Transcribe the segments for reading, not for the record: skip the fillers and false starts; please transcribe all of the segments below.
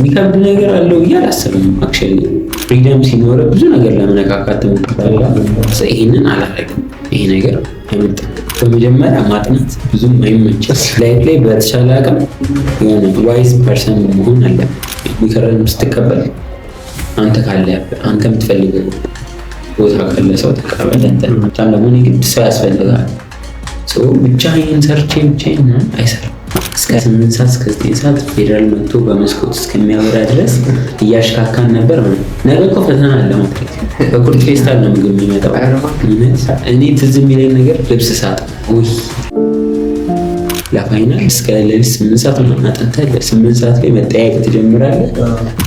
የሚከብድ ነገር አለው ብዬ አላስብም። አክቹዋሊ ፍሪደም ሲኖር ብዙ ነገር ለመነካካት ትሞክራለህ። ይሄንን አላደርግም። ይሄ ነገር አይመጣም። በመጀመሪያ ማጥናት ብዙም አይመችም። ላይፍ ላይ በተሻለ አቅም የሆነ ዋይዝ ፐርሰን መሆን አለብህ። ምክርን ስትቀበል አንተ ካለ አንተ የምትፈልገው ቦታ ካለ ሰው ተቀበል። በጣም ደግሞ ግድ ሰው ያስፈልጋል። ሰው ብቻዬን ሰርቼ ብቻዬን አይሰራም። እስከ 8 ሰዓት እስከ 9 ሰዓት ፌደራል መጥቶ በመስኮት እስከሚያበራ ድረስ እያሽካካን ነበር። ነገ እኮ ፈተና አለ ማለት በቁርጥ ፌስታል ነው ምግብ የሚመጣው። እኔ ትዝ የሚለኝ ነገር ልብስ ሳጥ ወይ ለፋይናል እስከ ሌሊት 8 ሰዓት ምናምን አጥንተህ 8 ሰዓት ላይ መጠያየቅ ትጀምራለህ።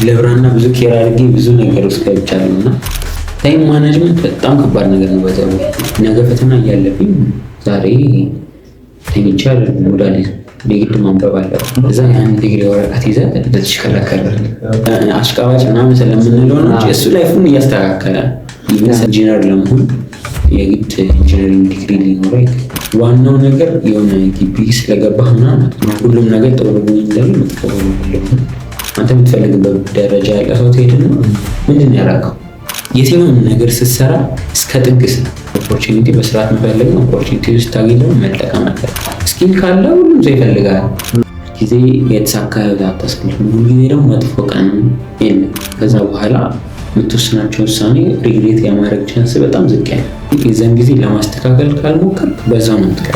ለብራና ብዙ ኬር አድርጌ ብዙ ነገር ውስጥ ገብቻለሁ እና ታይም ማኔጅመንት በጣም ከባድ ነገር ነው። በዛው ነገ ፈተና እያለብኝ ዛሬ ተኝቻል ሞዳሊ ዲግሪ ማንበብ አለብህ። እዛ ያን ዲግሪ ወረቀት ይዘህ ልትሽከረከር አሽቃባጭ ምናምን ስለምንለው ነው እንጂ እሱ ላይፉን እያስተካከለ ኢንጂነር ለመሆን የግድ ኢንጂነሪንግ ዲግሪ ሊኖረው ይገባል። ዋናው ነገር የሆነ ግቢ ስለገባህ ምናምን ሁሉም ነገር ጥሩ ነው እንደል የምትፈልገው አንተ የምትፈልግበት ደረጃ ያለ ሰው ትሄድና ምንድን ነው ያደረገው? የትኛውም ነገር ስትሰራ እስከ ጥግስ ኦፖርቹኒቲ በስርዓት መፈለግ ነው። ኦፖርቹኒቲ ውስጥ ታገኘው መጠቀም አለብህ። ስኪል ካለ ሁሉም ሰው ይፈልጋል። ጊዜ የተሳካ አታስቀምጥ። ሁሉ ጊዜ ደግሞ መጥፎ ቀን የለም። ከዛ በኋላ የምትወስናቸው ውሳኔ ሪግሬት የማድረግ ቻንስ በጣም ዝቅ ያለ። የዛን ጊዜ ለማስተካከል ካልሞከርክ በዛው ነው የምትቀር።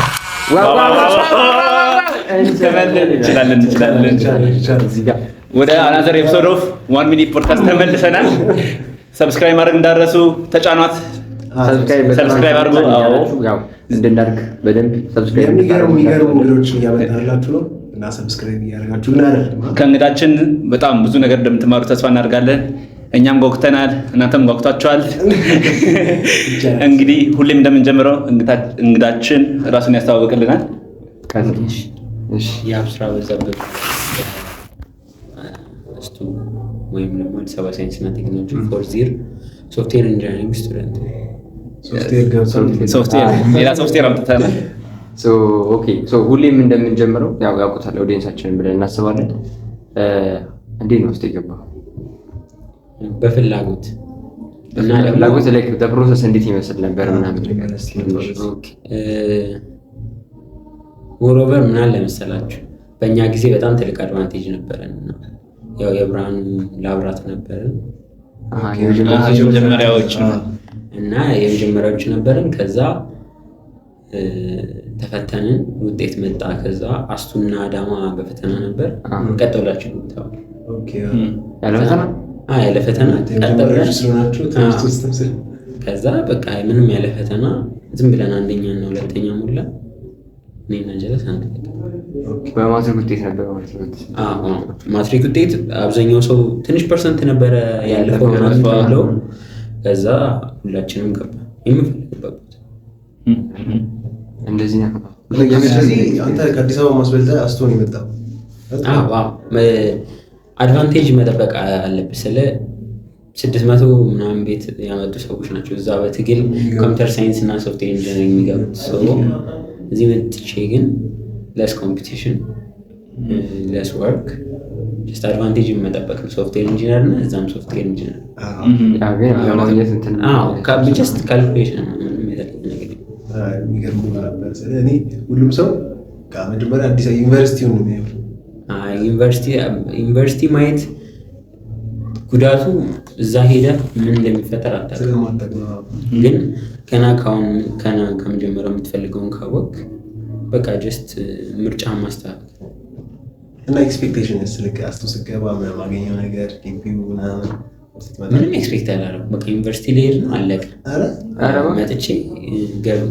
ወደ አናዘር ኤፒሶድ ኦፍ 1 ሚኒት ፖድካስት ተመልሰናል። ሰብስክራይብ ማድረግ እንዳረሱ ተጫኗት። ሰብስክራይብ አድርጉ። አዎ ያው እንድናርግ በደንብ ሰብስክራይብ የሚገርሙ እንግዶች እያመጣላችሁ ነው እና ሰብስክራይብ እያደረጋችሁ ከእንግዳችን በጣም ብዙ ነገር እንደምትማሩ ተስፋ እናደርጋለን። እኛም ጓጉተናል፣ እናንተም ጓጉታችኋል። እንግዲህ ሁሌም እንደምንጀምረው እንግዳችን ራሱን ያስተዋውቅልናል። እሺ የአብስራ በዛብህ እስቱ ወይም ደግሞ አዲስ አበባ ሳይንስና ቴክኖሎጂ ፎርዝ ይር ሶፍትዌር ኢንጂነሪንግ ስቱደንት። ሌላ ሶፍትዌር አምጥተናል። ኦኬ ሁሌም እንደምንጀምረው ያው ያውቁታል ኦዲየንሳችንን ብለን እናስባለን። እንዴት ነው ውስጥ የገባው? በፍላጎት እና ፍላጎት ላይ ፕሮሰስ እንዴት ይመስል ነበር ምናምን ነገር ሞሮቨር ምን አለ መሰላችሁ በእኛ ጊዜ በጣም ትልቅ አድቫንቴጅ ነበረን እና ያው የብርሃኑ ላብራት ነበረን የመጀመሪያዎች ነበረን። ከዛ ተፈተንን፣ ውጤት መጣ። ከዛ አስቱና አዳማ በፈተና ነበር። ቀጠላችሁ ተባለ። ያለ ፈተና ከዛ በቃ ምንም ያለ ፈተና ዝም ብለን አንደኛ እና ሁለተኛ ሙላ እኔና ጀለስ አንድ በማትሪክ ውጤት ነበር ማለት ነው። ማትሪክ ውጤት አብዛኛው ሰው ትንሽ ፐርሰንት ነበረ ያለፈው ነው። ከዛ ሁላችንም ገባ የምፈልግበት እንደዚህ ነው። አንተ ከአዲስ አበባ ማስበልጠህ አስቶን የመጣው አድቫንቴጅ መጠበቅ አለብህ። ስለ 600 ምናምን ቤት ያመጡ ሰዎች ናቸው እዛ በትግል ኮምፒውተር ሳይንስ እና ሶፍትዌር ኢንጂነሪንግ የሚገቡት ሰው እዚህ መጥቼ ግን ለስ ኮምፒቲሽን ለስ ወርክ ጀስት አድቫንቴጅ መጠበቅ ነው። ሶፍትዌር ኢንጂነር እና እዛም ሶፍትዌር ኢንጂነር ጀስት ካልኩሌሽን የሚገርሙ ነበር። እኔ ሁሉም ሰው መጀመሪያ አዲስ ዩኒቨርሲቲውን ነው የሚያየው። ዩኒቨርሲቲ ማየት ጉዳቱ እዛ ሄደ ምን እንደሚፈጠር አታውቅም። ግን ከመጀመሪያው የምትፈልገውን ካወቅ በቃ ጀስት ምርጫ ማስተካከል እና ኤክስፔክቴሽን ስልክ አስቶ ስገባ ማገኘው ነገር ግቢው ምናምን ምንም ኤክስፔክት አላደረኩም። በቃ ዩኒቨርሲቲ ልሄድ ነው አለቀ። መጥቼ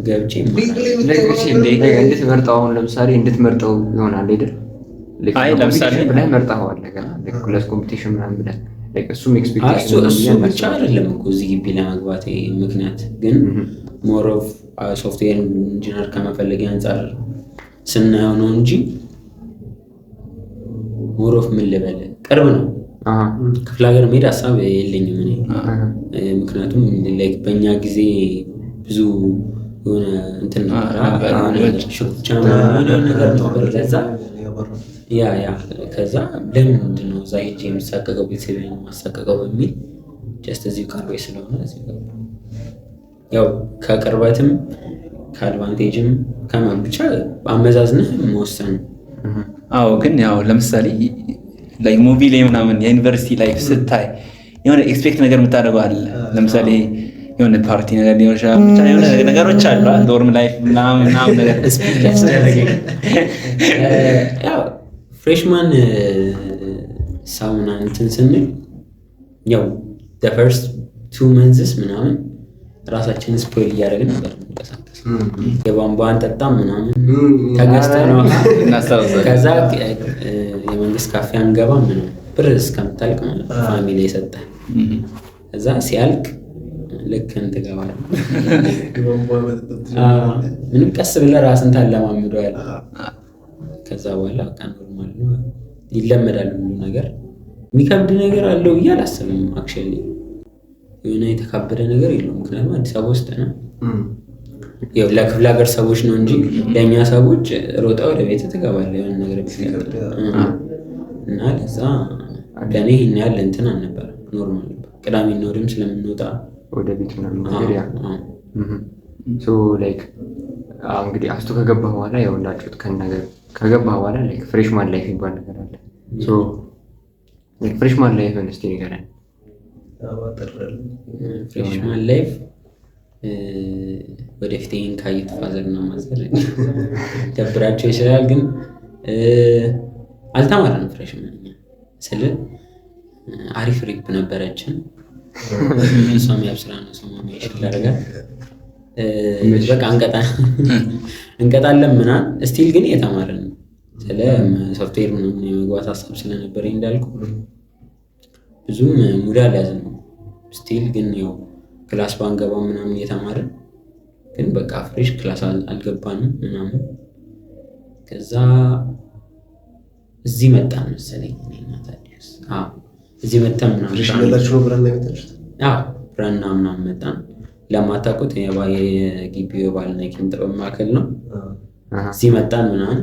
ገብቼ እንድትመርጠው አሁን ለምሳሌ እንድትመርጠው ይሆናል አይደል? ለምሳሌ ብለህ መርጠኸዋል ገና ለክላስ ኮምፒቲሽን ምናምን ብለህ እሱም ኤክስፔክቴሽን እሱ ብቻ አይደለም እኮ እዚህ ግቢ ለመግባት ምክንያት ግን ሞር ኦፍ ሶፍትዌር ኢንጂነር ከመፈለጊያ አንጻር ስናየው ነው እንጂ ሞር ኦፍ ምን ልበል ቅርብ ነው። ክፍለ ሀገር መሄድ ሀሳብ የለኝም እኔ ምክንያቱም በእኛ ጊዜ ብዙ የሆነ እንትን ነገር ነበር። ለዛ ያ ከዛ ለምንድን ነው እዛ ሄጄ የሚሳቀቀው ቤተሰብ የማሳቀቀው በሚል ጀስት እዚሁ ቅርቤ ስለሆነ እዚሁ ገባ። ያው ከቅርበትም ከአድቫንቴጅም ብቻ አመዛዝነህ መወሰን። አዎ ግን ያው ለምሳሌ ላይ ሙቪ ላይ ምናምን የዩኒቨርሲቲ ላይፍ ስታይ የሆነ ኤክስፔክት ነገር የምታደርገው አለ። ለምሳሌ የሆነ ፓርቲ ነገር ሊሆን ይችላል፣ ብቻ የሆነ ነገሮች አሉ። ዶርም ላይፍ ምናምን ነገር ያው ፍሬሽማን ሳውና እንትን ስንል ያው the first 2 months ምናምን ራሳችንን ስፖይል እያደረግን ነበር እንቀሳቀስ። የቧንቧን ጠጣም ምናምን ተገዝተን ነው። ከዛ የመንግስት ካፌ አንገባ ምናምን ብር እስከምታልቅ ማለት ፋሚሊ የሰጠህ ከዛ ሲያልቅ ልክ እንትገባለን። ምንም ቀስ ብለህ ራስን ታለማምደዋል። ከዛ በኋላ በቃ ኖርማል ነው፣ ይለመዳል ሁሉ ነገር። የሚከብድ ነገር አለው ብዬ አላስብም። አክቹዋሊ የሆነ የተካበደ ነገር የለውም። ምክንያቱም አዲስ አበባ ውስጥ ነው። ያው ለክፍለ ሀገር ሰዎች ነው እንጂ ለእኛ ሰዎች ሮጣ ወደ ቤት ትገባለህ የሆነ ነገር ቢፈጠር እና ለዛ ለእኔ ይህን ያህል እንትን አልነበረም። ኖርማል ነበር። ቅዳሜና እሑድም ስለምንወጣ ወደ ቤት ምናምን ነገር ያ ላይክ እንግዲህ አስቶ ከገባህ በኋላ ያው እንዳችሁት ከነገር ከገባህ በኋላ ላይክ ፍሬሽማን ላይፍ የሚባል ነገር አለ። ፍሬሽማን ላይፍ እስኪ ንገረን። ፍሬሽማን ላይፍ ወደፊት ይህን ካየት ፋዘር እና ማዘር ደብራቸው ይችላል፣ ግን አልተማረንም። ፍሬሽማን ስለ አሪፍ ሪፕ ነበረችን። እሷም ያብስራ ነው ሰማ ይችላል። በቃ እንቀጣለን ምናምን ስቲል ግን የተማረን ስለ ሶፍትዌር ምናምን የመግባት ሀሳብ ስለነበረኝ እንዳልኩ ብዙም ሙድ አልያዝንም። ስቲል ግን ያው ክላስ ባንገባ ምናምን እየተማርን ግን በቃ ፍሬሽ ክላስ አልገባንም ምናምን። ከዛ እዚህ መጣን መሰለኝ እኔና ታዲያስ እዚህ መጣን ምናምን ብራና ምናምን መጣን። ለማታውቁት የግቢው የባህልና የኪነ ጥበብ ማዕከል ነው። እዚህ መጣን ምናምን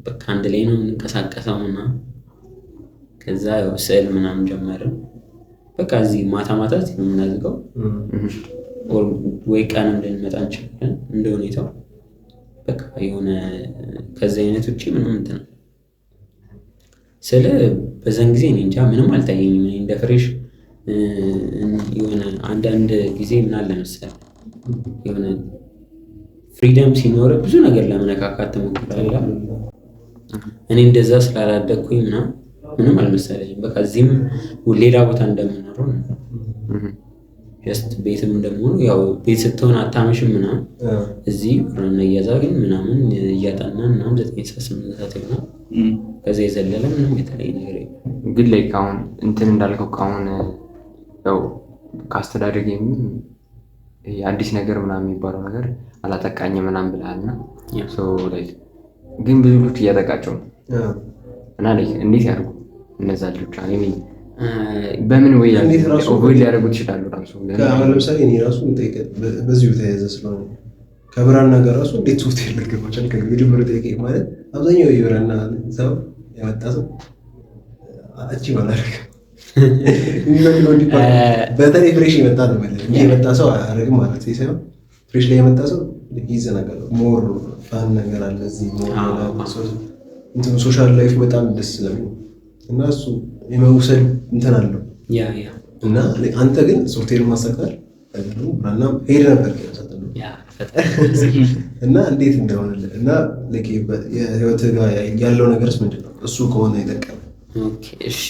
በቃ አንድ ላይ ነው የምንቀሳቀሰው ምናምን። ከዛ ያው ስዕል ምናምን ጀመርን። በቃ እዚህ ማታ እዚህ ነው የምናዝገው፣ ወይ ቀን እንድንመጣ እንችላለን እንደ ሁኔታው። በቃ የሆነ ከዚህ አይነት ውጭ ምንም እንትን ስለ በዛን ጊዜ እኔ እንጃ ምንም አልታየኝም። እኔ እንደ ፍሬሽ የሆነ አንዳንድ ጊዜ ምን አለ መሰለህ የሆነ ፍሪደም ሲኖር ብዙ ነገር ለመነካካት ትሞክራለህ። እኔ እንደዛ ስላላደግኩኝ ምንም አልመሰለኝም። በቃ እዚህም ሌላ ቦታ እንደምኖረው ነው። ጀስት ቤትም እንደምሆኑ ያው ቤት ስትሆን አታመሽም ምናምን። እዚህ ብራና እያዛግን ምናምን እያጠናን ምናምን 9-8 ሰዓት ይሆናል። ከዛ የዘለለ ምንም የተለየ ነገር የለም። ግን ላይ አሁን እንትን እንዳልከው አሁን ያው ካስተዳደግ አዲስ ነገር ምናምን የሚባለው ነገር አላጠቃኝም ምናምን ብለሃልና ግን ብዙ ልጆች እያጠቃቸው ነው እና እንዴት ያድርጉ እነዛ ልጆች? በምን ወይ ኦቨር ሊያደርጉት ይችላሉ? ራሱ ለምሳሌ እኔ ራሱ በዚሁ ተያዘ ስለሆነ ከብራና ጋር ራሱ እንዴት ሶፍትዌር ልትገባቻል? ከመጀመሪያው ጥያቄ ማለት አብዛኛው የብራና ሰው የመጣ ሰው አቺቭ አላደረግም። በተለይ ፍሬሽ የመጣ ነው ማለት ነው። የመጣ ሰው አያደርግም ማለት ሳይሆን ፍሬሽ ላይ የመጣ ሰው ይዘናጋል። ሞር ፋን ነገር አለ እዚህ ሶሻል ላይፍ በጣም ደስ ስለሚል እና እሱ የመውሰድ እንትን አለው እና አንተ ግን ሶፍትዌር ማሳካል ብራና ሄድ ነበር እና እንዴት እንደሆነ እና የህይወት ጋር ያለው ነገርስ ምንድን ነው? እሱ ከሆነ ይጠቀም። እሺ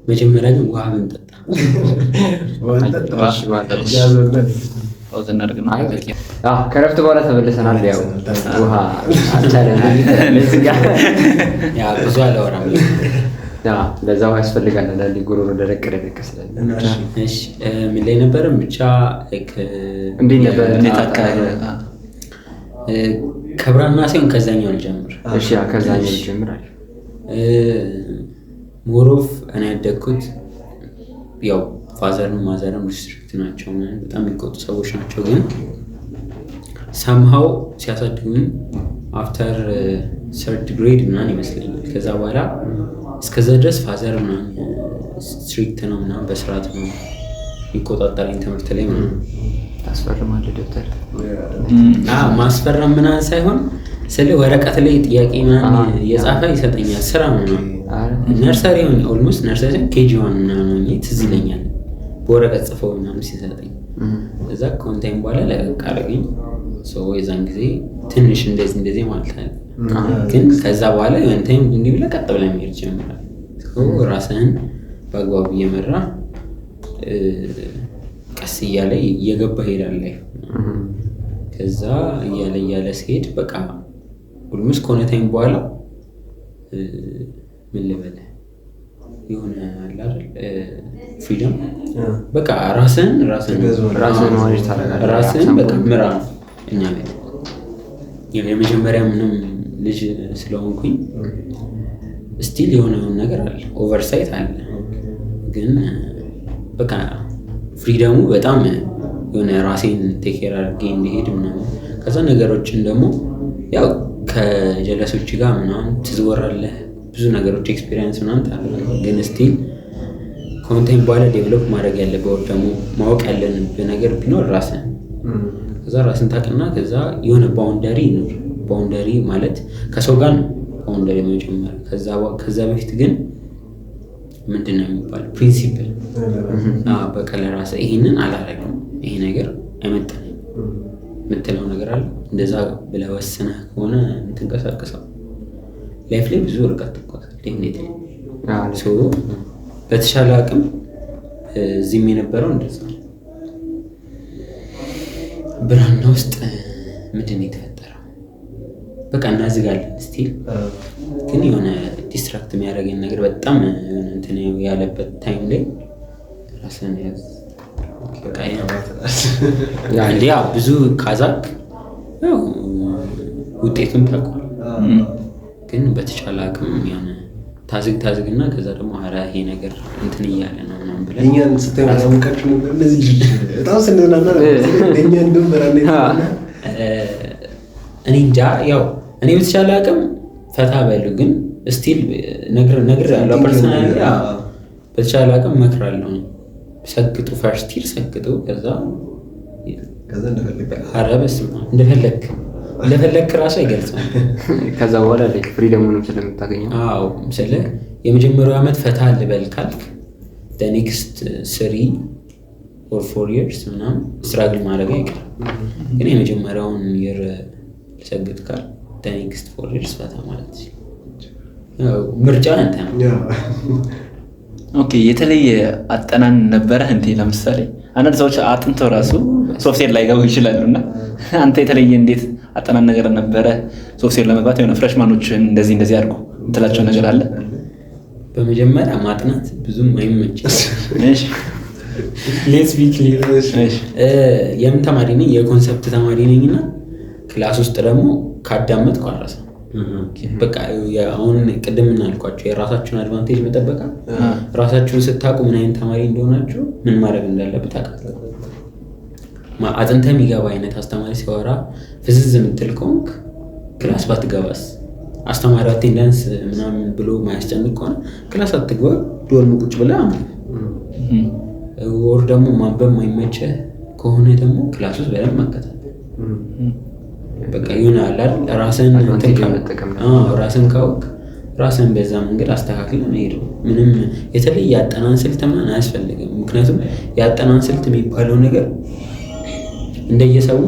መጀመሪያ ግን ውሃ ብንጠጣ ከረፍት በኋላ ተመልሰናል። ያው ውሃ አልቻለም ብዙ አላወራም። ለዛ ውሃ ያስፈልጋል። አንዳንዴ ጉሮሮ ደረቅ ስላለ ምን ላይ ነበረን ብቻ እንዴት ነበር? ከብራና ሲሆን ከዛኛው ልጀምር። ከዛኛው ልጀምራል። ሞሮፍ እኔ ያደግኩት ያው ፋዘርም ማዘርም ሪስትሪክት ናቸው፣ በጣም የሚቆጡ ሰዎች ናቸው። ግን ሰምሃው ሲያሳድጉኝ አፍተር ሰርድ ግሬድ ምናምን ይመስለኛል። ከዛ በኋላ እስከዛ ድረስ ፋዘር ምናምን ስትሪክት ነው ምናምን በስርዓት ነው የሚቆጣጠረኝ ትምህርት ላይ ምናምን። ታስፈርማለህ ደብተር? ማስፈረም ምናምን ሳይሆን ስለ ወረቀት ላይ ጥያቄ ምናምን እየጻፈ ይሰጠኛል። ስራ ምናምን ነርሰሪ ሆኜ ኦልሞስት ነርሰሪ ኬጂ ዋን ምናምን ሆኜ ትዝ ይለኛል በወረቀት ጽፈው ምናምን ሲሰጠኝ። እዛ ከሆንታይም በኋላ ለቀቅ አደረገኝ። የዛን ጊዜ ትንሽ እንደዚህ ማለት አለ። ግን ከዛ በኋላ የሆንታይም እንዲህ ብለህ ቀጥ ብለህ መሄድ ጀምራል። ራስህን በአግባቡ እየመራ ቀስ እያለ እየገባ ሄዳል ላይ ከዛ እያለ ሲሄድ በቃ ኦልሞስት ከሆነ ታይም በኋላ ምን ልበልህ የሆነ አለ አይደል ፍሪደም በቃ ራስህን ማለት ታደርጋለህ። ራስህን በቃ ምራ ነው። እኛ ቤት የመጀመሪያ ምንም ልጅ ስለሆንኩኝ ስቲል የሆነ ነገር አለ፣ ኦቨርሳይት አለ። ግን በቃ ፍሪደሙ በጣም የሆነ ራሴን ቴኬር አድርጌ እንዲሄድ ምናምን ከዛ ነገሮችን ደግሞ ያው ከጀለሶች ጋር ምናምን ትዝወራለህ ብዙ ነገሮች ኤክስፔሪንስ ምናምን ታደርጋለህ። ግን ስቲል ኮንቴንት በኋላ ዴቨሎፕ ማድረግ ያለበት ደግሞ ማወቅ ያለብህ ነገር ቢኖር ራስን ከዛ ራስን ታውቅና ከዛ የሆነ ባውንደሪ ይኖር። ባውንደሪ ማለት ከሰው ጋር ነው ባውንደሪ መጀመር። ከዛ በፊት ግን ምንድነው የሚባለው ፕሪንሲፕል በቃ ለራስህ ይሄንን አላደርግም ይሄ ነገር አይመጣኝም የምትለው ነገር አለ። እንደዛ ብለህ ወስነህ ከሆነ የምትንቀሳቀሰው ላይፍ ላይ ብዙ ርቀት ትጓዛለህ። ዴፊኒትሊ በተሻለ አቅም እዚህም የነበረው እንደዛ ነው። ብራና ውስጥ ምንድን ነው የተፈጠረው? በቃ እናዝጋለን ስቲል ግን የሆነ ዲስትራክት የሚያደርገን ነገር በጣም እንትን ያለበት ታይም ላይ ራስን ያዝ እንዲያ ብዙ ካዛክ ውጤቱን ታውቋል። ግን በተቻለ አቅም የሆነ ታዝግና ከዛ ደግሞ ኧረ ይሄ ነገር እንትን እያለ ነው ምናምን ብለህ እኛን ስታዩ አሳውቃችሁ ነበር። እነዚህ ልጆች በጣም ስንዝናና እኛን ግን በራና እኔ እንጃ ያው እኔ በተቻለ አቅም ፈታ በሉ ግን ስቲል ነግር ያለው ፐርሰናል በተቻለ አቅም እመክራለሁ። ሰግጡ ፈርስት ይር ሰግጡ ከዛ እንደፈለግ ኧረ በስመ አብ እንደፈለግ ራሱ አይገልጽም። ከዛ በኋላ ላይ ፍሪደሙንም ስለምታገኘው ስለ የመጀመሪያው ዓመት ፈታ ልበል ካልክ ኔክስት 3 or 4 years ምናምን ስትራግል ማድረግ አይቀርም። ግን የመጀመሪያውን የር ልሰግጥ ካል ኔክስት 4 years ፈታ ማለት ምርጫ አንተ ነው። ኦኬ የተለየ አጠናን ነበረህ እንዴ? ለምሳሌ አንዳንድ ሰዎች አጥንተው ራሱ ሶፍትዌር ላይ ገቡ ይችላሉ እና አንተ የተለየ እንዴት አጠናን ነገር ነበረ? ሶፍትዌር ለመግባት የሆነ ፍሬሽማኖችን እንደዚህ አድርጉ እንትላቸው ነገር አለ? በመጀመሪያ ማጥናት ብዙም አይመችም። እሺ ሌትስ ቢ ክሊር የምን ተማሪ ነኝ? የኮንሰፕት ተማሪ ነኝና ክላስ ውስጥ ደግሞ ካዳመጥኩ አራሳ በቃ አሁን ቅድም እናልኳቸው የራሳችሁን አድቫንቴጅ መጠበቃ ራሳችሁን ስታውቁ ምን አይነት ተማሪ እንደሆናችሁ ምን ማድረግ እንዳለበት ታውቃለህ። አጥንተህ የሚገባ አይነት አስተማሪ ሲያወራ ፍዝዝ የምትል ከሆንክ ክላስ ባትገባስ? አስተማሪ አቴንዳንስ ምናምን ብሎ ማያስጨንቅ ከሆነ ክላስ አትግባ፣ ዶርም ቁጭ ብለህ ወር ደግሞ ማንበብ ማይመችህ ከሆነ ደግሞ ክላስ ውስጥ በደንብ መከታተል በቃ ይሁን አለ አይደል? ራስን ካወቅ ራስን በዛ መንገድ አስተካክለን መሄድ ነው። ምንም የተለየ ያጠናን ስልት ምናምን አያስፈልግም። ምክንያቱም ያጠናን ስልት የሚባለው ነገር እንደየሰው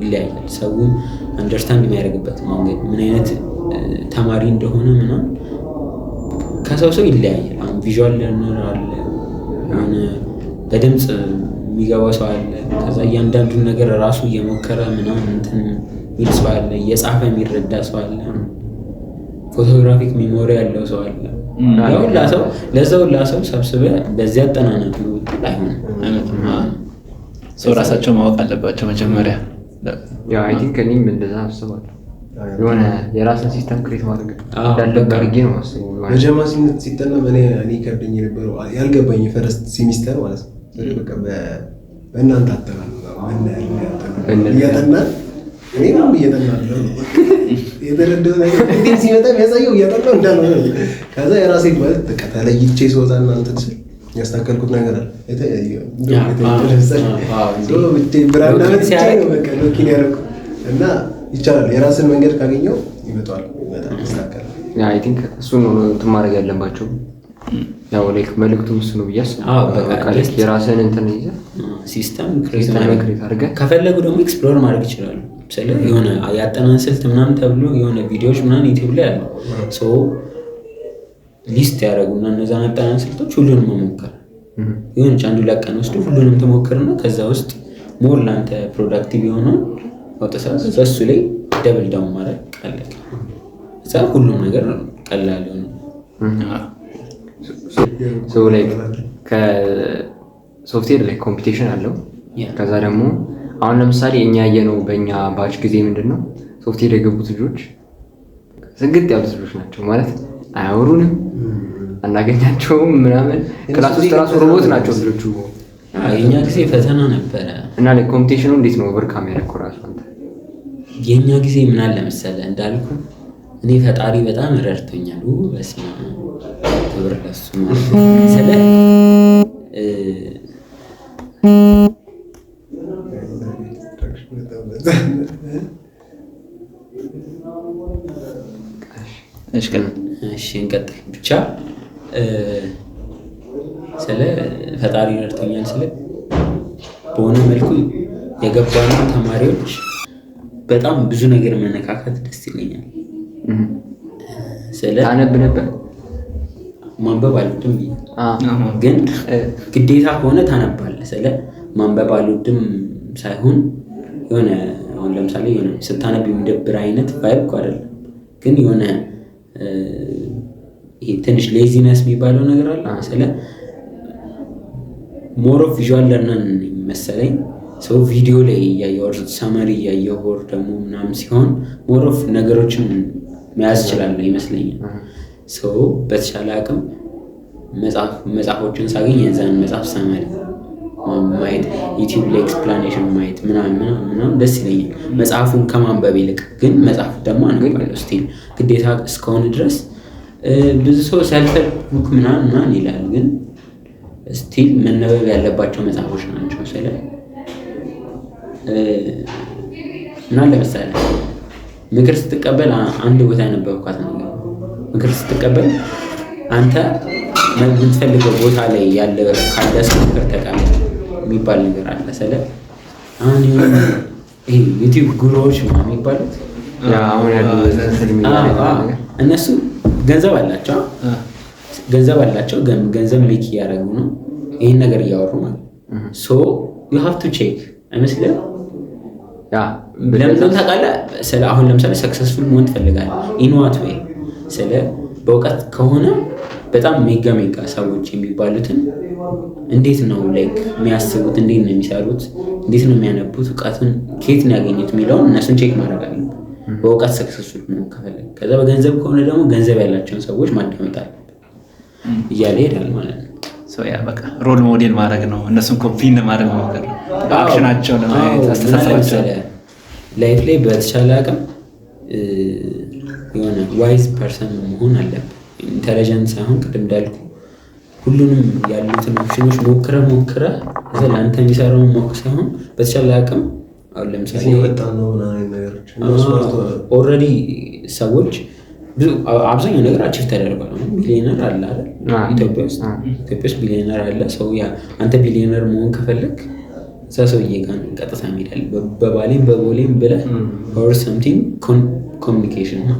ይለያያል። ሰው አንደርስታንድ የሚያደርግበት መንገድ ምን አይነት ተማሪ እንደሆነ ምናምን ከሰው ይለያያል። አሁን ቪዥዋል ለርነር አለ፣ በድምፅ የሚገባው ሰው አለ። ከዛ እያንዳንዱን ነገር ራሱ እየሞከረ ምናምን እንትን የሚል ሰው አለ፣ እየጻፈ የሚረዳ ሰው አለ፣ ፎቶግራፊክ ሚሞሪ ያለው ሰው አለ። ለዛ ሁላ ሰው ሰብስበህ በዚያ አጠናነቅ ነው አይሆንም። ሰው ራሳቸው ማወቅ አለባቸው መጀመሪያ። ያው አይ ቲንክ እኔም እንደዛ አስባለሁ። የሆነ የራስን ሲስተም ክሬት ማድረግ እንዳለበት አድርጌ ነው የማስበው። በጀማ ሲጠና እኔ ከብደኝ የነበረው ያልገባኝ ፈረስት ሴሚስተር ማለት ነው። በቃ በእናንተ አጠናን እያጠናን እኔም እየጠናለሁ የተረዳው ነገር እንዴት ሲመጣ የሚያሳየው እያጠናው እንዳልሆነ ከዛ የራሴ ማለት በቃ ተለይቼ ስወጣ እና እንትን ስል ያስተካከልኩት ነገር አለ። ብራና ሎኪን ያደረኩ እና ይቻላል። የራስን መንገድ ካገኘው ይመጣል ይስተካከላል። አይ ቲንክ እሱን ነው እንትን ማድረግ ያለባቸው። ያው ላይክ መልዕክቱም እሱ ነው ብዬ አስባለሁ። የራስን እንትን ይዘህ ሲስተም ክሬት አድርገህ ከፈለጉ ደግሞ ኤክስፕሎር ማድረግ ይችላሉ። ምሳሌ የሆነ ያጠናን ስልት ምናምን ተብሎ የሆነ ቪዲዮዎች ምናምን ዩቲዩብ ላይ አሉ። ሶ ሊስት ያደረጉና እነዛን ያጠናን ስልቶች ሁሉንም መሞከር የሆነች አንዱ ለቀን ወስዶ ሁሉንም ተሞክርና ከዛ ውስጥ ሞር ለአንተ ፕሮዳክቲቭ የሆነውን አውጥተህ እሱ ላይ ደብል ዳውን ማድረግ ቀላል እዛ ሁሉም ነገር ቀላል ነው። ሶ ላይክ ከሶፍትዌር ላይ ኮምፒቲሽን አለው። ከዛ ደግሞ አሁን ለምሳሌ እኛ ያየነው በእኛ ባች ጊዜ ምንድነው ሶፍትዌር የገቡት ልጆች ስግጥ ያሉት ልጆች ናቸው ማለት አያወሩንም፣ አናገኛቸውም ምናምን ክላስ ውስጥ ራሱ ሮቦት ናቸው ልጆቹ። የኛ ጊዜ ፈተና ነበረ እና ላይ ኮምፒቲሽኑ እንዴት ነው ኦቨርካም ያደረገው ራሱ አንተ? የኛ ጊዜ ምን አለ መሰለህ እንዳልኩ እኔ ፈጣሪ በጣም ረድቶኛል። በስመ አብ ክብር ለሱ ማለት ስለ እሺ እንቀጥል ብቻ ስለ ፈጣሪ ረድቶኛል ስለ በሆነ መልኩ የገባነው ተማሪዎች በጣም ብዙ ነገር መነካካት ደስ ይለኛል። ስለ ታነብ ነበር ማንበብ አልወድም ግን ግዴታ ከሆነ ታነባለህ። ስለ ማንበብ አልወድም ሳይሆን የሆነ አሁን ለምሳሌ የሆነ ስታነብ የሚደብር አይነት ቫይብ እኮ አይደለም፣ ግን የሆነ ይሄ ትንሽ ሌዚነስ የሚባለው ነገር አለ። ስለ ሞር ኦፍ ቪዥዋል ለርነር መሰለኝ ሰው ቪዲዮ ላይ እያየው ሰመሪ እያየው ወር ደግሞ ምናምን ሲሆን ሞር ኦፍ ነገሮችን መያዝ ይችላል ይመስለኛል። ሰው በተሻለ አቅም መጽሐፎችን ሳገኝ የዛን መጽሐፍ ሰመሪ ማየት ዩቲዩብ ላይ ኤክስፕላኔሽን ማየት ምናምን ደስ ይለኛል መጽሐፉን ከማንበብ ይልቅ። ግን መጽሐፍ ደግሞ አንብባለሁ ስቲል ግዴታ እስከሆነ ድረስ። ብዙ ሰው ሰልፍ ቡክ ምናምን ይላል፣ ግን ስቲል መነበብ ያለባቸው መጽሐፎች ናቸው። ስለ እና ለምሳሌ ምክር ስትቀበል አንድ ቦታ ያነበብኳት ነው። ምክር ስትቀበል አንተ የምትፈልገው ቦታ ላይ ያለ ካለ ሰው ምክር ተቀበል የሚባል ነገር አለ። ስለ አሁን ይሄ ዩቲዩብ ጉሮዎች ነው የሚባሉት አሁን ያሉ እነሱ ገንዘብ አላቸው ገንዘብ ሜክ እያደረጉ ነው ይህን ነገር እያወሩ ማለት ሶ ዩ ሃቭ ቱ ቼክ አይመስልም? ለምን ታውቃለህ? ስለ አሁን ለምሳሌ ሰክሰስፉል መሆን ትፈልጋለህ ኢን ዋት ዌይ? ስለ በእውቀት ከሆነ በጣም ሜጋ ሰዎች የሚባሉትን እንዴት ነው ላይክ የሚያስቡት፣ እንዴት ነው የሚሰሩት፣ እንዴት ነው የሚያነቡት፣ እውቀቱን ከየት ነው ያገኙት የሚለውን እነሱን ቼክ ማድረግ አለብህ በእውቀት ሰክሰስፉል መሆን ከፈለግ። ከዛ በገንዘብ ከሆነ ደግሞ ገንዘብ ያላቸውን ሰዎች ማዳመጥ አለብህ እያለ ይሄዳል ማለት ነው። ያ በቃ ሮል ሞዴል ማድረግ ነው፣ እነሱን ኮፒ ማድረግ መሞከር ነው፣ አክሽናቸው ለማየት አስተሳሰባቸው። ላይፍ ላይ በተቻለ አቅም የሆነ ዋይዝ ፐርሰን መሆን አለብህ። ኢንተለጀንት ሳይሆን ቅድም እንዳልኩ ሁሉንም ያሉትን ኦፕሽኖች ሞክረ እዛ ለአንተ የሚሰራውን ሞክ ሳይሆን በተቻለ አቅም አሁን ለምሳሌ ኦልሬዲ ሰዎች አብዛኛው ነገር አቺቭ ተደርጓል። ቢሊዮነር አለ አይደል? ኢትዮጵያ ውስጥ ቢሊዮነር አለ። ሰው አንተ ቢሊዮነር መሆን ከፈለግ እዛ ሰውዬ ጋር ቀጥታ ሄዳል። በባሌም በቦሌም ብለህ ኦር ሰምቲንግ ኮሚኒኬሽን ነው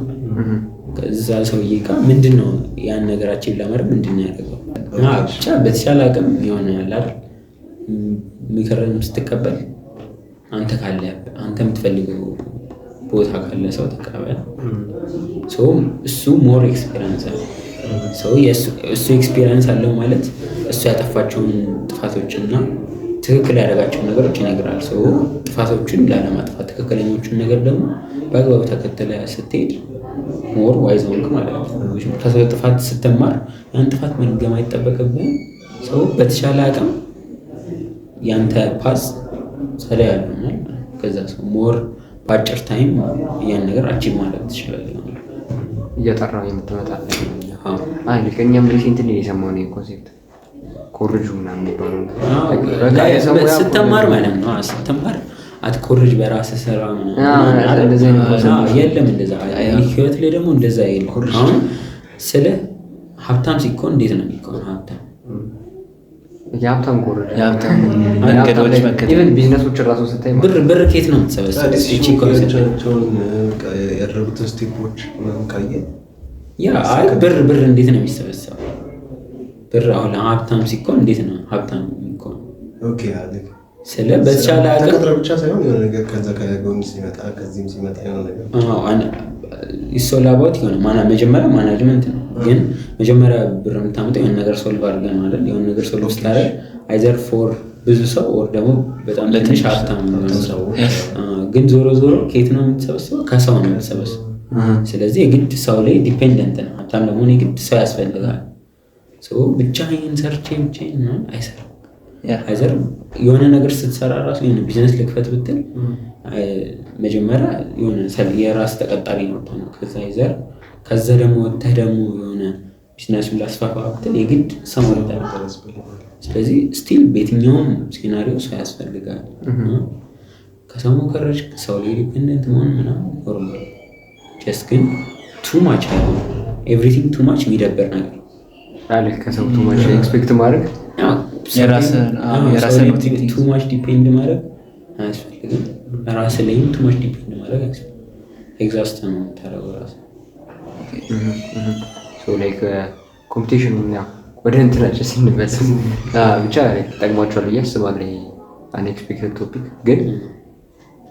ከዛ ሰውዬ ጋር ምንድን ነው ያን ነገር አቺቭ ለማድረግ ምንድን ነው ያደረገው? ብቻ በተሻለ አቅም የሆነ ያለ አይደል ምክርን ስትቀበል አንተ ካለ አንተ የምትፈልገው ቦታ ካለ ሰው ተቀበል። እሱ ሞር ኤክስፒሪየንስ አለ። እሱ ኤክስፒሪየንስ አለው ማለት እሱ ያጠፋቸውን ጥፋቶችና ትክክል ያደረጋቸውን ነገሮች ይነግራል። ጥፋቶችን ላለማጥፋት ትክክለኞቹን ነገር ደግሞ በአግባቡ ተከተለ ስትሄድ ሞር ዋይዝ ሆንክ ማለት ነው። ከሰው ጥፋት ስትማር ያን ጥፋት መድገም አይጠበቅብህም። በተሻለ አቅም ያንተ ፓስ ሰላ ያለናል። ከዛ ሰው ሞር በአጭር ታይም ያን ነገር አቺቭ ማድረግ ትችላለህ። እያጠራው የምትመጣ አይ ልከኛም ሪሴንትሊ የሰማው ነው ኮንሴፕት ኮርጁ ምናምን የሚባለው ስትማር ማለት ነው። ስትማር አትኮርጅ በራስህ ስራ የለም እንደዛ። ህይወት ላይ ደግሞ እንደዛ የለም። አሁን ስለ ሀብታም ሲኮን እንዴት ነው የሚኮን? ሀብታም የሀብታም ኮርጅ ኢቨን ቢዝነሶች ራሱ ስታይ ብር ኬት ነው የምትሰበስበው? ያደረጉትን ስቴፖች ካየ ብር እንዴት ነው የሚሰበሰበው? ብር አሁን ሀብታም ሲኮን እንዴት ነው ሀብታም የሚኮን? ስለ በተቻለ ተቀጥረ ብቻ ሳይሆን የሆነ ነገር ከዛ ከጎን ሲመጣ ከዚህም ሲመጣ የሆነ ነገር ይሶላባት የሆነ መጀመሪያ ማናጅመንት ነው። ግን መጀመሪያ ብር የምታመጣው የሆነ ነገር ሶልቭ አድርገህ ነው አይደል? የሆነ ነገር ሶልቭ ስታደርግ አይዘር ፎር ብዙ ሰው ወር ደግሞ በጣም ለትንሽ ሀብታም ሰው። ግን ዞሮ ከየት ነው የምትሰበስበው? ከሰው ነው የምትሰበስበው። ስለዚህ የግድ ሰው ላይ ዲፔንደንት ነው። ሀብታም ለመሆን የግድ ሰው ያስፈልጋል። ብቻዬን ሰርቼ ብቻዬን አይሰራም። አይዘር የሆነ ነገር ስትሰራ ራሱ የሆነ ቢዝነስ ልክፈት ብትል መጀመሪያ የሆነ የራስ ተቀጣሪ ነው። ከዛ ደግሞ ወጥተህ ደግሞ የሆነ ቢዝነሱን ላስፋፋ ብትል የግድ ሰው መርጠህ። ስለዚህ ስቲል በየትኛውም ሴናሪዮ ሰው ያስፈልጋል። ከሰው መከረጅ ሰው ላይ ዲፔንደንት መሆን ምናምን ኖርማል። ጀስት ግን ቱ ማች አይሆን ኤቭሪቲንግ ቱ ማች የሚደበር ነገር አለ። ከሰው ቱ ማች ኤክስፔክት ማድረግ የራስህን ቱ ማች ዲፔንድ ማድረግ አያስፈልግም። ራስህ ላይም ቱ ማች ዲፔንድ ማድረግ አያስፈልግም። ኤግዛስት ነው የምታደርገው ራስህ። ላይክ ኮምፒቲሽኑ ወደ እንትናቸው ስንመለስ ብቻ ጠቅሟቸዋል ብዬ አስባለሁ። አንኤክስፔክትድ ቶፒክ ግን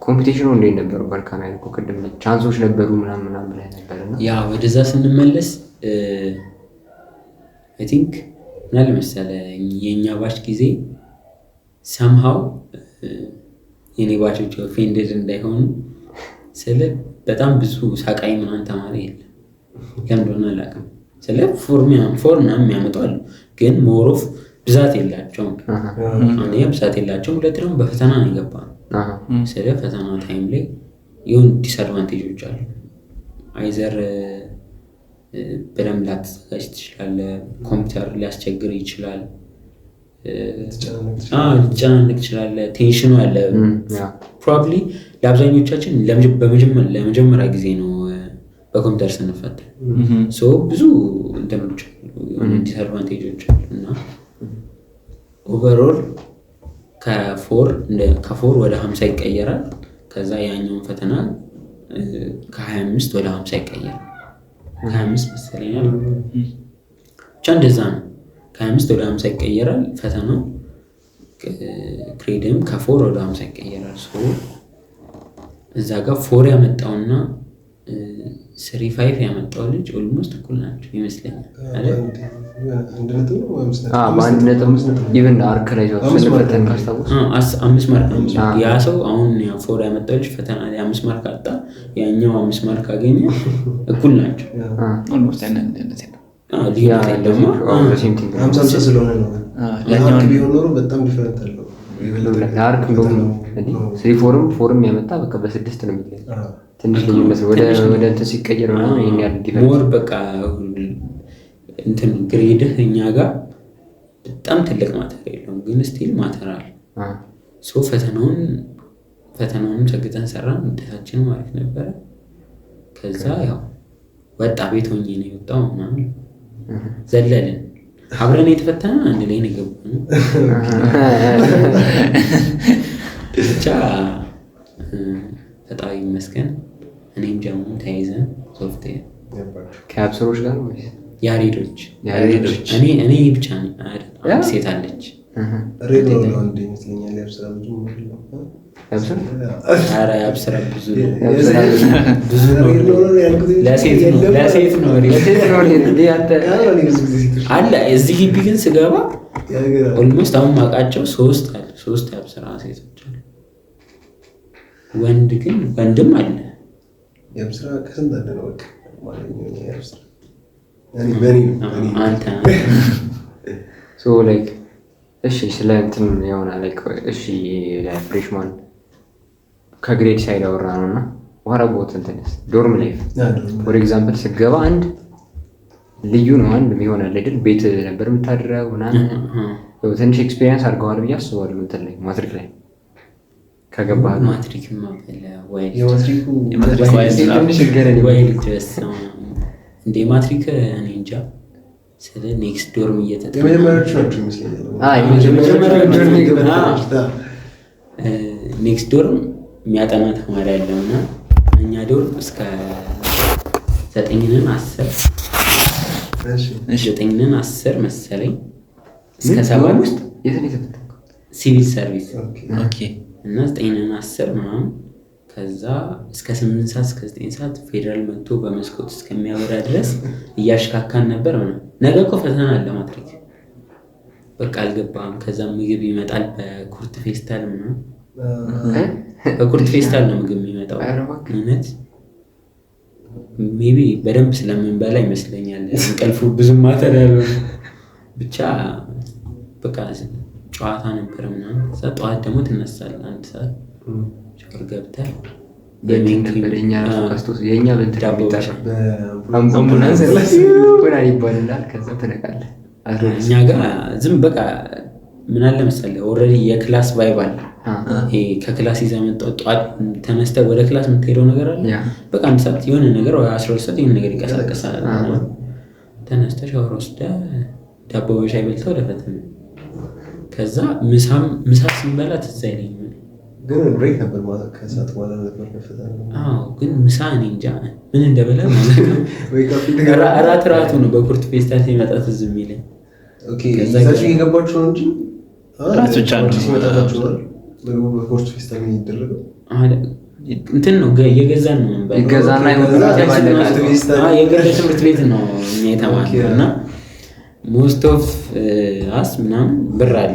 ኮምፒቲሽኑ እንዴት ነበሩ? በርካና ያልኩ ቅድም ቻንሶች ነበሩ ምናምን ብለህ ነበርና ወደዛ ስንመለስ አይ ቲንክ ምን አለ መሰለህ የኛ ባች ጊዜ ሰምሃው የኔ ባቾች ኦፌንድድ እንዳይሆኑ ስለ በጣም ብዙ ሳቃይ ምናምን ተማሪ የለም። ለምን እንደሆነ አላውቅም። ስለ ፎርም ምናምን የሚያመጡ አሉ፣ ግን ሞሮፍ ብዛት የላቸውም። አንደኛ ብዛት የላቸውም፣ ሁለት ደግሞ በፈተና ነው የገባነው። ስለ ፈተና ታይም ላይ የሆኑ ዲስአድቫንቴጆች አሉ። አይዘር በደንብ ላትዘጋጅ ትችላለህ፣ ኮምፒውተር ሊያስቸግር ይችላል፣ ልትጨናነቅ ትችላለህ፣ ቴንሽኑ አለ። ፕሮባብሊ ለአብዛኞቻችን ለመጀመሪያ ጊዜ ነው በኮምፒውተር ስንፈተን። ብዙ እንትኖች ዲስአድቫንቴጆች አሉ እና ኦቨርኦል ከ4 ወደ 50 ይቀየራል። ከዛ ያኛውን ፈተና ከ25 ወደ 50 ይቀየራል። 25 መሰለኛል ብቻ እንደዛ ነው። ከ25 ወደ 50 ይቀየራል ፈተናው። ክሬድም ከ4 ወደ 50 ይቀየራል። እዛ ጋር 4 ያመጣውና 3.5 ያመጣው ልጅ ኦልሞስት እኩል ናቸው ይመስለኛል አይደል? በአንድ ነጥብ ኢቭን አርክ ላይ ስንፈተን ካስታወስ 5 ማርክ ነው። ያ ሰው አሁን 4 ያመጣው ልጅ ፈተና ላይ 5 ማርክ አጣ፣ ያኛው 5 ማርክ አገኘ፣ እኩል ናቸው ኦልሞስት። ደግሞ 50 ስለሆነ ነው። ያኛው ቢሆን ኖሮ በጣም ዲፈረንት አለው። አርክ እንደውም ፎርም ያመጣ በቃ በ6 ነው የሚለየው። ትንሽ ልዩነት ወደ እንትን ሲቀየር ምናምን ይሄን ያህል ዲፈረንስ ሞር በቃ እንትን ግሬድህ እኛ ጋር በጣም ትልቅ ማተር የለውም፣ ግን ስቲል ማተር አለ። ፈተናውን ሰግጠን ሰራን፣ ውጤታችን ማለት ነበረ። ከዛ ያው ወጣ ቤት ሆኜ ነው የወጣው ምናምን ዘለልን። አብረን የተፈተነ አንድ ላይ ነው የገባነው። ብቻ ፈጣሪ ይመስገን እኔም ጀሙ ተያይዘን ሶፍትዌር ከአብሰሮች ጋር ነው ያሬዶች እኔ ብቻ ነኝ አይደል? ሴት አለች ሬድ ነው አንድ ይመስለኛል። ያብስራ ብዙ ነው ለሴት ነው አለ። እዚህ ግቢ ግን ስገባ ኦልሞስት አሁን ማውቃቸው 3 ያብስራ ሴቶች አሉ። ወንድም አለ። ያብስራ ከስንት አለ ነው በቃ ማለት ነው ያብስራ አንተ እሺ ስለ እንትን የሆነ ላይክ እሺ ፍሬሽማን ከግሬድ ሳይድ ያወራ ነው እና ዋራቦት እንትንስ ዶርም ላይፍ ፎር ኤግዛምፕል ስገባ አንድ ልዩ ነው። አንድ ይሆናል አይደል ቤት ነበር የምታድረው ምናምን ትንሽ ኤክስፔሪየንስ አድርገዋል ብዬ አስባለሁ። እንትን ላይ ማትሪክ ላይ ከገባህ ማትሪክ ማበለ ወይ እንደ ማትሪክ እኔ እንጃ ስለ ኔክስት ዶርም የመጀመሪያዎቹ ናቸው ይመስለኛል። ኔክስት ዶርም የሚያጠና ተማሪ ያለውና እኛ ዶርም እስከ 9-10 መሰለኝ እስከ 7 ውስጥ ሲቪል ሰርቪስ እና 9-10 ምናምን ከዛ እስከ 8 ሰዓት እስከ 9 ሰዓት ፌደራል መጥቶ በመስኮት እስከሚያበራ ድረስ እያሽካካን ነበር ምናምን። ነገ እኮ ፈተና አለ ማትሪክ በቃ አልገባም። ከዛ ምግብ ይመጣል በኩርት ፌስታል ምናምን በኩርት ፌስታል ነው ምግብ የሚመጣው። እውነት ሜቢ በደንብ ስለምንበላ ይመስለኛል እንቅልፉ ብዙም ማተር ያለው ብቻ በቃ ጨዋታ ነበር ምናምን። ከዛ ጠዋት ደግሞ ትነሳለህ 1 ሰዓት ሻወር ገብተህ የኛ እኛ ጋር ዝም በቃ ምን አለ መሰለህ ኦልሬዲ የክላስ ቫይብ አለ። ይሄ ከክላስ ይዘህ መጣው ጠዋት ተነስተህ ወደ ክላስ የምትሄደው ነገር አለ። በቃ 1 ሰዓት የሆነ ነገር ወይ 12 ሰዓት የሆነ ነገር ይቀሳቀሳል። ተነስተህ ሻወር ወስደህ ዳቦ በሻይ በልተህ ወደ ፈተና። ከዛ ምሳ ስንበላ ትዝ አይለኝም ግን ብሬክ ነበር ማለት ከሰዓት በኋላ ነበር ፈተና። ግን ምሳ እኔ እንጃ ምን እንደበላ ማለት ነው። እራቱ ነው በኩርት ፌስታል ሲመጣ ትዝ የሚለኝ። ኦኬ እዛችሁ የገባችሁ ነው እንጂ ራሱ ቻንስ ሲመጣላችሁ ነው በኩርት ፌስታል የሚደረገው እንትን ነው የገዛን ነው ይገዛና የግል ትምህርት ቤት ነው የተማርነው እና ሞስት ኦፍ አስ ምናምን ብር አለ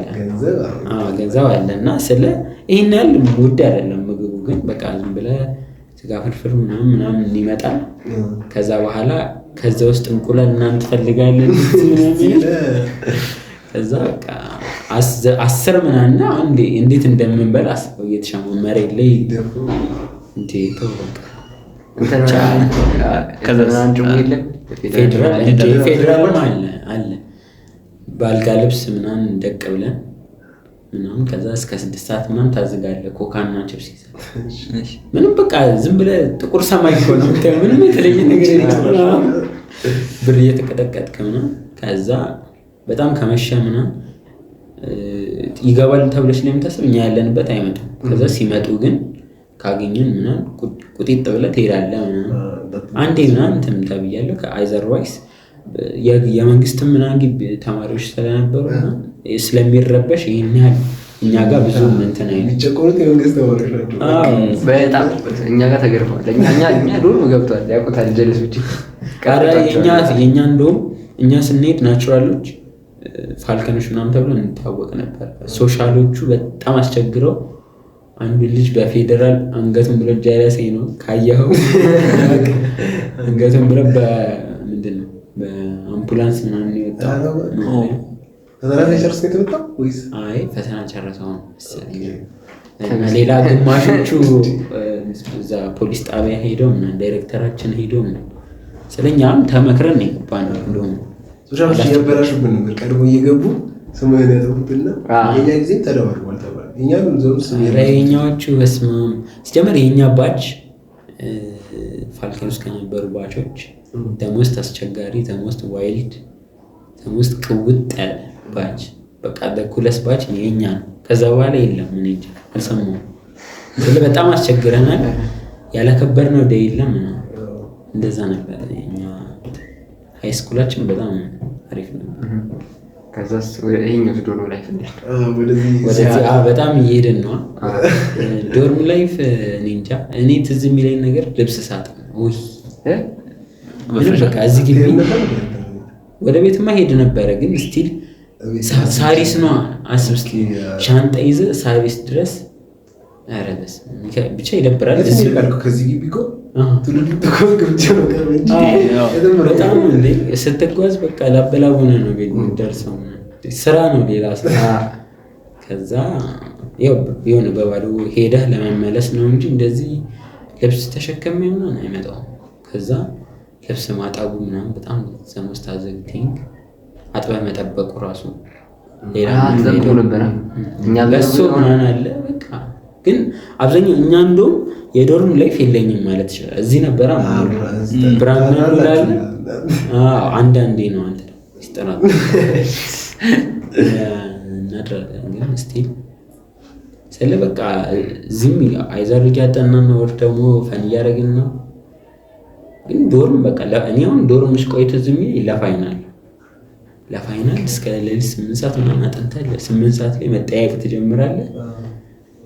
ገንዘብ አለ እና ስለ ይሄን ያህል ውድ አይደለም ምግቡ። ግን በቃ ዝም ብለህ ስጋ ፍርፍር ምናምን ይመጣል። ከዛ በኋላ ከዛ ውስጥ እንቁላል ምናምን ትፈልጋለህ ከዛ በቃ 10 ምናምን አንዴ እንዴት እንደምንበላ አስበው እየተሻመመረ ላይ እንዴ ተው በቃ ፌደራል አለ ባልጋ ልብስ ምናምን ደቅ ብለን ምናምን ከዛ እስከ 6 ሰዓት ምናምን ታዝጋለህ። ኮካና ቺፕስ ይዘህ ምንም በቃ ዝም ብለህ ጥቁር ሰማይ እኮ ነው ምንም የተለየ ነገር የለም። ብር እየተቀጠቀጥክ ምናምን ከዛ በጣም ከመሸ ምናምን ይገባል ተብለሽ ነው የምታስብ። እኛ ያለንበት አይመጡም። ከዛ ሲመጡ ግን ካገኘን ምናምን ቁጢጥ ብለህ ትሄዳለህ ምናምን። አንዴ ምናምን እንትን ተብያለሁ ከአይዘርዋይስ የመንግስት ምናምን ግቢ ተማሪዎች ስለነበሩ ስለሚረበሽ ይሄን ያህል እኛ ጋር ብዙ እንትን የሚጨቆኑት የመንግስት ተማሪዎች ናቸው። በጣም እኛ ጋር ተገርፈዋል። እኛ ዶርም ገብቷል ያውቁታል ጀለሶች። የእኛ እንደውም እኛ ስንሄድ ናቹራሎች ፋልከኖች ምናምን ተብሎ እንታወቅ ነበር። ሶሻሎቹ በጣም አስቸግረው አንዱ ልጅ በፌደራል አንገቱን ብሎ ጃይላሴ ነው ካየኸው አንገቱን ብሎ በምንድን ነው በአምቡላንስ ምናምን የወጣው። ፈተና ጨርስ ነው የተመጣው ወይስ? አይ ፈተና ጨርሰው መሰለኝ። ሌላ ግማሾቹ እዛ ፖሊስ ጣቢያ ሄደው እና ዳይሬክተራችን ሄደው ስለኛም ተመክረን ነው የገባነው። እንደውም ሶሻሎች ያበላሹብን ነበር ቀድሞ እየገቡ ስሙን ያጠፉትና የኛ ጊዜ ተደዋርጓል ተባለ። እኛም ዞርስ የኛዎቹ በስማም ሲጀመር የኛ ባች ፋልከን ውስጥ ከነበሩ ባቾች ደሞስት አስቸጋሪ ደሞስት ዋይልድ ደሞስት ቅውጥ ያለ ባች በቃ ደኩለስ ባች የኛ ነው። ከዛ በኋላ የለም ምን እንጂ አልሰማሁም። በጣም አስቸግረናል። ያላከበርነው ዴይ የለም እንደዛ ነበር። የኛ ሃይ ስኩላችን በጣም አሪፍ ነበር። ከዛስ ይሄኛው ዶርም ላይፍ እንዴት ወደዚህ በጣም እየሄድን ነው። ዶርም ላይፍ እኔ እንጃ። እኔ ትዝ የሚለኝ ነገር ልብስ ሳጥን ወይ በቃ እዚህ ግቢ ወደ ቤትማ ሄድ ነበረ። ግን ስቲል ሳሪስ ነው አስብ እስኪ ሻንጣ ይዘህ ሳሪስ ድረስ ኧረ ብቻ ይደብራል። ከዚህ ግቢ እኮ በጣም ስትጓዝ በቃ ላበላቡነ ነው ቤት ደርሰው ስራ ነው ሌላ ስራ። ከዛ ያው የሆነ በባዶ ሄደህ ለመመለስ ነው እንጂ እንደዚህ ልብስ ተሸከመ ምናምን አይመጣውም። ከዛ ልብስ ማጣቡ ምናምን በጣም ዘሞስት አዘግቲንግ አጥበህ መጠበቁ ራሱ ሌላ ነበረ። እኛ በሶ ምናምን አለ በቃ። ግን አብዛኛው እኛ እንደውም የዶርም ላይፍ የለኝም ማለት ይችላል። እዚህ ነበረ ብራና ይላል አንዳንዴ ነው አንተ ይስጠራል እናድራለን። ግን ስቲል ስለ በቃ ዝም አይዘር እያጠናን ነው ወር ደግሞ ፈን እያደረግን ነው። ግን ዶርም በቃ እኔ አሁን ዶርም ቆይቶ ዝም ለፋይናል እስከ ሌሊት 8 ሰዓት ምናምን አጥንተህ 8 ሰዓት ላይ መጠያየቅ ትጀምራለህ።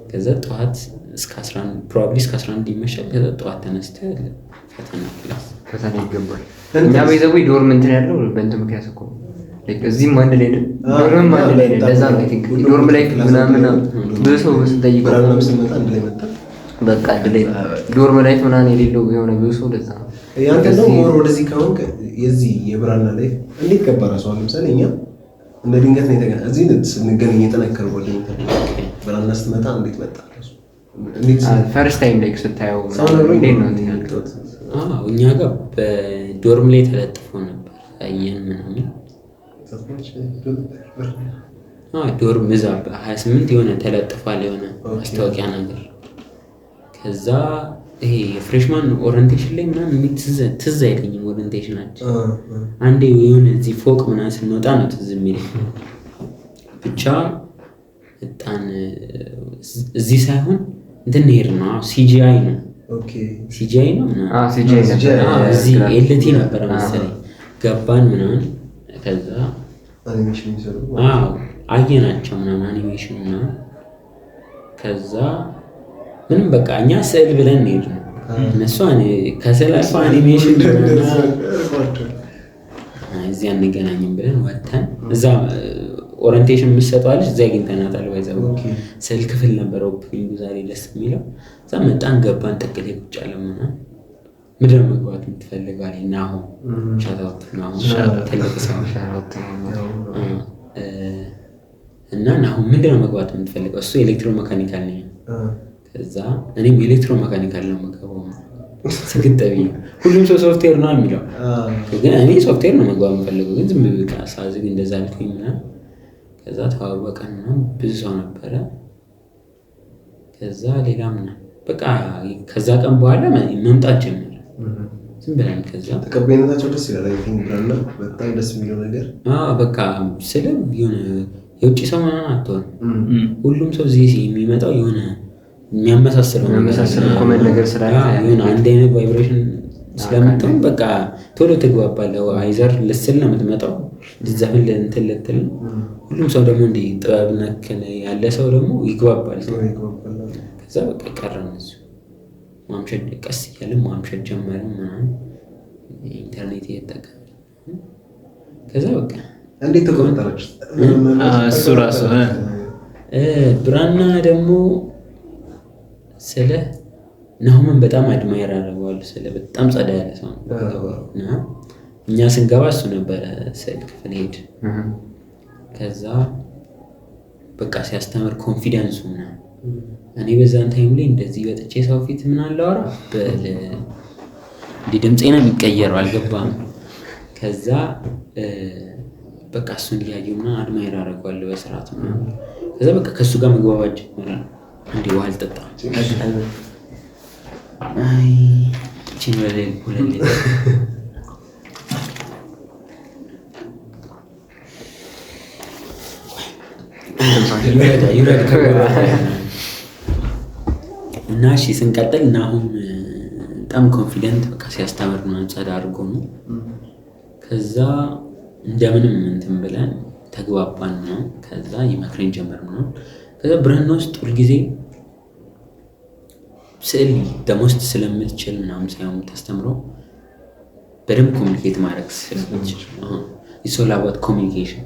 ከዛ ጠዋት እስከ 11 ፕሮባብሊ እስከ 11 ይመሻል። ከዛ ጠዋት ተነስተህ ፈተና ይገባል። እኛ በይዘው ዶርም እንትን ያለው በእንትን ምክንያት እኮ እዚህም አንድ ላይ ነን፣ ዶርምም አንድ ላይ ነን። ለዛ ነው ዶርም ላይ ምናምን ብዙ ሰው ስንጠይቀው በቃ አንድ ላይ ዶርም ላይ ምናምን የሌለው የሆነ ብዙ ሰው ለዛ ነው። ያንተ ነው ሞር ወደዚህ ከሆንክ የዚህ የብራና ላይ እንዴት ገባህ? ራሱ ለምሳሌ እኛ እንደ ድንገት ነው የተገናኘን። እዚህ ስንገናኝ የጠነከረ ጓደኝነት ብራና ስትመጣ እንዴት መጣ? ፈርስት ታይም ላይ ስታየው እንዴት ነው እንትን ያልከው? እኛ ጋር በዶርም ላይ ተለጥፎ ነበር አየን ምናምን ዶርም እዛ 28 የሆነ ተለጥፏል የሆነ ማስታወቂያ ነገር። ከዛ ይሄ የፍሬሽማን ኦሪንቴሽን ላይ ምናምን ትዝ አይለኝም ኦሪንቴሽናችን አንዴ የሆነ እዚህ ፎቅ ምናምን ስንወጣ ነው ትዝ የሚለኝ። ብቻ በጣም እዚህ ሳይሆን እንትን ሄድ ነው ሲጂአይ ነው ሲጂአይ ነው ምናምን እዚህ ኤልቲ ነበረ መሰለኝ ገባን ምናምን። ከዛ አየናቸው ምናምን አኒሜሽን ምናምን። ከዛ ምንም በቃ እኛ ስዕል ብለን እንሄድ ነው እነሱ ከስዕል አልፎ አኒሜሽን እዚህ አንገናኝም ብለን ወተን እዛ ኦሪንቴሽን የምትሰጠዋለች እዛ አግኝተናታል። ባይዘው ስዕል ክፍል ነበር ኦፕኒንግ ዛሬ ደስ የሚለው። እዛ መጣን ገባን ጥቅ ላይ ቁጭ አለ ምናምን ምድረ መግባት የምትፈልገው አለኝ ናሆም ሻታውት ናሆም ትልቅ ሰው እና ናሆም ምንድነው መግባት የምትፈልገው? እሱ ኤሌክትሮ መካኒካል ነኝ። ከዛ እኔም ኤሌክትሮ መካኒካል ነው የምገባው ስግጠቢ ሁሉም ሰው ሶፍትዌር ነው የሚለው ግን እኔ ሶፍትዌር ነው መግባት የምፈልገው። ግን ዝም ብዬ ሳዝግ እንደዛ አልኩኝ ምናምን። ከዛ ተዋወቀን ምናምን ብዙ ሰው ነበረ። ከዛ ሌላ ምናምን በቃ ከዛ ቀን በኋላ መምጣት ጀመረ ዝም ብለን። ከዛ ተቀባይነታቸው ደስ ይላል። አይ ቲንክ ብራና በጣም ደስ የሚለው ነገር በቃ ስለ የሆነ የውጭ ሰው ምናምን አትሆንም። ሁሉም ሰው እዚህ የሚመጣው የሆነ የሚያመሳስለው ኮመን ነገር ስላለ የሆነ አንድ አይነት ቫይብሬሽን ስለምትሆን በቃ ቶሎ ትግባባለህ። አይዘር ልስል ነው የምትመጣው ልትዘፍን እንትን ልትል። ሁሉም ሰው ደግሞ እንዲህ ጥበብ ነክ ያለ ሰው ደግሞ ይግባባል። ከዛ በቃ ቀረን እሱ ማምሸት ቀስ እያልን ማምሸት ጀመርን ምናምን ኢንተርኔት እየተጠቀምን። ከዛ በቃ እንዴት ተቆጣጣችሁ? እሱ ራሱ ብራና ደግሞ ስለ ናሆምን በጣም አድማየር አደረገዋለሁ። ስለ በጣም ጸዳ ያለ ሰው እና እኛ ስንገባ እሱ ነበረ ስዕል ክፍል ሄድ። ከዛ በቃ ሲያስተምር ኮንፊደንሱ ምናምን እኔ በዛን ታይም ላይ እንደዚህ ወጥቼ ሰው ፊት ምን አላወራ እንዲህ ድምፄ ነው የሚቀየረው አልገባም። ከዛ በቃ እሱን እያየሁ ምናምን አድማየር አደረገዋለሁ በስርዓት ምናምን። ከዛ በቃ ከእሱ ጋር መግባባት ጀመረ። እንዲህ ውሃ አልጠጣ ቺን ወለል እና እሺ ስንቀጥል እና አሁን በጣም ኮንፊደንት በቃ ሲያስተምር ምናምን ጸዳ አድርጎ ነው። ከዛ እንደምንም እንትን ብለን ተግባባን ነው። ከዛ ይመክረኝ ጀመር ነው። ከዛ ብራና ውስጥ ሁልጊዜ ስዕል ደሞስት ስለምትችል ምናምን ሳይሆን የምታስተምረው በደንብ ኮሚኒኬት ማድረግ ስለምትችል it's all about communication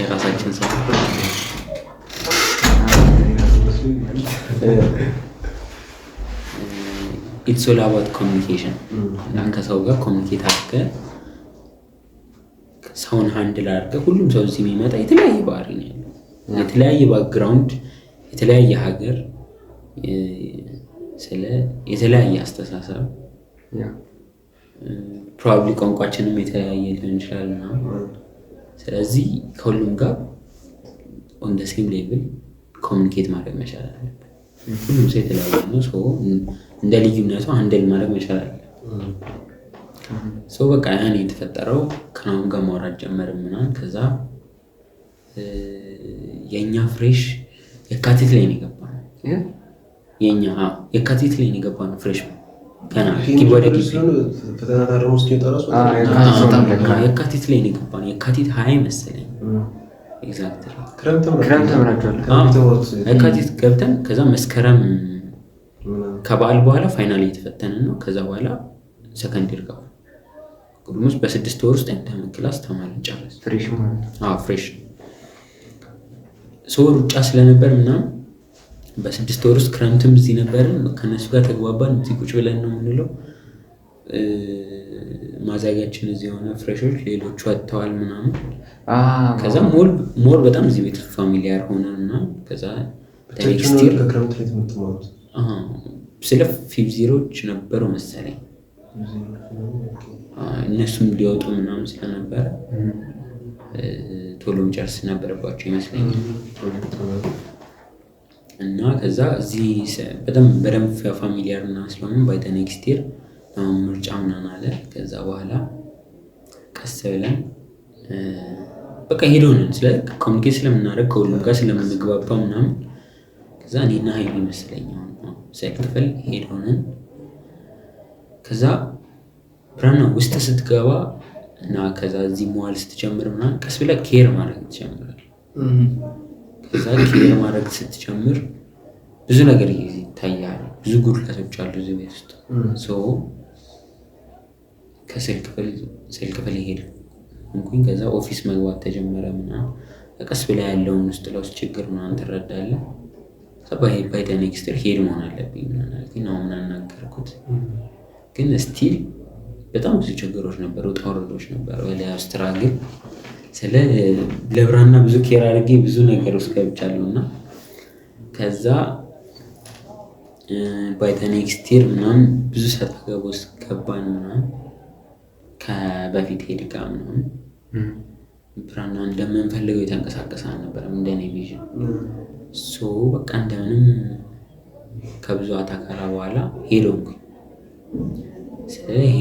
የራሳችን ሰው it's all about communication እና ከሰው ጋር ኮሚኒኬት አድርገህ ሰውን ሃንድል አድርገህ ሁሉም ሰው እዚህ የሚመጣ የተለያየ ባህሪ ነው ያለው፣ የተለያየ ባክግራውንድ፣ የተለያየ ሀገር፣ ስለ የተለያየ አስተሳሰብ ፕሮባብሊ ቋንቋችንም የተለያየ ሊሆን ይችላል ምናምን። ስለዚህ ከሁሉም ጋር ኦን ደ ሴም ሌቭል ኮሚኒኬት ማድረግ መቻል አለብን። ሁሉም ሰው የተለያየ ነው። ሰው እንደ ልዩነቱ ሃንድል ማድረግ መቻል አለ። ሰው በቃ ያን የተፈጠረው ከናሁን ጋር ማውራት ጀመርን ምናምን። ከዛ የኛ ፍሬሽ የካቲት ላይ ነው የገባነው። የኛ የካቲት ላይ ነው የገባነው ፍሬሽ ገና ወደ ፈተና ታረሙ እስኪወጣ ራሱ የካቲት ላይ ነው የገባነው። የካቲት 20 መሰለኝ ኤግዛክትሊ። ክረምት ምናቸዋል የካቲት ገብተን ከዛ መስከረም ከበዓል በኋላ ፋይናል እየተፈተንን ነው። ከዛ በኋላ ሰከንድ ይር ገባ። ቁጥሩስ በ6 ወር ውስጥ እንደ ክላስ ተማሪን ጨረስ። ፍሬሽ ፍሬሽ ሰው ሩጫ ስለነበር ምናምን በ6 ወር ውስጥ ክረምትም እዚህ ነበርን። ከነሱ ጋር ተግባባን። እዚህ ቁጭ ብለን ነው የምንለው። ማዛጋችን እዚህ የሆነ ፍሬሾች ሌሎቹ ወጥተዋል ምናምን። ከዛ ሞር በጣም እዚህ ቤት ፋሚሊያር ሆነን ምናምን። ከዛ ቴክስቲር ከክረምት ላይ የምትማሩት ስለ ፊብዚሮች ነበሩ መሰለኝ እነሱም ሊወጡ ምናምን ስለነበረ ቶሎ መጨረስ ነበረባቸው ይመስለኛል። እና ከዛ እዚህ በደንብ ፋሚሊያር ምናምን ስለሆነ ባይ ዘ ኔክስት ይር ምርጫ ምናምን አለ። ከዛ በኋላ ቀስ ብለን በቃ ሄዶንን ስለ ኮሚኒኬት ስለምናደርግ ከሁሉም ጋር ስለምንግባባ ምናምን። ከዛ እኔና ሀይል ይመስለኛል ሳይክ ክፍል ሄዶንን። ከዛ ብራና ውስጥ ስትገባ እና ከዛ እዚህ መዋል ስትጀምር ምናምን ቀስ ብለህ ኬር ማድረግ ትጀምራለህ። ከዛ ኬር ማድረግ ስትጀምር ብዙ ነገር ይታያል። ብዙ ጉድለቶች አሉ እዚህ ቤት ውስጥ። ከስልክ ክፍል ሄድኩኝ። ከዛ ኦፊስ መግባት ተጀመረ ምናምን። ቀስ ብለህ ያለውን ውስጥ ለውስጥ ችግር ምናምን ትረዳለህ። ባይ ዘ ኔክስት ይር ሄድ መሆን አለብኝ ምናምን አልኩኝ። አሁን አናገርኩት። ግን ስቲል በጣም ብዙ ችግሮች ነበሩ፣ ውጣ ውረዶች ነበሩ። ለአውስትራሊያ ስለ ለብራና ብዙ ኬር አድርጌ ብዙ ነገር ውስጥ ገብቻለሁ እና ከዛ ባይ ዘ ኔክስት ይር ምናምን ብዙ ሰጣ ገባ ውስጥ ገባን ምናምን። ከበፊት ሄድ ጋር ምናምን ብራና እንደምንፈልገው የተንቀሳቀሰ አልነበረም እንደኔ ቪዥን። በቃ እንደምንም ከብዙ አታካራ በኋላ ሄዶንኩኝ። ይሄ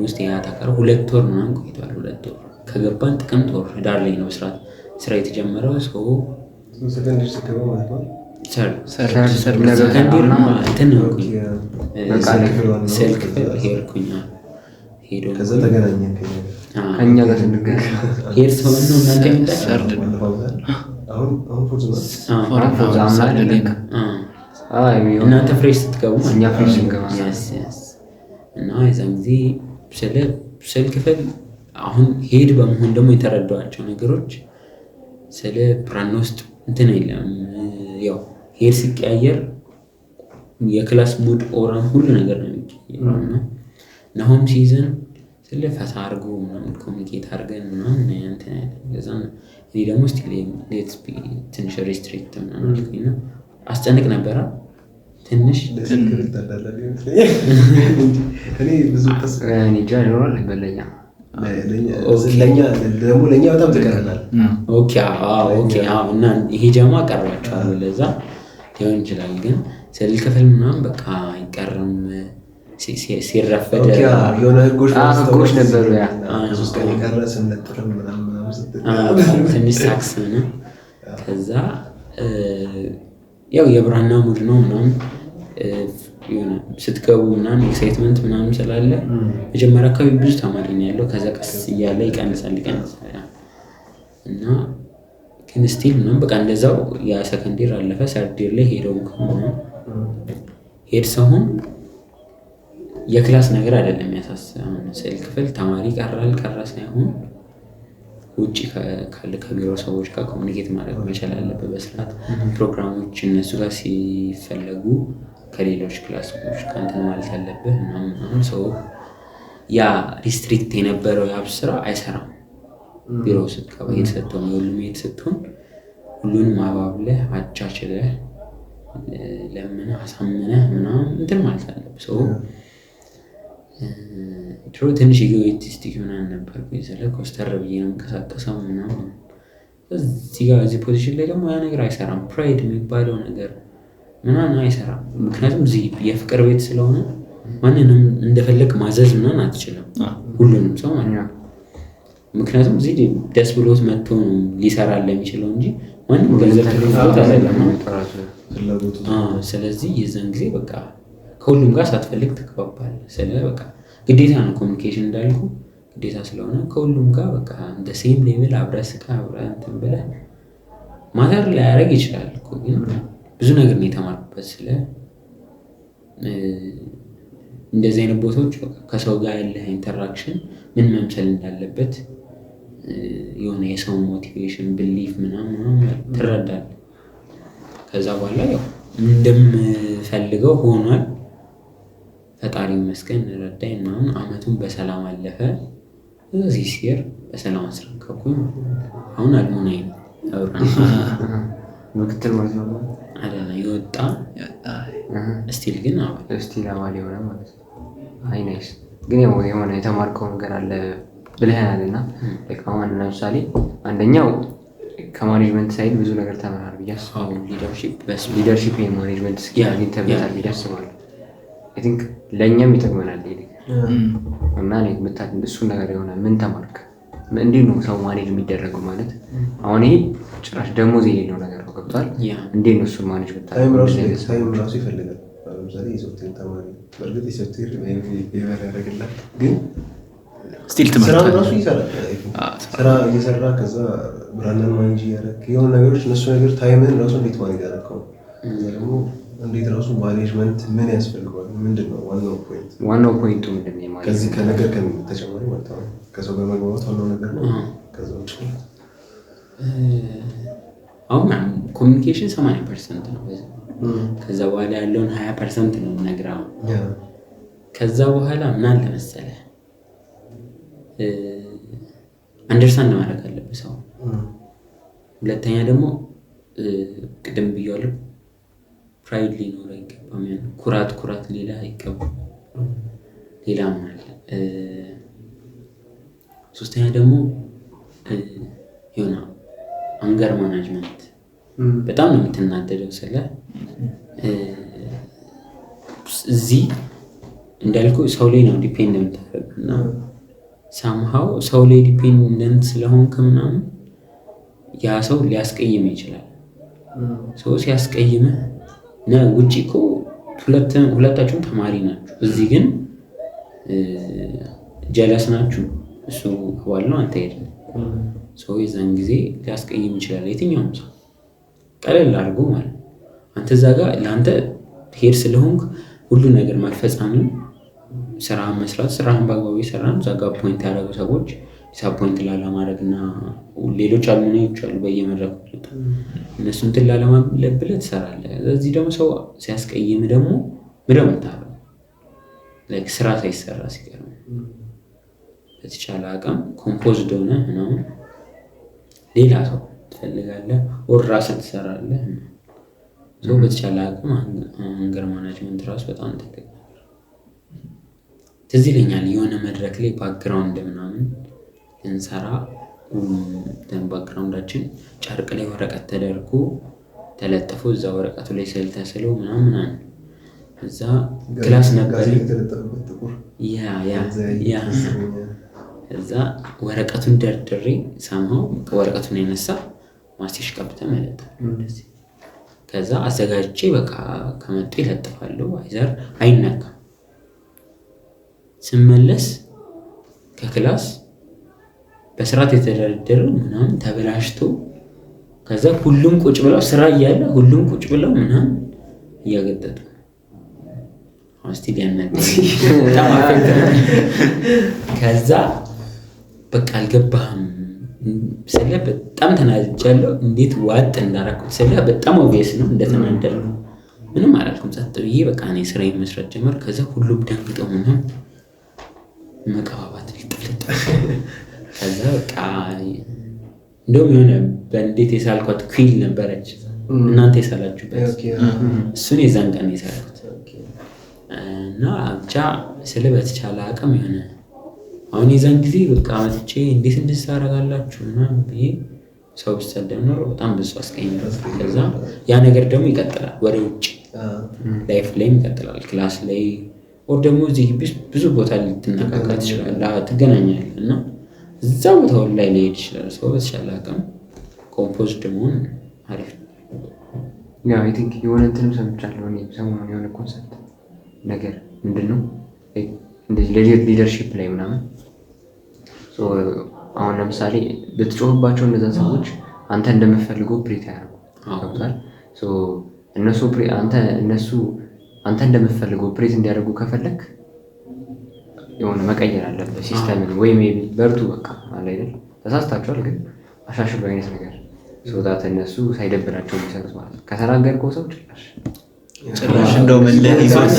ውስጥ የአታካራ 2 ወር ምናምን ቆይቷል። 2 ወር ከገባን ጥቅምት ወር ዳር ላይ ነው ስራ የተጀመረው። ሰከንድ ስከባ ማለት ነው ስልክ ሄድኩኝ። ሄዶ ከዛ ተገናኘን ከኛ ጋር ስንገናኝ ሄድ ሰው ነው እናንተ የምታሰርድ እናንተ ፍሬሽ ስትገቡ እኛ ፍሬሽ ስንገባ እና የዛን ጊዜ ስለ ክፍል አሁን ሄድ በመሆን ደግሞ የተረዳኋቸው ነገሮች ስለ ብራና ውስጥ እንትን የለም። ያው ሄድ ሲቀያየር የክላስ ሙድ ኦራም ሁሉ ነገር ነው የሚቀየረው። እና ናሆም ሲዝን ስለ ፈታ አድርጎ ምናምን ኮሚኒኬት አድርገን ምናምን እንትን ያለ እኔ ደግሞ ስቲል ሌትስ ቢ ትንሽ ሪስትሪክት ምናምን አልኩኝ። እና አስጨንቅ ነበረ ትንሽ ለኛ በጣም ትቀራለህ። እና ይሄ ጀማ ቀርባቸዋል ለዛ ሊሆን ይችላል። ግን ስለ ክፍል ምናምን በቃ አይቀርም ሲረፈደ የሆነ ህጎች ነበሩ። ያ ሶስት ቀን የቀረ ስንለጥፍም ምናምን ትንሽ ሳክስ ነው። ከዛ ያው የብራና ሙድ ነው ምናምን ስትገቡ ምናምን ኤክሳይትመንት ምናምን ስላለ መጀመሪያ አካባቢ ብዙ ተማሪ ነው ያለው። ከዛ ቀስ እያለ ይቀንሳል እና ግን ስቲል ምናምን በቃ እንደዛው ያ ሰከንድ ይር አለፈ። ሰርድ ይር ላይ ሄደው ሄድ ሰውን የክላስ ነገር አይደለም የሚያሳስበው። ስለ ክፍል ተማሪ ቀረ ሳይሆን ውጪ ካለ ከቢሮ ሰዎች ጋር ኮሚኒኬት ማድረግ መቻል አለበት በስርዓት። ፕሮግራሞች እነሱ ጋር ሲፈለጉ ከሌሎች ክላሶች ካንተን ማለት አለበት ምናምን። ሰው ያ ሪስትሪክት የነበረው ያብ ስራ አይሰራም ቢሮ ስትገባ የተሰጠውን የሁሉም የተሰጠውን ሁሉንም አባብለህ አቻችለህ ለምነህ አሳምነህ ምናምን እንትን ማለት አለብህ። ሰው ድሮ ትንሽ ኢጎይስቲክ ምናምን ነበርኩኝ። ስለ ኮስተር ብዬ ነው የምንቀሳቀሰው ምናምን። እዚህ ጋር እዚህ ፖዚሽን ላይ ደግሞ ያ ነገር አይሰራም። ፕራይድ የሚባለው ነገር ምናምን አይሰራም። ምክንያቱም እዚህ የፍቅር ቤት ስለሆነ ማንንም እንደፈለግ ማዘዝ ምናምን አትችልም፣ ሁሉንም ሰው ማለት ነው። ምክንያቱም እዚህ ደስ ብሎት መጥቶ ነው ሊሰራል የሚችለው እንጂ ማንም ገንዘብ ተከፍሎት አይደለም። ስለዚህ የዛን ጊዜ በቃ ከሁሉም ጋር ሳትፈልግ ትግባባለህ። ስለ በቃ ግዴታ ነው ኮሚኒኬሽን እንዳልኩ ግዴታ ስለሆነ ከሁሉም ጋር በቃ እንደ ሴም ሌቭል አብረህ ስቀህ አብረህ እንትን ብለህ ማተር ላያደርግ ይችላል እኮ ግን ብዙ ነገር ነው የተማርኩበት። ስለ እንደዚህ አይነት ቦታዎች ከሰው ጋር ያለህ ኢንተራክሽን ምን መምሰል እንዳለበት የሆነ የሰው ሞቲቬሽን ብሊፍ ምናምን ትረዳለህ። ከዛ በኋላ ያው እንደምፈልገው ሆኗል። ፈጣሪ ይመስገን ረዳኝ ምናምን። አመቱን በሰላም አለፈ። እዚህ ሲር በሰላም አስረከብኩኝ። አሁን አልሙናይ ምክትል ማለት ነው አይደለ ይወጣ ስቲል ግን ስቲል አማሊ ሆነ ማለት ነው። አይ ናይስ። ግን ያው የሆነ የተማርከው ነገር አለ ብለህናል እና አሁን ለምሳሌ አንደኛው ከማኔጅመንት ሳይድ ብዙ ነገር ተምረሃል ብዬ አስባለሁ። ሊደርሺፕ የማኔጅመንት ስኪል አግኝተህበታል ብዬ አስባለሁ። አይ ቲንክ ለእኛም ይጠቅመናል ይሄ እና እሱን ነገር የሆነ ምን ተማርክ? እንዴት ነው ሰው ማኔጅ የሚደረገው? ማለት አሁን ይሄ ጭራሽ ደሞዝ የሌለው ነገር ነው። ገብቷል? እንዴት ነው እሱን ማኔጅ ታይም ራሱ ይፈልጋል። ለምሳሌ የሶፍትዌር ተማሪ በእርግጥ የሶፍትዌር ፌቨር ያደርግላል፣ ግን ስቲል ትምህርት ስራ ራሱ ይሰራል። ስራ እየሰራ ከዛ ብራንድን ማኔጅ ያደረግ የሆኑ ነገሮች እነሱ ነገር ታይምን ራሱ እንዴት ማኔጅ ያደረግከው ደግሞ እንዴት ራሱ ማኔጅመንት ምን ያስፈልገዋል? ምንድን ነው ዋናው ፖይንቱ ምንድን ነው? ከዚህ ከነገር ተጨማሪ ማለት ነው ከሰው ጋር መግባባት ዋናው ነገር ነው። ከዛ ውጭ አሁን ኮሚኒኬሽን 80% ነው። ከዛ በኋላ ያለውን 20% ነው የምነግርህ። ከዛ በኋላ ምን አለ መሰለህ አንደርስታንድ ማድረግ አለብህ ሰው። ሁለተኛ ደግሞ ቅድም ብያለሁ ፕራይድ ሊኖረው አይገባም። ኩራት ሌላ አይገባም። ሌላም አለ። ሶስተኛ ደግሞ የሆነ አንገር ማናጅመንት በጣም ነው የምትናደደው። ስለ እዚህ እንዳልኩ ሰው ላይ ነው ዲፔንደንት እና ሳምሃው ሰው ላይ ዲፔንደንት ስለሆንክ ምናምን ያ ሰው ሊያስቀይም ይችላል። ሰው ሲያስቀይምህ ውጭ እኮ ሁለታችሁም ተማሪ ናችሁ። እዚህ ግን ጀለስ ናችሁ። እሱ አባል ነው አንተ አይደለም። ሰው የዛን ጊዜ ሊያስቀይም ይችላል። የትኛውም ሰው ቀለል አድርጎ ማለት አንተ እዛ ጋር ለአንተ ሄድ ስለሆንክ ሁሉ ነገር መፈጸምን ስራህን መስራት ስራህን በአግባቡ የሰራን እዛ ጋር ፖይንት ያደረጉ ሰዎች ዲስአፖይንት ላለማድረግ እና ሌሎች አልሙኒዎች አሉ በየመድረኩ እነሱ እንትን ላለማለት ብለህ ትሰራለህ። እዚህ ደግሞ ሰው ሲያስቀይም ደግሞ ምንድን ነው የምታደርገው? ስራ ሳይሰራ ሲቀር በተቻለ አቅም ኮምፖዝድ ሆነ ምናምን ሌላ ሰው ትፈልጋለህ ወር ራስህ ትሰራለህ። ሰው በተቻለ አቅም አንገር ማናጅመንት ራሱ በጣም ትልቅ ነገር። ትዝ ይለኛል የሆነ መድረክ ላይ ባክግራውንድ ምናምን እንሰራ ባክግራውንዳችን ጨርቅ ላይ ወረቀት ተደርጎ ተለጥፎ እዛ ወረቀቱ ላይ ስዕል ተስለው ምናምን እዛ ክላስ ነበር። እዛ ወረቀቱን ደርድሬ ሰማው ወረቀቱን የነሳ ማስቲሽ ቀብተ መለጠፍ እንደዚህ። ከዛ አዘጋጅቼ በቃ ከመጡ ይለጥፋሉ። አይዘር አይነካም። ስመለስ ከክላስ በስርዓት የተደረደረ ምናምን ተበላሽቶ ከዛ ሁሉም ቁጭ ብለው ስራ እያለ ሁሉም ቁጭ ብለው ምናምን እያገጠጡ አስቲዲያነት ከዛ በቃ አልገባህም ስለ በጣም ተናድጃለሁ። እንዴት ዋጥ እንዳደረኩት ስለ በጣም ኦብቪየስ ነው እንደተናደድኩ። ምንም አላልኩም። ጸጥ ብዬ በቃ እኔ ስራዬን መስራት ጀመር። ከዛ ሁሉም ደንግጠው ምናምን መቀባባት ሊጥልጥ ከዛ በቃ እንደውም የሆነ በእንዴት የሳልኳት ኩል ነበረች እናንተ የሳላችሁበት እሱን የዛን ቀን የሳልኩት እና ብቻ ስለ በተቻለ አቅም የሆነ አሁን የዛን ጊዜ በቃ መጥቼ እንዴት እንደዚህ ታደርጋላችሁ ምናምን ብዬ ሰው ቢሰደብ ኖሮ በጣም ብዙ አስቀይሜ ከዛ ያ ነገር ደግሞ ይቀጥላል ወደ ውጭ ላይፍ ላይም ይቀጥላል ክላስ ላይ ወር ደግሞ እዚህ ብዙ ቦታ ልትነካካ ትችላለህ ትገናኛለህ እና እዛ ቦታው ላይ ሊሄድ ይችላል ሰው በተቻለ አቅም ኮምፖዝድ መሆን አሪፍ ያ አይ ቲንክ የሆነ እንትንም ሰምቻለሁ እኔ ሰሞኑን የሆነ ኮንሰፕት ነገር ምንድነው እንደዚህ ሊደርሺፕ ላይ ምናምን አሁን ለምሳሌ ብትጮህባቸው እነዛ ሰዎች አንተ እንደምትፈልገው ፕሪት ያደርጉ እነሱ አንተ እንደምትፈልገው ፕሬት እንዲያደርጉ ከፈለክ የሆነ መቀየር አለበት ሲስተምን ወይ ሜቢ በርቱ በቃ አለ አይደል ተሳስታችኋል ግን አሻሽሉ አይነት ነገር ሶዳት እነሱ ሳይደብራቸው የሚሰሩት ማለት ነው ከተናገርከው ሰው ጭራሽ እንደው መለህ ይፋስ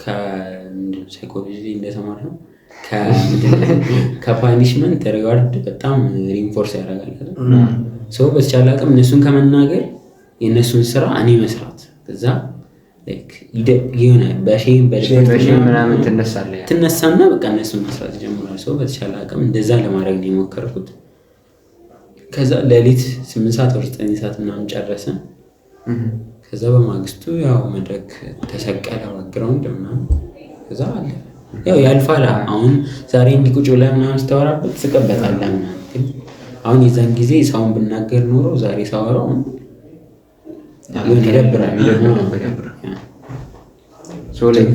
ከሳይኮሎጂ እንደተማርነው ከፓኒሽመንት ሪዋርድ በጣም ሪንፎርስ ያደርጋል ሰው በተቻለ አቅም እነሱን ከመናገር የእነሱን ስራ እኔ መስራት ከዛ የሆነ በሼም ምናምን ትነሳና በቃ እነሱን መስራት ጀምራል ሰው በተቻለ አቅም እንደዛ ለማድረግ ነው የሞከርኩት ከዛ ሌሊት 8 ሰዓት ወር 9 ሰዓት ምናምን ጨረሰን ከዛ በማግስቱ ያው መድረክ ተሰቀለ ባክግራውንድ ምናምን ከዛ አለ ያው ያልፋል አሁን ዛሬ እንዲቁጭ ብለህ ምናምን ስተወራበት ትቀበጣለህ ምናምን አሁን የዛን ጊዜ ሰውን ብናገር ኖሮ ዛሬ ሳወራው ይደብራል ሶ ላይክ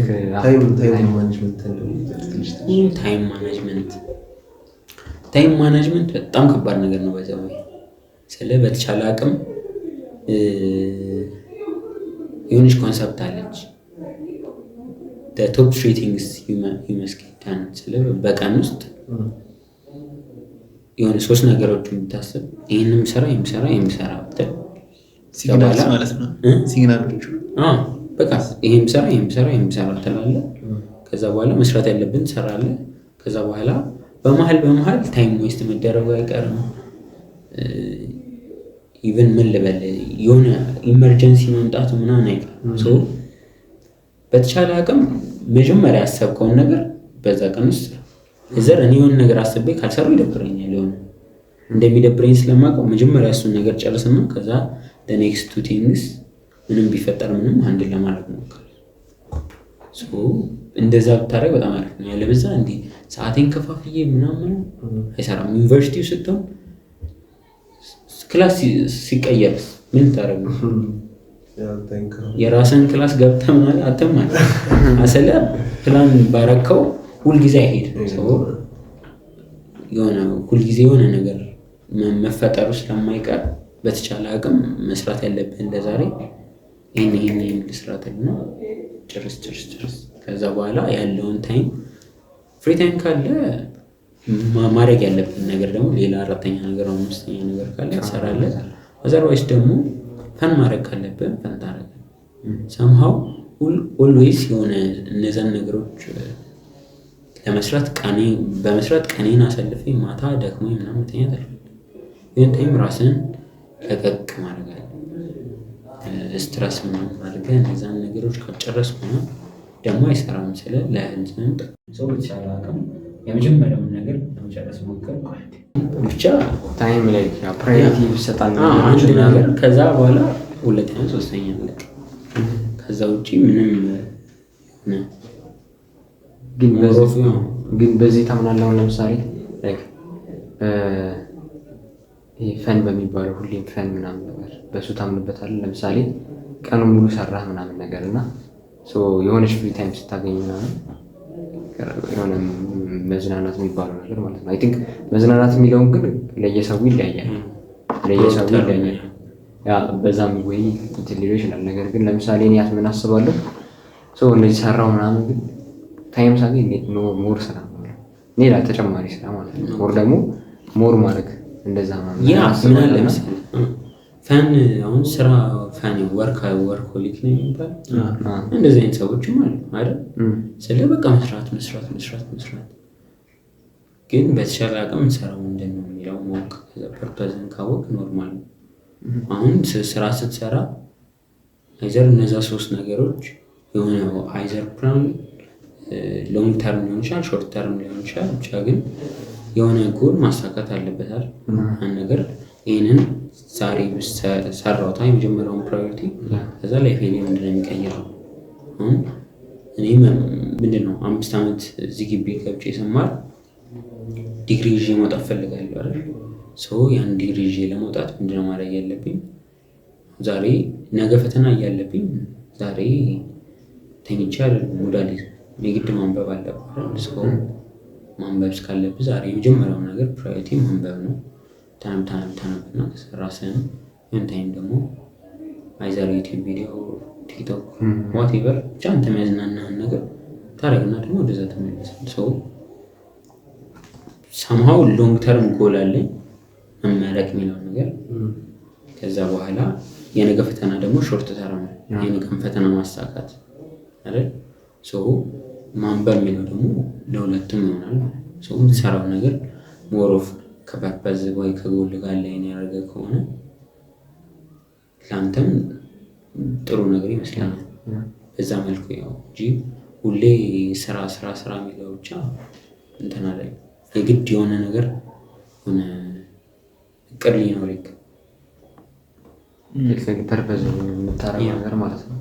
ታይም ማኔጅመንት በጣም ከባድ ነገር ነው በዛው ስለ በተቻለ አቅም የሆነች ኮንሰፕት አለች the top 3 things you must get done ስለ በቀን ውስጥ የሆነ 3 ነገሮች የምታስብ ይሄንም ሰራ ሲግናልስ ማለት ነው ሲግናሎቹ በቃ ይሄም ሰራ ትላለህ ከዛ በኋላ መስራት ያለብን ትሰራለህ ከዛ በኋላ በመሃል ታይም ዌስት መደረጉ አይቀርም ኢቭን ምን ልበል የሆነ ኢመርጀንሲ መምጣቱ ምናምን አይቀርም ሶ በተቻለ አቅም መጀመሪያ ያሰብከውን ነገር በዛ ቀን ውስጥ እዘር እኔ የሆነ ነገር አስቤ ካልሰራው ይደብረኛል የሆነ እንደሚደብረኝ ስለማውቀው መጀመሪያ እሱን ነገር ጨርስና ከዛ the next 2 things ምንም ቢፈጠር ምንም አንድ ለማድረግ ነው ሶ እንደዛ ብታረግ በጣም አሪፍ ነው ያለበዛ እንዴ ሰዓቴን ከፋፍዬ ምናምን አይሰራም ዩኒቨርሲቲው ስትሆን ክላስ ሲቀየር ምን ታረግ የራስን ክላስ ገብተህ ማለት አተማል አሰለ ፕላን ባረከው ሁሉ ጊዜ አይሄድም ሰው የሆነ ሁሉ ጊዜ የሆነ ነገር መፈጠሩ ስለማይቀር በተቻለ አቅም መስራት ያለብህ እንደዛሬ ይሄን ልስራት ነው ጭርስ ከዛ በኋላ ያለውን ታይም ፍሪ ታይም ካለ ማድረግ ያለብን ነገር ደግሞ ሌላ አራተኛ ነገር ወይ አምስተኛ ነገር ካለ ትሰራለህ አዘርዋይስ ደግሞ ፈን ማድረግ ካለብህ ፈን ታደርጋለህ somehow always የሆነ እነዛን ነገሮች ለመስራት በመስራት ቀኔን አሳልፌ ማታ ደክሞኝ ምናምን ተኛት ይሄን ታይም ራስን ለቀቅ ማድረግ ስትረስ ምናምን አድርገህ እነዛን ነገሮች ከጨረስኩ ነው ደግሞ አይሰራም ስለ ለእንትን ሰው በተቻለ አቅም የመጀመሪያውን ነገር ለመጨረስ ሞክር ብቻ ታይም ላይ ፕራዮሪቲ ይሰጣል አንድ ነገር ከዛ በኋላ ሁለተኛ ሶስተኛ ማለት ከዛ ውጪ ምንም ግን በዚህ ታምናለህ ለምሳሌ ላይክ ይሄ ፈን በሚባለው ሁሌም ፈን ምናምን ነገር በሱ ታምንበታለህ ለምሳሌ ቀኑን ሙሉ ሰራህ ምናምን ነገር እና ሶ የሆነች ፍሪ ታይም ስታገኝ ምናምን የሆነ መዝናናት የሚባለው ነገር ማለት ነው አይ ቲንክ መዝናናት የሚለውን ግን ለየሰው ይለያያል ያ በዛም ወይ ኢንተሊጀንስ ይችላል ነገር ግን ለምሳሌ እኔ ምን አስባለሁ ሶ እንደዚህ ሰራው ምናምን ግን ታይም ሳገኝ ሞር ስራ ሌላ ተጨማሪ ስራ ማለት ነው ሞር ደግሞ ሞር ማድረግ እንደዛ ማለት ያ ምን አለ መሰለህ ፈን አሁን ስራ ፈን ወርኮሊክ ነው የሚባል እንደዚህ አይነት ሰዎችም አሉ አይደል ስለ በቃ መስራት ግን በተሻለ አቅም እንሰራው ምንድን ነው የሚለው ማወቅ ፐርፐዝን ካወቅ ኖርማል ነው። አሁን ስራ ስትሰራ አይዘር እነዛ 3 ነገሮች የሆነ አይዘር ፕላን ሎንግ ተርም ሊሆን ይችላል፣ ሾርት ተርም ሊሆን ይችላል። ብቻ ግን የሆነ ጎል ማሳካት አለበታል አንድ ነገር። ይህንን ዛሬ ሰራውታ የመጀመሪያውን ፕራዮሪቲ ከዛ ላይ ፌሌ ምንድነው የሚቀይረው? አሁን እኔ ምንድን ነው 5 ዓመት እዚህ ግቢ ገብቼ ስማር ዲግሪ ይዤ መውጣት ፈልጋለሁ አይደል? ያን ዲግሪ ይዤ ለመውጣት ምንድነው ማድረግ ያለብኝ? ዛሬ ነገ ፈተና እያለብኝ ዛሬ ተኝቼ ሞዳሊዝ የግድ ማንበብ አለብህ። ማንበብ እስካለብህ ዛሬ የመጀመሪያው ነገር ፕራዮሪቲ ማንበብ ነው። ታነብና ራስህን ታይም ደግሞ አይዘር ዩቲዩብ ቪዲዮ፣ ቲክቶክ፣ ዋቴቨር ብቻ አንተ የሚያዝናናህን ነገር ታደርግና ደግሞ ወደዛ ተመለሳል። ሰምሃው ሎንግ ተርም ጎል አለኝ መመረቅ የሚለው ነገር። ከዛ በኋላ የነገ ፈተና ደግሞ ሾርት ተርም ነው፣ የነገን ፈተና ማሳካት አይደል? ማንበብ የሚለው ደግሞ ለሁለቱም ይሆናል። የምትሰራው ነገር ሞሮፍ ከፐርፐዝ ወይ ከጎል ጋር ላይ ያደረገ ከሆነ ለአንተም ጥሩ ነገር ይመስለኛል። በዛ መልኩ ያው እንጂ ሁሌ ስራ የሚለው ብቻ እንትን አለ። የግድ የሆነ ነገር ሆነ እቅድ ሊኖር ይገባል። ፐርፐዝ የምታረገው ነገር ማለት ነው።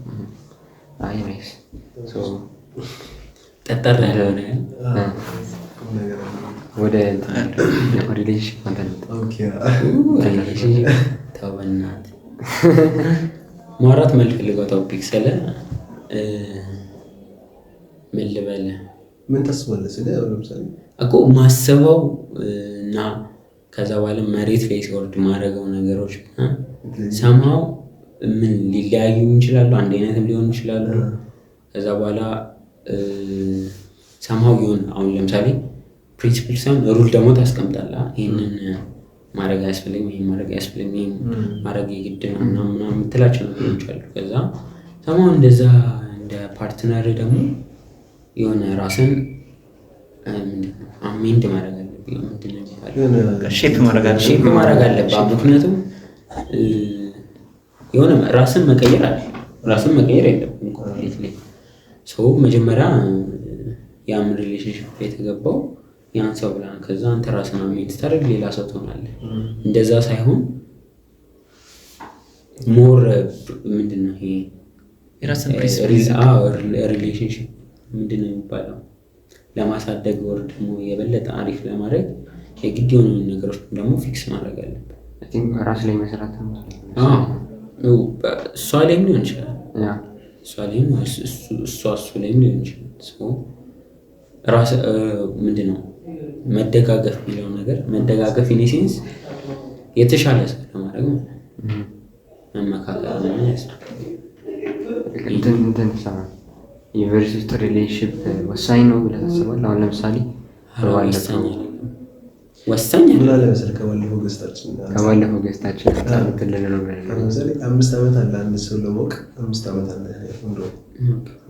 አይ ናይስ ጠጠር ያለ ወደ ሪሌሽን ኮንተንት ተወናት ማውራት መልፈልገው ቶፒክ ስለ ምን ልበል ምን ታስባለህ? ስለ ለምሳሌ እኮ ማሰበው እና ከዛ በኋላ መሬት ላይ ሲወርድ ማድረገው ነገሮች ሰማው ምን ሊለያዩ ይችላሉ፣ አንድ አይነትም ሊሆን ይችላሉ። ከዛ በኋላ ሰማው ይሆን አሁን ለምሳሌ ፕሪንሲፕል ሳይሆን ሩል ደግሞ ታስቀምጣለህ። ይሄንን ማድረግ አያስፈልግም፣ ይሄን ማድረግ አያስፈልግም፣ ይሄን ማድረግ የግድ ነው ምናምን የምትላቸው ነገሮች አሉ። ከዛ ሰማው እንደዛ እንደ ፓርትነር ደግሞ የሆነ ራስን አሜንድ ማድረግ አለብኝ። ምንድነው የሚባለው? ሼፕ ማድረግ አለብህ። ምክንያቱም የሆነ ራስን መቀየር የለብህም ኮምፕሊትሊ። መጀመሪያ ያን ሪሌሽንሺፕ የተገባው ያን ሰው ብላ ከዛ አንተ ራስን አሜንድ ስታደርግ ሌላ ሰው ትሆናለህ። እንደዛ ሳይሆን ሞር ምንድነው ይሄ የራስን ሪሌሽንሺፕ ምንድነው የሚባለው ለማሳደግ ወር ደግሞ የበለጠ አሪፍ ለማድረግ የግድ የሆኑ ነገሮች ደግሞ ፊክስ ማድረግ አለብን። ራስ ላይ መስራት እሷ ላይም ሊሆን ይችላል፣ እሷ ላይም ሊሆን ይችላል። ራስ ምንድነው መደጋገፍ የሚለው ነገር መደጋገፍ ኢኔሴንስ የተሻለ ሰው ለማድረግ መመካከል ነው ያስፈልጋል። እንትን ይሰማል። ዩኒቨርሲቲ ውስጥ ሪሌሽንሺፕ ወሳኝ ነው ብለህ ታስባለህ? አሁን ለምሳሌ ወሳኝ ምን አለ መሰለህ ከባለፈው ገስታችን በጣም ትልል ነው ብለህ ለምሳሌ 5 ዓመት አለ አንድ ሰው ለማወቅ 5 ዓመት አለ እንደው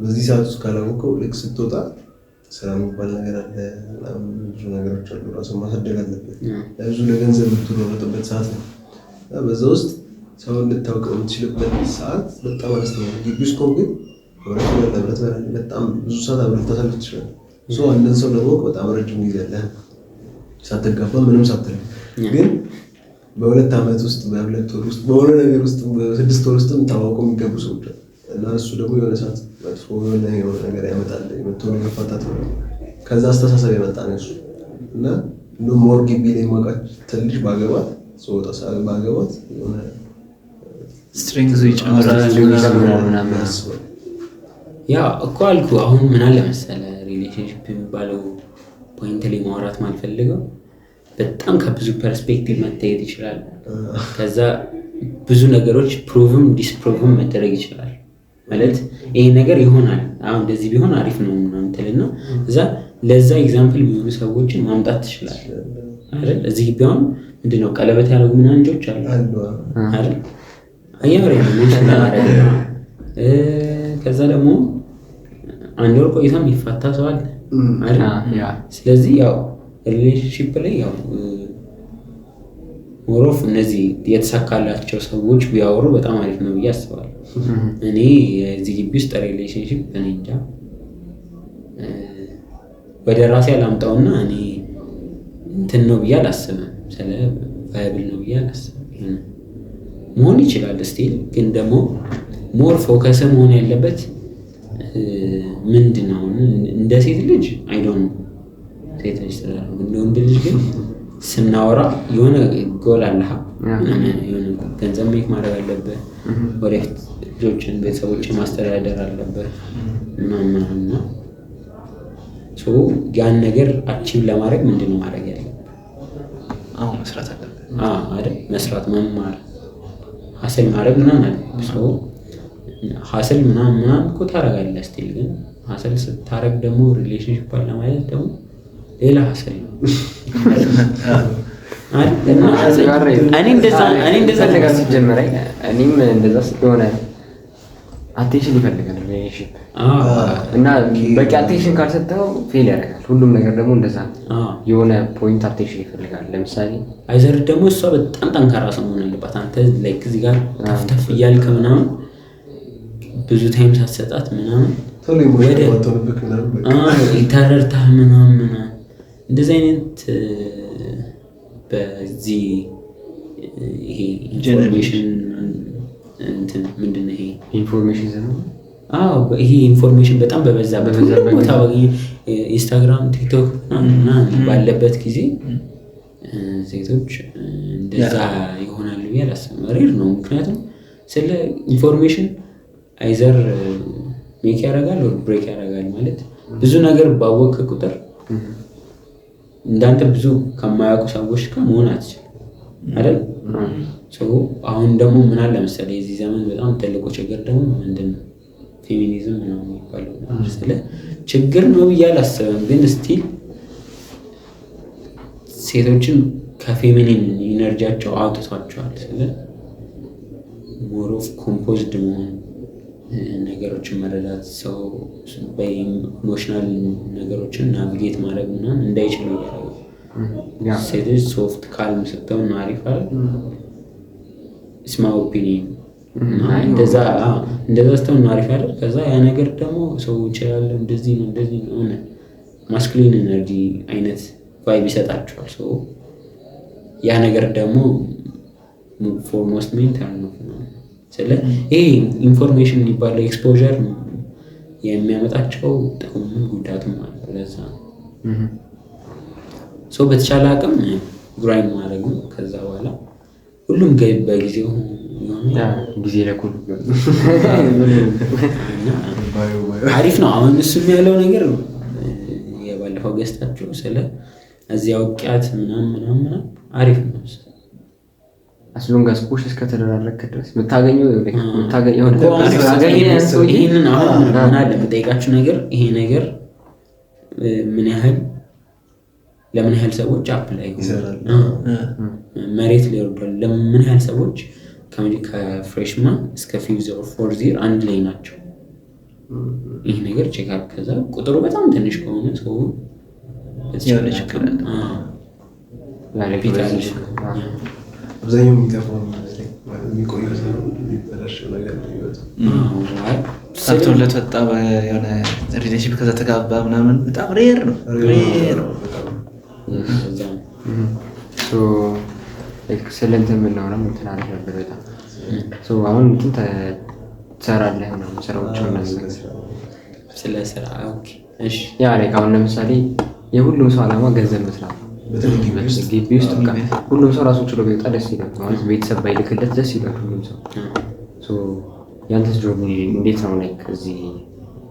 በዚህ ሰዓት ውስጥ ካላወቀው ልክ ስትወጣ ስራ የሚባል ነገር አለ፣ ብዙ ነገሮች አሉ። ራስን ማሳደግ አለበት። ለብዙ ለገንዘብ የምትሮጥበት ሰዓት ነው። በዛ ውስጥ ሰው እንድታውቀው የምትችልበት ሰዓት በጣም አነስተኛ ነው። ግቢ ውስጥ ግን በጣም ብዙ ሰዓት አብረህ ልታሳልፍ ትችላለህ። አንድን ሰው ለማወቅ በጣም ረጅም ጊዜ አለ ሳትጋባ ምንም ሳትል። ግን በ2 ዓመት ውስጥ በ2 ወር ውስጥ በሆነ ነገር ውስጥ በ6 ወር ውስጥ ታዋውቀው የሚገቡ ሰዎች አሉ። እና እሱ ደግሞ የሆነ ሰዓት መጥፎ የሆነ ነገር ያመጣል። የመተው ነገር ፋታት ነው። ከዛ አስተሳሰብ የመጣ ነው እሱ። እና ሞር ግቢ ላይ ማውቃት ትንሽ ባገባት የሆነ ስትሪንግዙ ይጨምራል ምናምን ያ እኮ አልኩ። አሁን ምን አለ መሰለህ ሪሌሽንሺፕ የሚባለው ፖይንት ላይ ማውራት ማልፈልገው በጣም ከብዙ ፐርስፔክቲቭ መታየት ይችላል። ከዛ ብዙ ነገሮች ፕሩቭም ዲስፕሩቭም መደረግ ይችላል። ማለት ይሄ ነገር ይሆናል አሁን እንደዚህ ቢሆን አሪፍ ነው ምናምን ትልና እዛ ለዛ ኤግዛምፕል የሚሆኑ ሰዎችን ማምጣት ትችላለህ አይደል? እዚህ ቢሆን ምንድነው ቀለበት ያደረጉ ምናምን ልጆች አሉ አይደል? አያምሬ ነው። ከዛ ደግሞ አንድ ወር ቆይታ የሚፋታ ሰው አለ አይደል? ስለዚህ ያው ሪሌሽንሺፕ ላይ ያው ሞሮፍ እነዚህ የተሳካላቸው ሰዎች ቢያወሩ በጣም አሪፍ ነው ብዬ አስባለሁ። እኔ እዚህ ግቢ ውስጥ ሪሌሽንሺፕ እኔ እንጃ ወደ ራሴ አላምጣውና እኔ እንትን ነው ብዬ አላስብም። ስለ ቫይብል ነው ብዬ አላስብም። መሆን ይችላል ስቲል ግን ደግሞ ሞር ፎከስ መሆን ያለበት ምንድን ነው እንደ ሴት ልጅ አይዶን ሴት ልጅ ስላልሆነ እንደ ወንድ ልጅ ግን ስናወራ የሆነ ጎል አለህ። የሆነ ገንዘብ ሜክ ማድረግ አለብህ፣ ወደፊት ልጆችን ቤተሰቦችን ማስተዳደር አለብህ ምናምና ያን ነገር አቺቭ ለማድረግ ምንድን ነው ማድረግ ያለብህ? መስራት አለብህ አይደል? መስራት፣ መማር፣ ሀስል ማድረግ ምናምን አለ። ሀስል ምናምን እኮ ታደርጋለህ ስቲል ግን ሀስል ስታደርግ ደግሞ ሪሌሽንሽፕ አለ ማለት ደግሞ ሌላ ሀስል ነው። እኔ እንደዛ ነገር ሲጀመር እኔም እንደዛ ስለሆነ አቴንሽን ይፈልጋል ሪሌሽንሺፕ እና በቂ አቴንሽን ካልሰጠው ፌል ያደርጋል። ሁሉም ነገር ደግሞ እንደዛ የሆነ ፖይንት አቴንሽን ይፈልጋል። ለምሳሌ አይዘር ደግሞ እሷ በጣም ጠንካራ ሰው መሆን አለባት። አንተ ላይክ እዚህ ጋር ተፍተፍ እያልክ ምናምን ብዙ ታይም ሳትሰጣት ምናምን ተረድተህ ምናምን እንደዚህ አይነት በዚህ ይሄ ኢንፎርሜሽን እንትን ምንድን ነው ይሄ ኢንፎርሜሽን ዘ ነው። ይሄ ኢንፎርሜሽን በጣም በበዛበት ቦታ ኢንስታግራም፣ ቲክቶክ ባለበት ጊዜ ሴቶች እንደዛ ይሆናሉ ብዬ አላስብም። ሬር ነው። ምክንያቱም ስለ ኢንፎርሜሽን አይዘር ሜክ ያደርጋል ወይ ብሬክ ያደርጋል ማለት ብዙ ነገር ባወቅ ቁጥር እንዳንተ ብዙ ከማያውቁ ሰዎች ጋር መሆን አትችልም አይደል? አሁን ደግሞ ምን አለ መሰለኝ የዚህ ዘመን በጣም ትልቁ ችግር ደግሞ ምንድን ነው? ፌሚኒዝም ነው የሚባለው። ስለ ችግር ነው ብዬ አላስብም፣ ግን ስቲል ሴቶችን ከፌሚኒን ኢነርጂያቸው አውጥቷቸዋል። ስለ ሞር ኦፍ ኮምፖዝድ መሆን፣ ነገሮችን መረዳት፣ ሰው በኢሞሽናል ነገሮችን ናቪጌት ማድረግ ምናምን እንዳይችሉ ያደረገው ሴቶች ሶፍት ካልም ስትሆን አሪፍ አለ ስማ ኦፒኒየን እንደዛ ስትሆን አሪፍ አይደል? ከዛ ያ ነገር ደግሞ ሰው ይችላል እንደዚህ ነው ሆነ ማስኩሊን ኤነርጂ አይነት ቫይብ ይሰጣቸዋል። ሰው ያ ነገር ደግሞ ፎርሞስት ሜንታል ነው። ስለ ይሄ ኢንፎርሜሽን የሚባለው ኤክስፖዠር የሚያመጣቸው ጥቅሙም ጉዳቱም አለ። ለዛ ሰው በተቻለ አቅም ግራይንድ ማድረግ ነው። ከዛ በኋላ ሁሉም በጊዜው ጊዜ ለኩል አሪፍ ነው። አሁን እሱ ያለው ነገር የባለፈው ገዝታችሁ ስለ እዚያ አውቂያት ምናምን አሪፍ ነው። አስሎንጋስ ፑሽ እስከተደራረክ ድረስ የምታገኘው ይህንን አሁን ምን አለ የምጠይቃችሁ ነገር ይሄ ነገር ለምን ያህል ሰዎች አፕላይ ይሆናል መሬት ላይ ወርዷል? ለምን ያህል ሰዎች ከፍሬሽማን እስከ ፊውዝ ኦር ፎርዝ ይር አንድ ላይ ናቸው? ይህ ነገር ቼክ አድርግ። ከዛ ቁጥሩ በጣም ትንሽ ከሆነ ሰው የሆነ ችግር አለ። አብዛኛው የሚጠፋው የሚቆየው የሚበላሸው ነገር ሳትሆንለት ወጣ የሆነ ሪሌሽንሺፕ ከዛ ተጋባ ምናምን በጣም ሬር ነው። ስለ እንትን የምናወራም እንትን አለ ነበር በጣም አሁን እንትን ትሰራለህ ምናምን ስራዎች ስለ ስራ ያ ላይ አሁን ለምሳሌ የሁሉም ሰው ዓላማ ገንዘብ መስራት ነው። ግቢ ውስጥ ሁሉም ሰው ራሱ ችሎ ቢወጣ ደስ ይላል ማለት ቤተሰብ ባይልክለት ደስ ይላል ሁሉም ሰው። ያንተስ ጆብ እንዴት ነው? ላይ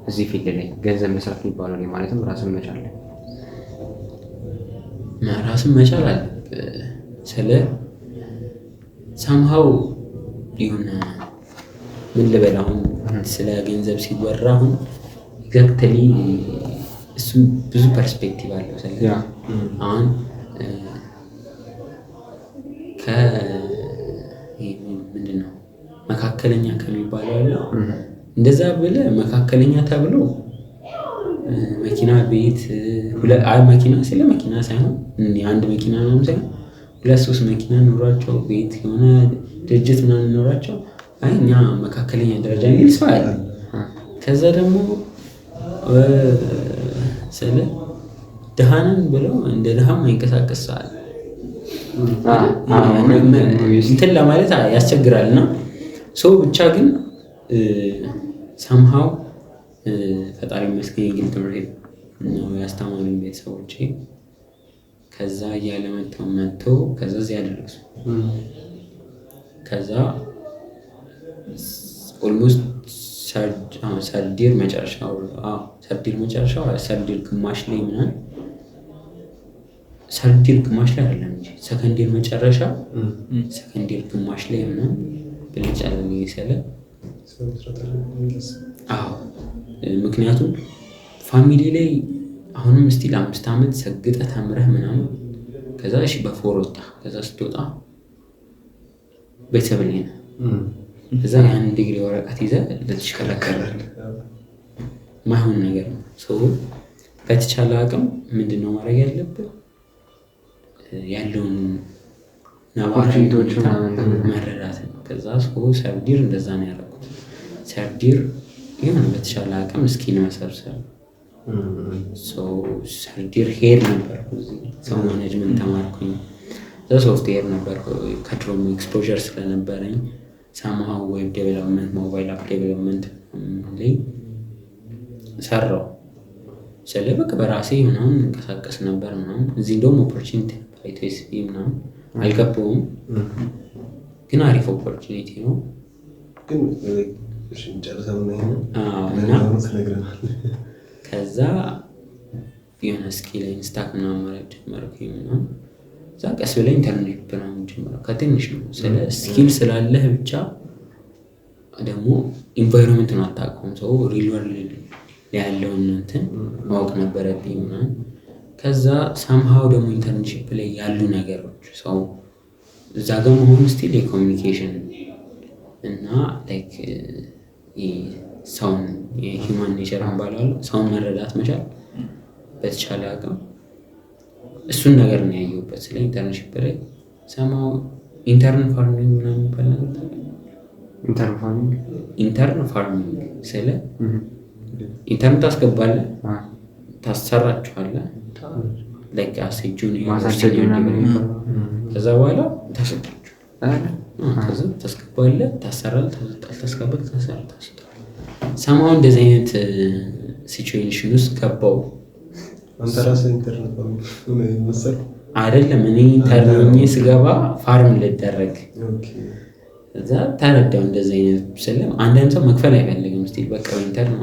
እዚህ ፊልድ ላይ ገንዘብ መስራት የሚባለው ላይ ማለትም ራስን መቻል አለ ስለ ሳምሃው የሆነ ምን ልበል አሁን ስለ ገንዘብ ሲወራ አሁን ኤግዛክትሊ እሱም ብዙ ፐርስፔክቲቭ አለው። ስለ አሁን ምንድን ነው መካከለኛ ከሚባለው ያለው እንደዛ ብለህ መካከለኛ ተብሎ መኪና መኪና ቤት መኪና ስለ መኪና ሳይሆን የአንድ መኪና ነው ሳይሆን 2-3 መኪና ኖሯቸው ቤት የሆነ ድርጅት ምናምን ኖሯቸው እኛ መካከለኛ ደረጃ የሚል ሰው አለ። ከዛ ደግሞ ስለ ድሃንን ብለው እንደ ድሃም አይንቀሳቀስ ሰው አለ። እንትን ለማለት ያስቸግራል። እና ሰው ብቻ ግን ሰምሃው ፈጣሪ ይመስገን የግል ትምህርት ነው ያስተማሩኝ ቤተሰቦቼ። ከዛ እያለ መጥተው ከዛ እዚህ ያደረሱ ከዛ ኦልሞስት ሰርዲር መጨረሻው ሰርዲር ግማሽ ላይ ምናምን ሰርዲር ግማሽ ላይ አይደለም እንጂ ሰከንዲር መጨረሻ ሰከንዲር ግማሽ ላይ ምናምን ብልጫ ነው ይሰለ። ምክንያቱም ፋሚሊ ላይ አሁንም ስቲል 5 ዓመት ሰግጠህ ተምረህ ምናምን ከዛ እሺ በፎር ወጣ። ከዛ ስትወጣ ቤተሰብ ላይ ነው። ከዛ ያን ዲግሪ ወረቀት ይዘህ ልትሽከረከር ማይሆን ነገር ነው። ሰው በተቻለ አቅም ምንድነው ማድረግ ያለብህ ያለውን ናባሪቶች መረዳት ነው። ከዛ ሰው ሰርዲር እንደዛ ነው ያደረኩት። ሰርዲር ይሁን በተቻለ አቅም ስኪል መሰብሰብ ሰርዲር ሄድ ነበርኩ። ሰው ማኔጅመንት ተማርኩኝ። ሶፍትዌር ነበርኩ ከድሮም ኤክስፖዠር ስለነበረኝ ሳምሃው ዌብ ዴቨሎፕመንት ሞባይል አፕ ዴቨሎፕመንት ላይ ሰራው። በቃ በራሴ ምናምን እንቀሳቀስ ነበር ምናምን። እዚህ እንደውም ኦፖርቹኒቲ ነበር አይቶስቢ ምናምን አልገባውም፣ ግን አሪፍ ኦፖርቹኒቲ ነው። ግን ከዛ የሆነ ስኪል ስታክ ምናምን ማለት ጀመርኩኝ ምናምን። እዛ ቀስ ብላ ኢንተርኔት ምናምን ጀመረ። ከትንሽ ነው ስለ ስኪል ስላለህ ብቻ ደግሞ ኢንቫይሮንመንቱን አታውቀውም። ሰው ሪል ወርልድ ያለውን እንትን ማወቅ ነበረብኝ ምናምን። ከዛ ሳምሃው ደግሞ ኢንተርንሺፕ ላይ ያሉ ነገሮች ሰው እዛ ጋር መሆን ስቲል የኮሚኒኬሽን እና ላይክ ሰውን የሂውማን ኔቸር ባላሉ ሰውን መረዳት መቻል በተቻለ አቅም እሱን ነገር ነው ያየሁበት። ስለ ኢንተርንሺፕ ላይ ሰማው ኢንተርን ፋርሚንግ ምናምን የሚባል ነገር ኢንተርን ፋርሚንግ ስለ ኢንተርን ታስገባለህ፣ ታሰራችኋለህ ላይክ አሴጁን ከዛ በኋላ ታሰጣችሁ ከዛ ታስገባለህ፣ ታሰራለህ፣ ታስገባለህ፣ ታሰራለህ። ሰማው እንደዚህ አይነት ሲቹዌሽን ውስጥ ገባው። አንተ ራስህ ኢንተርን ፋርሚንግ አይደለም እኔ ኢንተርን ስገባ ፋርም ልደረግ እዛ ተረዳው። እንደዚህ አይነት ስለም አንዳንድ ሰው መክፈል አይፈልግም። ስቲል በቃ ኢንተርን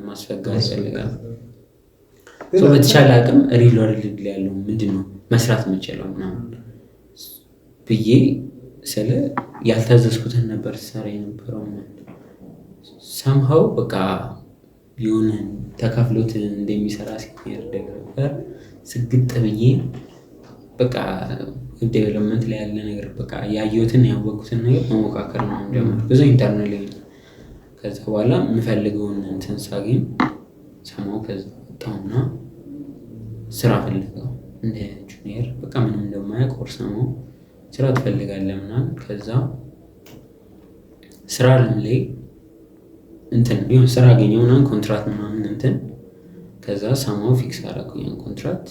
ማስፈጋት ይፈልጋል። በተቻለ አቅም ሪል ወርልድ ላይ ያለው ምንድነው መስራት የምችለው ምናምን ብዬ ስለ ያልታዘዝኩትን ነበር ሰራ የነበረው። ሰምሃው በቃ የሆነ ተከፍሎት እንደሚሰራ ሲኒየር ዴቨሎፐር ስግጥ ብዬ በቃ ዴቨሎፕመንት ላይ ያለ ነገር በቃ ያየሁትን ያወቅኩትን ነገር መሞካከር ነው ጀመርኩ። ብዙ ኢንተርናል ላይ ከዛ በኋላ የምፈልገውን እንትን ሳገኝ ሰማው። ከዛ ወጣሁና ስራ ፈልገው እንደ ጁኒየር በቃ ምንም እንደማያውቅ ሰማው ስራ ትፈልጋለህ ምናምን። ከዛ ስራ ላይ እንትን ቢሆን ስራ አገኘውና ኮንትራክት ምናምን እንትን ከዛ ሰማው ፊክስ አደረኩኝ ኮንትራክት።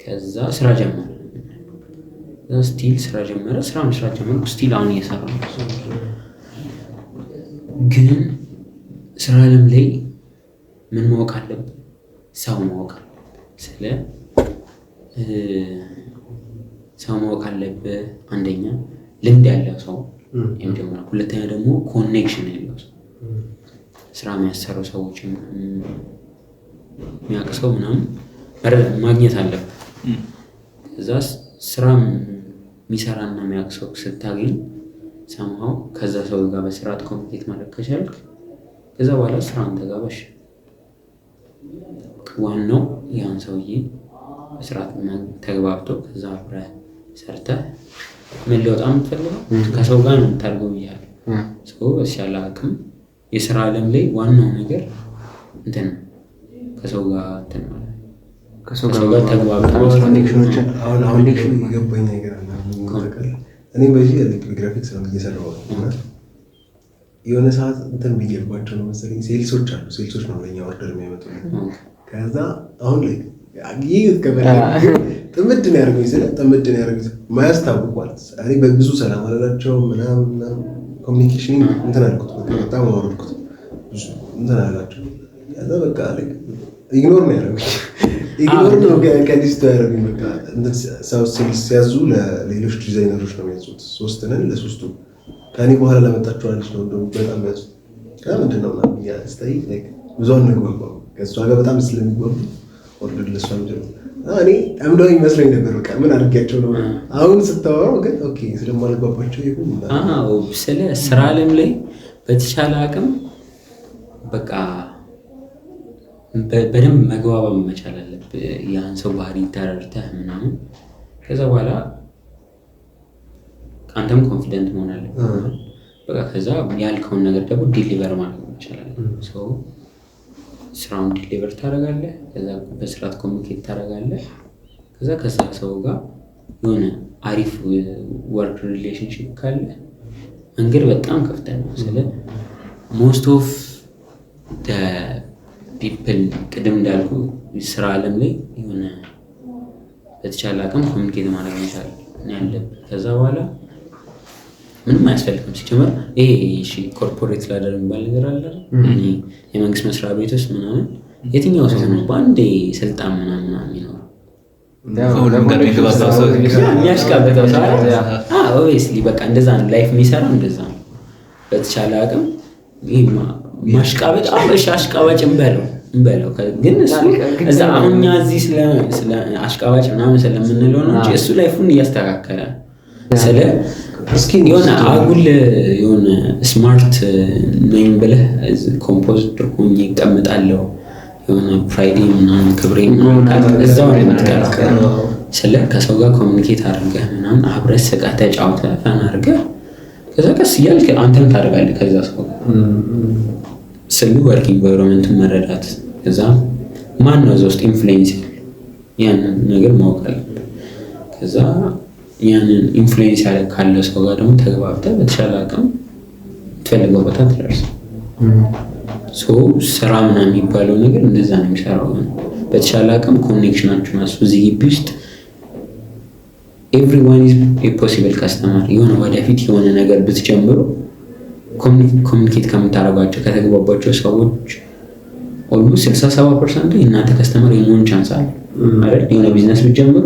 ከዛ ስራ ጀመረ። ስቲል ስራ ጀመረ። ስራ መስራት ጀመርኩ። ስቲል አሁን እየሰራሁ ግን ስራ ዓለም ላይ ምን ማወቅ አለብህ? ሰው ማወቅ ስለ ሰው ማወቅ አለብህ። አንደኛ ልምድ ያለው ሰው የመጀመሪያ፣ ሁለተኛ ደግሞ ኮኔክሽን ያለው ሰው ስራ የሚያሰሩ ሰዎች የሚያውቅ ሰው ምናምን ማግኘት አለብህ። ከዛ ስራ የሚሰራና የሚያውቅ ሰው ስታገኝ ሰምሃው ከዛ ሰው ጋር በስርዓት ኮሚኒኬት ማድረግ ከቻልክ ከዛ በኋላ ስራ አንተ ጋር በሽ ዋናው ያን ሰውዬ በስርዓት ተግባብቶ ከዛ አብረህ ሰርተህ ምን ሊወጣ የምትፈልገው ከሰው ጋር ነው የምታደርገው ብያለሁ። ሰው በተቻለ አቅም የስራ ዓለም ላይ ዋናው ነገር እንትን ከሰው ጋር እንትን ማለት ከሰው ጋር ተግባብተን ኮኔክሽኖችን አሁን የገባኝ ነገር አለ። እኔም በዚህ ግራፊክስ ነው እየሰራሁ እና የሆነ ሰዓት እንትን ብዬባቸው ነው መሰለኝ ሴልሶች አሉ። ሴልሶች ነው ለኛ ኦርደር የሚያመጡልን። ከዛ አሁን ላይ ይህ ጥምድ ነው ያደርገኝ ስለ ጥምድ ነው ያደርገኝ ማያስታውቅ ማለት እኔ በብዙ ሰላም አላላቸው ምናምን ኮሚኒኬሽን እንትን አልኩት። በጣም አወረድኩት እንትን አላቸው። ከዛ በቃ ኢግኖር ነው ያደረጉኝ። ኢግኖር ነው ከሊስቱ ያደረጉኝ። በቃ ሰው ሲያዙ ለሌሎች ዲዛይነሮች ነው የሚያዙት። 3 ነን ለ3ቱ ከኔ በኋላ ለመጣችሁ አለች ነው እንደውም በጣም ያዙ። ምንድን ነው ምናምን ስታይ ብዙ አንግባባም ከእሷ ጋር በጣም ስለሚግባቡ ኦርደር ለእሷ ምጀምር እኔ አምዳዊ ይመስለኝ ነበር። በቃ ምን አድርጊያቸው ነው አሁን ስታወራው ግን ኦኬ ስለማልግባባቸው ይሁን። ስለ ስራ ዓለም ላይ በተቻለ አቅም በቃ በደንብ መግባባት መቻል አለብህ። ያን ሰው ባህሪ ተረድተህ ምናምን ከዛ በኋላ አንተም ኮንፊደንት መሆን አለብህ። በቃ ከዛ ያልከውን ነገር ደግሞ ዲሊቨር ማድረግ መቻል አለብህ። ሰው ስራውን ዲሊቨር ታደርጋለህ። ከዛ በስርዓት ኮሚኒኬት ታደርጋለህ። ከዛ ሰው ጋር የሆነ አሪፍ ወርክ ሪሌሽንሽፕ ካለ መንገድ በጣም ከፍተኛ ነው። ስለ ሞስት ኦፍ ፒፕል ቅድም እንዳልኩ ስራ ዓለም ላይ የሆነ በተቻለ አቅም ኮሚኒኬት ማድረግ መቻል ያለብህ። ከዛ በኋላ ምንም አያስፈልግም። ሲጀመር ይሄ ኮርፖሬት ላደር የሚባል ነገር አለ። የመንግስት መስሪያ ቤት ውስጥ ምናምን የትኛው ሰው ነው በአንዴ ስልጣን ምናምን የሚኖረው? የሚያሽቃበጠው ኦብቪየስሊ በቃ እንደዛ ነው ላይፍ የሚሰራው እንደዛ ነው። በተቻለ አቅም ማሽቃበጥ አሽቃባጭ እንበለው ግን እዛ አሁን እኛ እዚህ ስለ አሽቃባጭ ምናምን ስለምንለው ነው እንጂ እሱ ላይፉን እያስተካከለ ስለ የሆነ አጉል የሆነ ስማርት ነኝ ብለህ ኮምፖዚተር ሆኜ እቀምጣለሁ የሆነ ፍራይዴ ምናምን ክብሬ እዛው ነው የምትቀረው። ስለ ከሰው ጋር ኮሚኒኬት አድርገህ ምናምን አብረህ ስቀህ ተጫውተህ ፈን አድርገህ ከዛ ቀስ እያልክ አንተም ታደርጋለህ ከዛ ሰው ስለ ወርክ ኢንቫይሮንመንቱን መረዳት ከዛ ማን ነው እዛ ውስጥ ኢንፍሉዌንስ ያንን ነገር ማወቅ አለብህ። ከዛ ያንን ኢንፍሉዌንስ ያለ ካለ ሰው ጋር ደግሞ ተግባብተህ በተሻለ አቅም ትፈልገው ቦታ ትደርሳለህ። ስራ ምናምን የሚባለው ነገር እንደዛ ነው የሚሰራው። በተሻለ አቅም ኮኔክሽናችሁን አሱ እዚህ ግቢ ውስጥ ኤቭሪዋን ኢዝ ኤ ፖሲብል ካስተመር የሆነ ወደፊት የሆነ ነገር ብትጀምሩ ኮሚኒኬት ከምታደርጓቸው ከተግባባቸው ሰዎች ኦልሞስት 67% የእናንተ ከስተመር የመሆን ቻንስ አለ አይደል? የሆነ ቢዝነስ ብትጀምሩ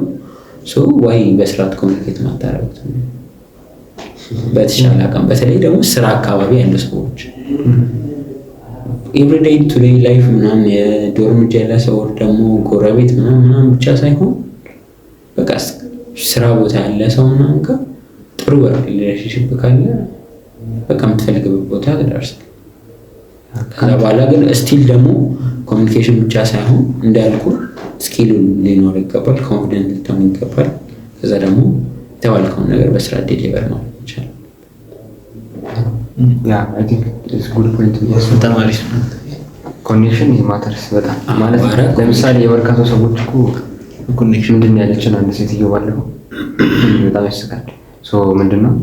ዋይ በስርዓት ኮሚኒኬት ማታረጉት? በተሻለ አቅም በተለይ ደግሞ ስራ አካባቢ ያሉ ሰዎች ኤቭሪዴይ ቱ ዴይ ላይፍ ምናምን የዶርም ጀላ ሰው ደግሞ ጎረቤት ምናምን ብቻ ሳይሆን በቃ ስራ ቦታ ያለ ሰው ምናምን ጋር ጥሩ ሪሌሽንሺፕ ካለ በቃ የምትፈልግበት ቦታ ትደርሳለህ። ከዛ በኋላ ግን ስቲል ደግሞ ኮሚኒኬሽን ብቻ ሳይሆን እንዳልኩ ስኪል ሊኖር ይገባል፣ ኮንፊደንት ልትሆን ይገባል። ከዛ ደግሞ የተባልከውን ነገር በስራ ዴሊቨር ነው ይችላል። አይ ቲንክ ኢትስ ጉድ ፖይንት። ተማሪ ኮኔክሽን ማተርስ በጣም ማለት ለምሳሌ የመርካቶ ሰዎች እኮ ኮኔክሽን ምንድን ያለችን አንድ ሴትዮ ባለፈው በጣም ያስቃል። ምንድነው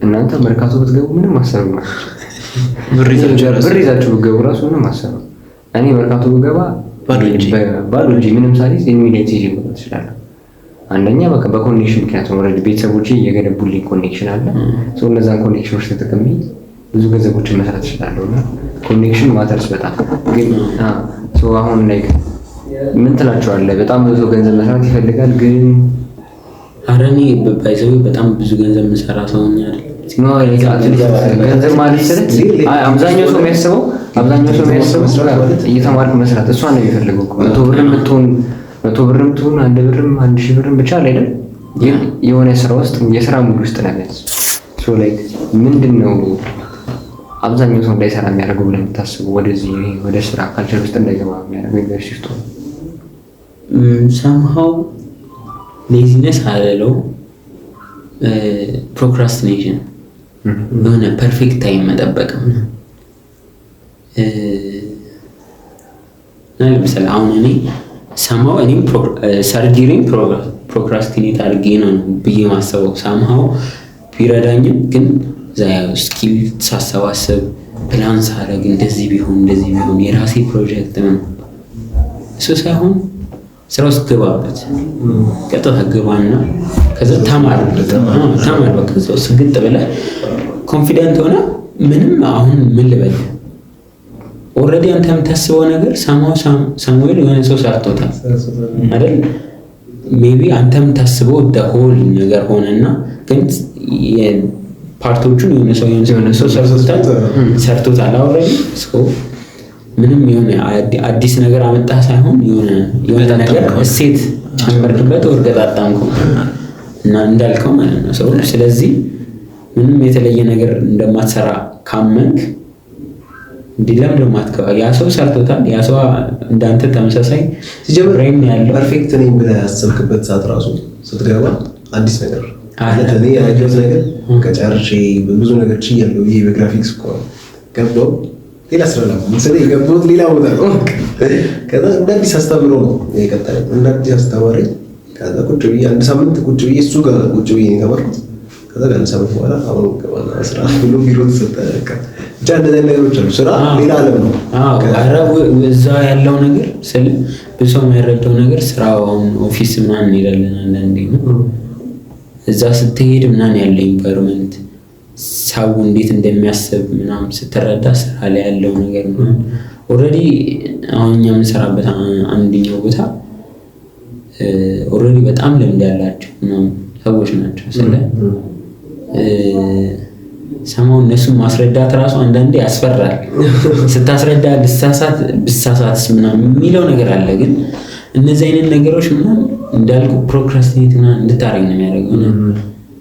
እናንተ መርካቶ ብትገቡ ምንም አሰሩ ማለት ብር ይዛችሁ ብትገቡ ራሱ ምንም አሰሩ። እኔ መርካቶ ብገባ ባዶ እጄ ምንም ሳይዝ ኢሚዲየት ይዤ መጣ እችላለሁ። አንደኛ በቃ በኮኔክሽን ምክንያት ነው። ኦልሬዲ ቤተሰቦቼ እየገነቡልኝ ኮኔክሽን አለ። እነዛን ኮኔክሽኖች ተጠቅሜ ብዙ ገንዘቦችን መስራት እችላለሁ። እና ኮኔክሽን ማተርስ በጣም ግን አሁን ላይ ምን ትላቸዋለህ? በጣም ብዙ ገንዘብ መስራት ይፈልጋል ግን ኧረ እኔ ባይዘው በጣም ብዙ ገንዘብ የምሰራ ሰው ነኝ አይደል? ገንዘብ ማለት አብዛኛው ሰው የሚያስበው እየተማርክ መስራት እሷ ነው የሚፈልገው። 100 ብርም ትሁን 1 ብርም 1000 ብርም ብቻ አይደል? ግን የሆነ ስራ ውስጥ የስራ ሙሉ ውስጥ ነው ያለው። ምንድነው አብዛኛው ሰው እንዳይሰራ የሚያደርገው ብለህ የምታስበው? ወደዚህ ወደ ስራ ካልቸር ውስጥ እንዳይገባ የሚያደርገው ዩኒቨርሲቲ ውስጥ somehow ሌዚነስ አለው ፕሮክራስቲኔሽን የሆነ ፐርፌክት ታይም መጠበቅ እና ለምሳሌ አሁን እኔ ሰማው እኔም ሰርጀሪን ፕሮክራስቲኔት አድርጌ ነው ብዬ ማሰበው ሳምሃው ቢረዳኝም ግን ስኪል ሳሰባሰብ ፕላን ሳደርግ እንደዚህ ቢሆን የራሴ ፕሮጀክት ነው እሱ ሳይሆን ስራ ውስጥ ገባበት ቀጥታ ገባና ከዛ ተማር በቃ ስግጥ ብለህ ኮንፊደንት ሆነ ምንም አሁን ምን ልበል ኦልሬዲ አንተ የምታስበው ነገር ሳሙኤል የሆነ ሰው ሰርቶታል አይደል ሜቢ አንተ የምታስበው ሆል ነገር ሆነና ግን ፓርቶቹን የሆነ ሰው ሰርቶታል ኦልሬዲ ምንም የሆነ አዲስ ነገር አመጣ ሳይሆን የሆነ ነገር እሴት ጨመርክበት ወርገጣጣምኩ እና እንዳልከው ማለት ነው ሰው ስለዚህ ምንም የተለየ ነገር እንደማትሰራ ካመንክ እንዲለም ለማትከባ ያ ሰው ሰርቶታል ያ ሰው እንዳንተ ተመሳሳይ ሲጀምረኝ ያለው ፐርፌክት ነኝ ብለህ ያሰብክበት ሰዓት ራሱ ስትገባ አዲስ ነገር አለ ያየሁት ነገር ከጨርሼ ብዙ ነገር ችያለሁ ይሄ በግራፊክስ እኮ ገባው ሌላ ስራ ነው ስለዚህ የገባሁት ሌላ ቦታ ነው ከዛ እንደ አዲስ አስተምሮ ነው የቀጠለው እንደ አዲስ አስተማሪ ከዛ ቁጭ ብዬ አንድ ሳምንት ቁጭ ብዬ እሱ ጋር ቁጭ ብዬ ተማርኩት ከዛ አንድ ሳምንት በኋላ አሁን ገባና ስራ ሁሉ ቢሮ ተሰጠ ብቻ እንደዚህ ነገሮች አሉ ስራ ሌላ ዓለም ነው አረብ እዛ ያለው ነገር ስለ ብዙ ሰው የማይረዳው ነገር ስራው ኦፊስ ምናምን ይላልና አንዴ ነው እዛ ስትሄድ ምናምን ያለው ኢንቫይሮንመንት ሰው እንዴት እንደሚያስብ ምናምን ስትረዳ ስራ ላይ ያለው ነገር ነው ኦሬዲ አሁን እኛ የምንሰራበት አንደኛው ቦታ ኦሬዲ በጣም ልምድ ያላቸው ሰዎች ናቸው ስለ ሰማው እነሱን ማስረዳት ራሱ አንዳንዴ ያስፈራል ስታስረዳ ብሳሳትስ ምናምን የሚለው ነገር አለ ግን እነዚህ አይነት ነገሮች ምናምን እንዳልኩ ፕሮክራስቲኔት ምናምን እንድታረግ ነው የሚያደርገው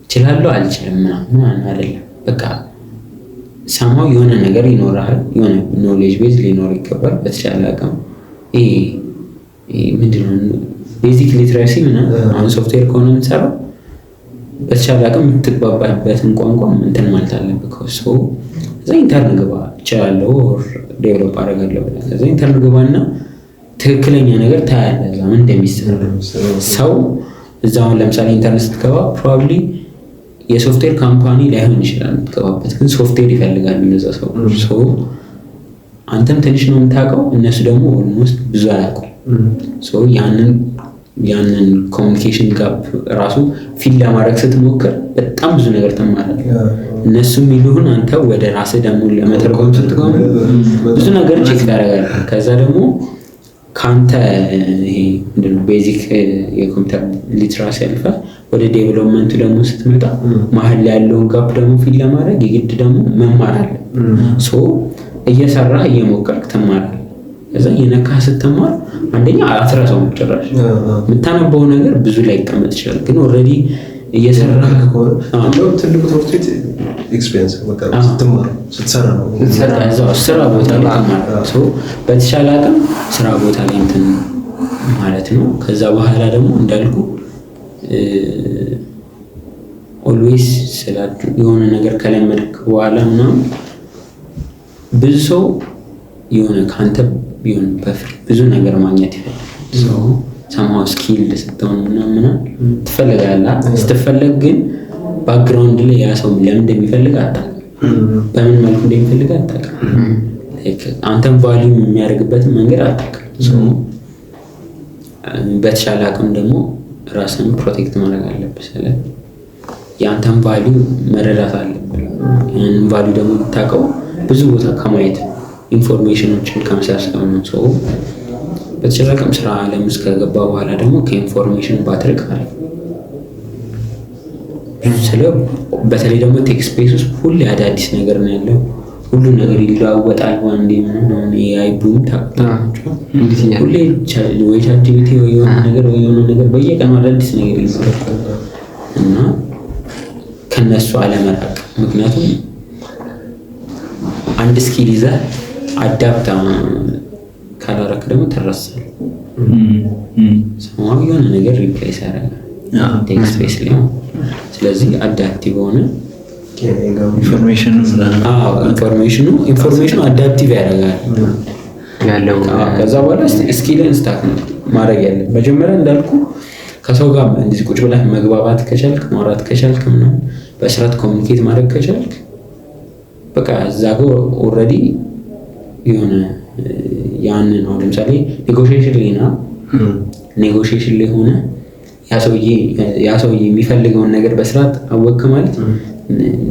እችላለሁ አልችልም ምናምን አይደለም በቃ ሰማው የሆነ ነገር ይኖራል የሆነ ኖሌጅ ቤዝ ሊኖር ይገባል በተቻለ አቅም ይሄ ምንድነው ቤዚክ ሊትራሲ ምናምን አሁን ሶፍትዌር ከሆነ የምትሰራው በተቻለ አቅም የምትግባባበትን ቋንቋ እንትን ማለት አለብህ ሰው እዛ ኢንተርን ግባ እችላለሁ ዴቨሎፕ አደርጋለሁ እዛ ኢንተርን ግባና ትክክለኛ ነገር ታያለህ እዛ ምን እንደሚሰራ ሰው እዛው ለምሳሌ ኢንተርኔት ስትገባ ፕሮባብሊ የሶፍትዌር ካምፓኒ ላይሆን ይችላል የምትገባበት ግን ሶፍትዌር ይፈልጋል እነዛ ሰው አንተም ትንሽ ነው የምታውቀው እነሱ ደግሞ ኦልሞስት ብዙ አያውቁም ሰው ያንን ኮሚኒኬሽን ጋፕ ራሱ ፊል ለማድረግ ስትሞክር በጣም ብዙ ነገር ትማራለህ እነሱ የሚሉህን አንተ ወደ ራስህ ደግሞ ለመተርጎም ስትቆም ብዙ ነገር ቼክ ታደርጋለህ ከዛ ደግሞ ካንተ ይሄ ምንድነው ቤዚክ የኮምፒውተር ሊትራሲ አልፋ ወደ ዴቨሎፕመንቱ ደግሞ ስትመጣ መሀል ላይ ያለውን ጋፕ ደግሞ ፊል ለማድረግ የግድ ደግሞ መማር አለ ሶ እየሰራህ እየሞከርክ ትማራለህ ከዛ የነካ ስትማር አንደኛ አትረሳውም ጭራሽ የምታነበው ነገር ብዙ ላይ ይቀመጥ ይችላል ግን ኦልሬዲ እየሰራህ ከሆነ እንደው ትልቁ ትምህርት ቤት ኤክስፒሪየንስ በቃ ስትማር ስትሰራ ነው እዛው ስራ ቦታ ላይ ትማራለህ ሶ በተሻለ አቅም ስራ ቦታ ላይ እንትን ማለት ነው ከዛ በኋላ ደግሞ እንዳልኩ ኦልዌይስ ስላችሁ የሆነ ነገር ከለመድክ በኋላ ምናምን ብዙ ሰው የሆነ ካንተ ቢሆን በፍሪ ብዙ ነገር ማግኘት ይፈልጋል ሰው ሰማው ስኪል ስትሆን ምናምን ትፈልጋለህ ስትፈልግ ግን ባክግራውንድ ላይ ያ ሰው ለምን እንደሚፈልግ አታውቅም በምን መልኩ እንደሚፈልግ አታውቅም አንተም ቫልዩ የሚያደርግበት መንገድ አታውቅም ሰው በተሻለ አቅም ደግሞ ራስን ፕሮቴክት ማድረግ አለብህ ስለዚህ ያንተን ቫልዩ መረዳት አለብህ ያንን ቫልዩ ደግሞ የምታውቀው ብዙ ቦታ ከማየት ኢንፎርሜሽኖችን ከመሰብሰብ ነው ሰው በተቻለ አቅም ስራ ዓለም ውስጥ ከገባ በኋላ ደግሞ ከኢንፎርሜሽን ባትርቅ ማለት ነው በተለይ ደግሞ ቴክ ስፔስ ውስጥ ሁሌ አዳዲስ ነገር ነው ያለው ሁሉ ነገር ይለዋወጣል ዋንዴ ምናምን የአይ ቡም ታውቃላችሁ ሁሌ ወይ ቻትጂፒቲ ወይ የሆነ ነገር በየቀኑ አዳዲስ ነገር ይሰራል እና ከነሱ አለመራቅ ምክንያቱም አንድ ስኪል ይዘህ አዳፕት ካላረክ ደግሞ ተረሳል ሰማው የሆነ ነገር ሪፕሌስ ያደርጋል ቴክ ስፔስ ላይ ስለዚህ አዳፕቲቭ ሆነ ኢንፎርሜሽኑ አዳፕቲቭ ያደርጋል ያለው። ከዛ በኋላ ስኪልን ስታክ ነው ማድረግ ያለ። መጀመሪያ እንዳልኩ ከሰው ጋር እንደዚህ ቁጭ ብለህ መግባባት ከቻልክ ማውራት ከቻልክ ምናምን በስርዓት ኮሚኒኬት ማድረግ ከቻልክ በቃ እዛ ጋር ኦልሬዲ የሆነ ያንን ነው። ለምሳሌ ኔጎሽዬሽን ላይ ሆነ ያ ሰውዬ የሚፈልገውን ነገር በስርዓት አወቅክ ማለት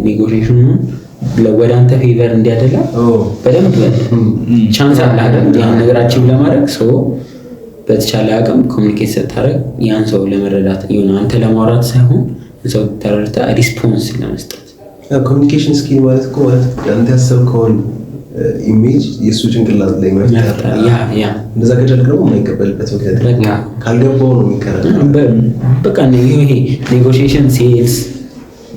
ኔጎሽዬሽኑን ወደ አንተ ፌቨር እንዲያደላ በደንብ ቻንስ አለ አይደል? ያን ነገር አቺቭ ለማድረግ ሰው በተቻለ አቅም ኮሚኒኬት ስታደርግ ያን ሰው ለመረዳት ይሁን አንተ ለማውራት ሳይሆን ሰው ተረድተህ ሪስፖንስ ለመስጠት ኮሚኒኬሽን ስኪል ማለት እኮ ማለት አንተ ያሰብከውን ኢሜጅ የእሱ ጭንቅላት ላይ መፍጠር። እንደዛ ከቻልክ ደግሞ የማይቀበልበት ምክንያት ካልገባው ነው የሚቀረው። በቃ ይሄ ኔጎሽዬሽን ሴልስ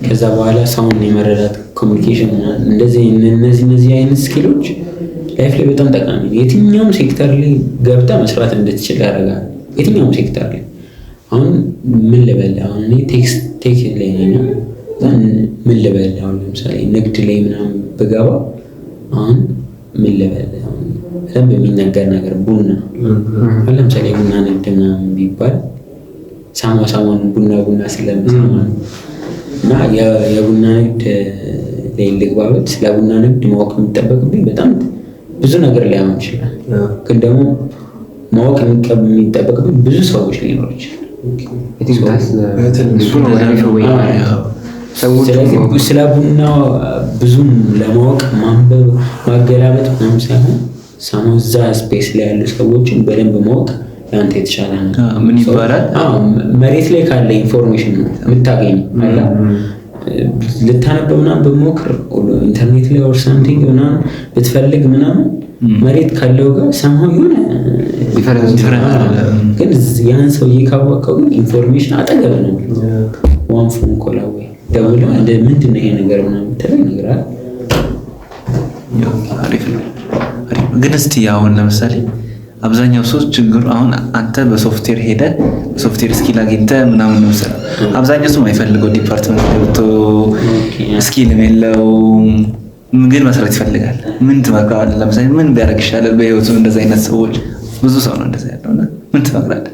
ከዛ በኋላ ሰውን የመረዳት ኮሚኒኬሽን እነዚህ አይነት ስኪሎች ላይፍ ላይ በጣም ጠቃሚ ነው። የትኛውም ሴክተር ላይ ገብታ መስራት እንድትችል ያደርጋል። የትኛውም ሴክተር ላይ አሁን ምን ልበል አሁን እኔ ቴክ ላይ ነኝ። ምን ልበል አሁን ለምሳሌ ንግድ ላይ ምናምን ብገባ አሁን ምን ልበል አሁን በደንብ የሚነገር ነገር ቡና አሁን ለምሳሌ ቡና ንግድ ምናምን ቢባል ሳማን ቡና ስለምሰማ እና የቡና ንግድ ላይ ልግባበት ስለ ቡና ንግድ ማወቅ የሚጠበቅብኝ በጣም ብዙ ነገር ሊያመን ይችላል። ግን ደግሞ ማወቅ የሚጠበቅብኝ ብዙ ሰዎች ሊኖሩ ይችላል። ስለ ቡና ብዙም ለማወቅ ማንበብ ማገላበጥ ምናምን ሳይሆን ሳሞዛ ስፔስ ላይ ያሉ ሰዎችን በደንብ ማወቅ ለአንተ የተሻለ ነው። ምን ይባላል? መሬት ላይ ካለ ኢንፎርሜሽን ነው የምታገኝ አላ ልታነበው ምናምን በሞክር ኢንተርኔት ላይ ኦር ሳምቲንግ ምናምን ብትፈልግ ምናምን መሬት ካለው ጋር ሰማው የሆነ ዲፈረንስ ግን ያን ሰውዬ ካወቀው ግን ኢንፎርሜሽን አጠገብ ነው። ዋን ፎን ኮል አዌይ ደውሎ ምንድን ነው ይሄ ነገር ምናምን ተለይ ነገር አለ። አሪፍ ነው። ግን እስቲ አሁን ለምሳሌ አብዛኛው ሰው ችግሩ አሁን አንተ በሶፍትዌር ሄደ በሶፍትዌር ስኪል አግኝተህ ምናምን ነው ሰራ አብዛኛው ሰው የማይፈልገው ዲፓርትመንት ገብቶ ስኪል የለው ግን መስራት ይፈልጋል። ምን ትመክራለህ? ለምሳሌ ምን ቢያደርግ ይሻላል በህይወቱ? እንደዚህ አይነት ሰዎች ብዙ ሰው ነው እንደዛ ያለውና ምን ትመክራለህ?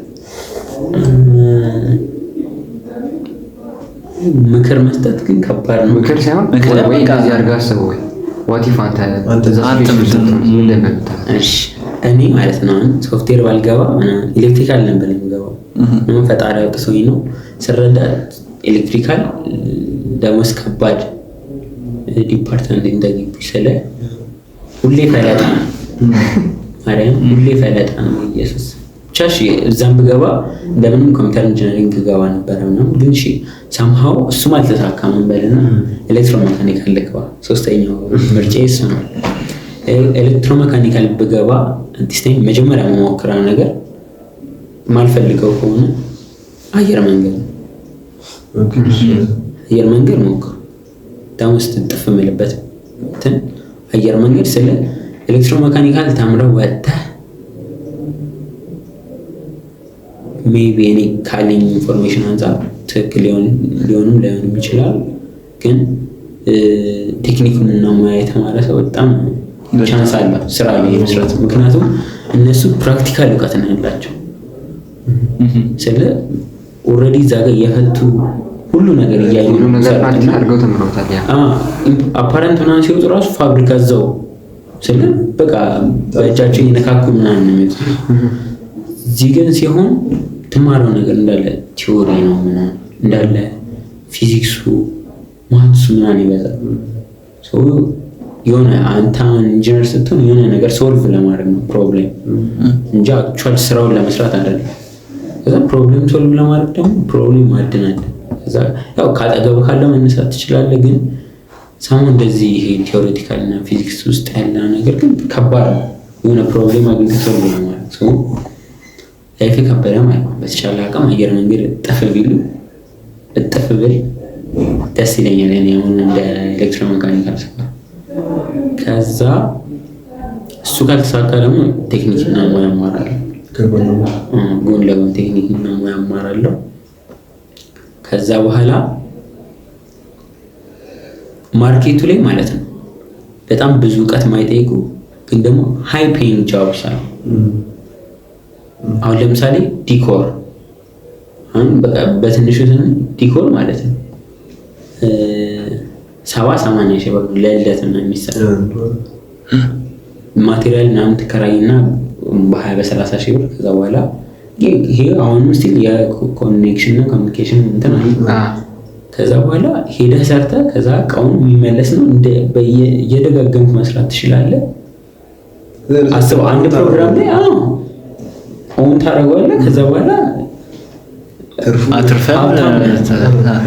ምክር መስጠት ግን ከባድ ነው። ምክር ሳይሆን ወይ እንደዚህ አድርጋ አስበው ወይ ዋቲፍ እኔ ማለት ነው ሶፍትዌር ባልገባ ኤሌክትሪካል ነበር የምገባው። ፈጣሪ አውጥቶኝ ነው ስረዳ ኤሌክትሪካል ደሞዝ ከባድ ዲፓርትመንት እንደግቢ ስለ ሁሌ ፈለጣ ማርያም ሁሌ ፈለጣ ነው። ኢየሱስ ቻሽ እዛም ብገባ እንደምንም ኮምፒውተር ኢንጂነሪንግ ገባ ነበር ነው። ግን እሺ somehow እሱም አልተሳካም በልና ኤሌክትሮሜካኒካል ልገባ ሶስተኛው ምርጫዬ እሱ ነው። ኤሌክትሮሜካኒካል ብገባ አንቲስቴም መጀመሪያ መሞከራው ነገር ማልፈልገው ከሆነ አየር መንገድ ሞክር ታውስት ጥፍ መልበት እንትን አየር መንገድ ስለ ኤሌክትሮሜካኒካል ተምረው ወጣ ሜቢ እኔ ካለኝ ኢንፎርሜሽን አንፃር ትክክል ሊሆንም ላይሆንም ይችላል። ግን ቴክኒኩን እና ሙያ የተማረ ሰው በጣም ቻንስ አለው ስራ ላይ መስራት። ምክንያቱም እነሱ ፕራክቲካል እውቀት ነው ያላቸው። ስለ ኦልሬዲ እዛ ጋር የፈቱ ሁሉ ነገር እያዩ ሁሉ ነገር ፕራክቲስ አድርገው ተምረውታል። አፓረንት ምናምን ሲወጡ ራሱ ፋብሪካ እዛው ስለ በቃ በእጃቸው እየነካኩ ምናምን ነው የሚወጡት። እዚህ ግን ሲሆን ትማረው ነገር እንዳለ ቲዮሪ ነው ምናምን እንዳለ ፊዚክሱ ማትሱ ምናምን ይበዛል። የሆነ አንተ ኢንጂነር ስትሆን የሆነ ነገር ሶልቭ ለማድረግ ነው ፕሮብሌም እንጂ አክቹዋል ስራውን ለመስራት አይደለም። ከዛ ፕሮብሌም ሶልቭ ለማድረግ ደግሞ ፕሮብሌም ማድናል። ከዛ ያው ካጠገብ ካለው መነሳት ትችላለህ። ግን ሳይሆን እንደዚህ ይሄ ቲዮሬቲካል እና ፊዚክስ ውስጥ ያለ ነገር ግን ከባድ ነው። የሆነ ፕሮብሌም አግኝተህ ሶልቭ ለማድረግ ላይፍ ከበደ ማለት ነው። በተቻለ አቅም አየር መንገድ እጥፍ ብል ደስ ይለኛል። እኔ አሁን እንደ ኤሌክትሮሜካኒካል ሰው ከዛ እሱ ካልተሳካ ደግሞ ቴክኒክና ሙያ እማራለሁ። ጎን ለጎን ቴክኒክና ሙያ እማራለሁ። ከዛ በኋላ ማርኬቱ ላይ ማለት ነው በጣም ብዙ እውቀት የማይጠይቁ ግን ደግሞ ሃይ ፔይንግ ጆብስ አሉ። አሁን ለምሳሌ ዲኮር አሁን በቃ በትንሹ ዲኮር ማለት ነው 70-80 ሺህ ብር ለልደት ነው የሚሰራው። ማቴሪያል ምናምን ትከራይና በ20-30 ሺህ ብር ከዛ በኋላ ይሄ አሁንም ስቲል የኮኔክሽን እና ኮሚኒኬሽን እንትን አለ። ከዛ በኋላ ሄደህ ሰርተህ ከዛ እቃውን የሚመለስ ነው እየደጋገምክ መስራት ትችላለህ። አስበው አንድ ፕሮግራም ላይ ኦን ታደርገዋለህ። ከዛ በኋላ አትርፈህ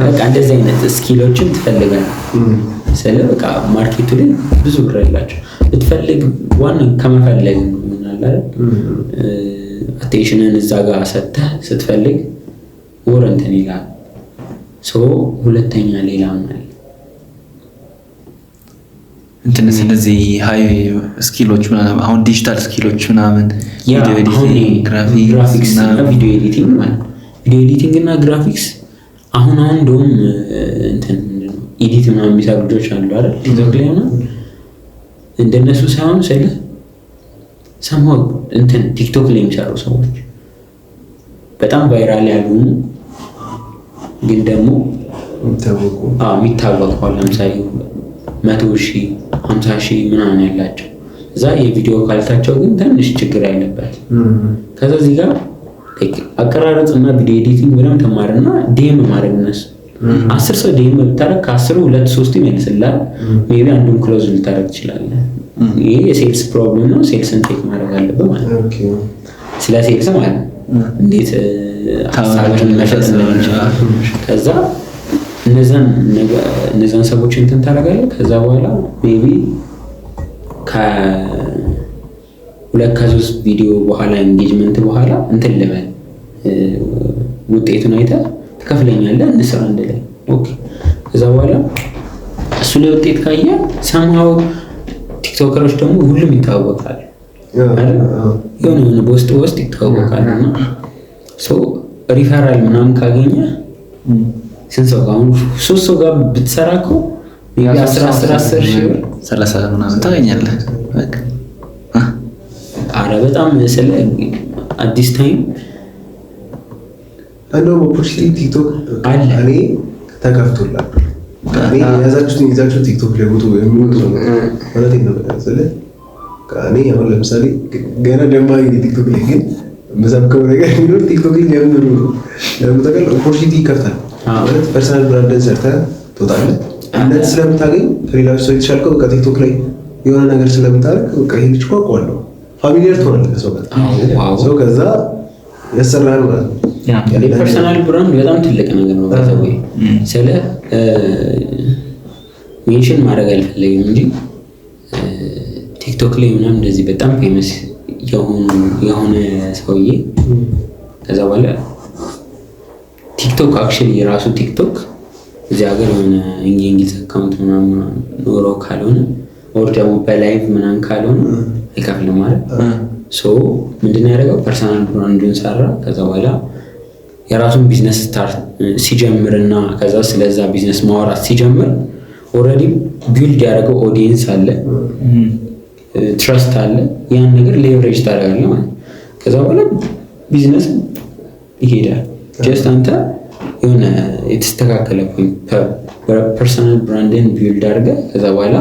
በቃ እንደዚህ አይነት ስኪሎችን ትፈልጋለህ። ስለ በቃ ማርኬቱ ላይ ብዙ ብር ያላቸው ብትፈልግ ዋና ከመፈለግ ነው ምናለ አቴንሽንን እዛ ጋር ሰጥተህ ስትፈልግ ወር እንትን ይላል። ሁለተኛ ሌላ ማለት እንትንስ እነዚህ ሃይ ስኪሎች ምናምን አሁን ዲጂታል ስኪሎች ምናምን ቪዲዮ ኤዲቲንግ፣ ግራፊክስ እና ቪዲዮ ኤዲቲንግ ማለት ቪዲዮ ኤዲቲንግ እና ግራፊክስ አሁን እንደውም እንትን ኤዲት ምናምን የሚሰሩ ልጆች አሉ አይደል? ቲክቶክ ላይ ሆነ እንደነሱ ሳይሆን ስልህ ሰማው እንትን ቲክቶክ ላይ የሚሰሩ ሰዎች በጣም ቫይራል ያልሆኑ ግን ደግሞ የሚታወቁ ለምሳሌ 100,000 50,000 ምናምን ያላቸው እዛ የቪዲዮ ኳሊቲያቸው ግን ትንሽ ችግር ያለበት ከዛ እዚህ ጋር አቀራረጽ እና ቪዲዮ ኤዲቲንግ በደንብ ተማርና ዲኤም ማድረግ ነስ 10 ሰው ዲኤም ብታረግ ከ10 2-3 ይመልስልሃል። ሜቢ አንዱን ክሎዝ ልታረግ ትችላለህ። ይሄ የሴልስ ፕሮብለም ነው። ሴልስን ቴክ ማድረግ አለብህ ማለት ነው። ስለ ሴልስ ማለት እንዴት ሀሳብን መሸጥ እንደምንችል ከዛ እነዛን ሰዎች እንትን ታደርጋለህ። ከዛ በኋላ ሜቢ ከ2-3 ቪዲዮ በኋላ ኤንጌጅመንት በኋላ እንትን ልበል ውጤቱን አይተህ ትከፍለኛለህ እንስራ እንደላይ ኦኬ። ከዛ በኋላ እሱ ላይ ውጤት ካየ ሰምሃው ቲክቶከሮች ደግሞ ሁሉም ይታወቃሉ አይደል? የሆነ በውስጥ ይታወቃሉና ሪፈራል ምናምን ካገኘ ስንት ሰው ጋር 3 ሰው ጋር ብትሰራ እኮ 10 ሺህ 30 ምናምን ታገኛለህ። በቃ አረ በጣም ስለ አዲስ ታይም እንደውም ኦፖርቹኒቲ ቲክቶክ አለ። እኔ ተከፍቶላል እኔ ያዛችሁት ቲክቶክ ላይ ወጡ የሚወጡ ነው ማለት ነው። ስለ እኔ አሁን ለምሳሌ ገና ደማሪ ቲክቶክ ላይ ግን መዛብከው ነገር ቢኖር ቲክቶክ ላይ ጀምሩ ለምታቀል ኦፖርቹኒቲ ይከፍታል ማለት ፐርሰናል ብራንድን ሰርተህ ትወጣለህ። አንተ ስለምታገኝ ከሌላው ሰው የተሻልከው ከቲክቶክ ላይ የሆነ ነገር ስለምታደርግ በቃ ይሄ ልጅ ቋቋለው ፋሚሊየር ትሆናለህ ከሰው ጋር ሰው ከዛ ያሰራል ማለት ነው። ፐርሰናል ብራንድ በጣም ትልቅ ነገር ነው። በተወይ ስለ ሜንሽን ማድረግ አልፈልግም እንጂ ቲክቶክ ላይ ምናምን እንደዚህ በጣም ፌመስ የሆነ ሰውዬ ከዛ በኋላ ቲክቶክ አክቹሊ የራሱ ቲክቶክ እዚህ ሀገር የሆነ እንግሊዝ አካውንት ምናምን ኖሮ ካልሆነ ወር ደግሞ በላይቭ ምናምን ካልሆነ አይከፍልም ማለት ምንድነው ያደረገው? ፐርሰናል ብራንዱን ሰራ። ከዛ በኋላ የራሱን ቢዝነስ ስታርት ሲጀምርና ከዛ ስለዛ ቢዝነስ ማውራት ሲጀምር ኦልሬዲ ቢልድ ያደረገው ኦዲየንስ አለ፣ ትረስት አለ። ያን ነገር ሌቨሬጅ ታደርጋለህ ማለት ከዛ በኋላ ቢዝነስ ይሄዳል። ጀስት አንተ የሆነ የተስተካከለ ፐርሰናል ብራንድን ቢልድ አድርገህ ከዛ በኋላ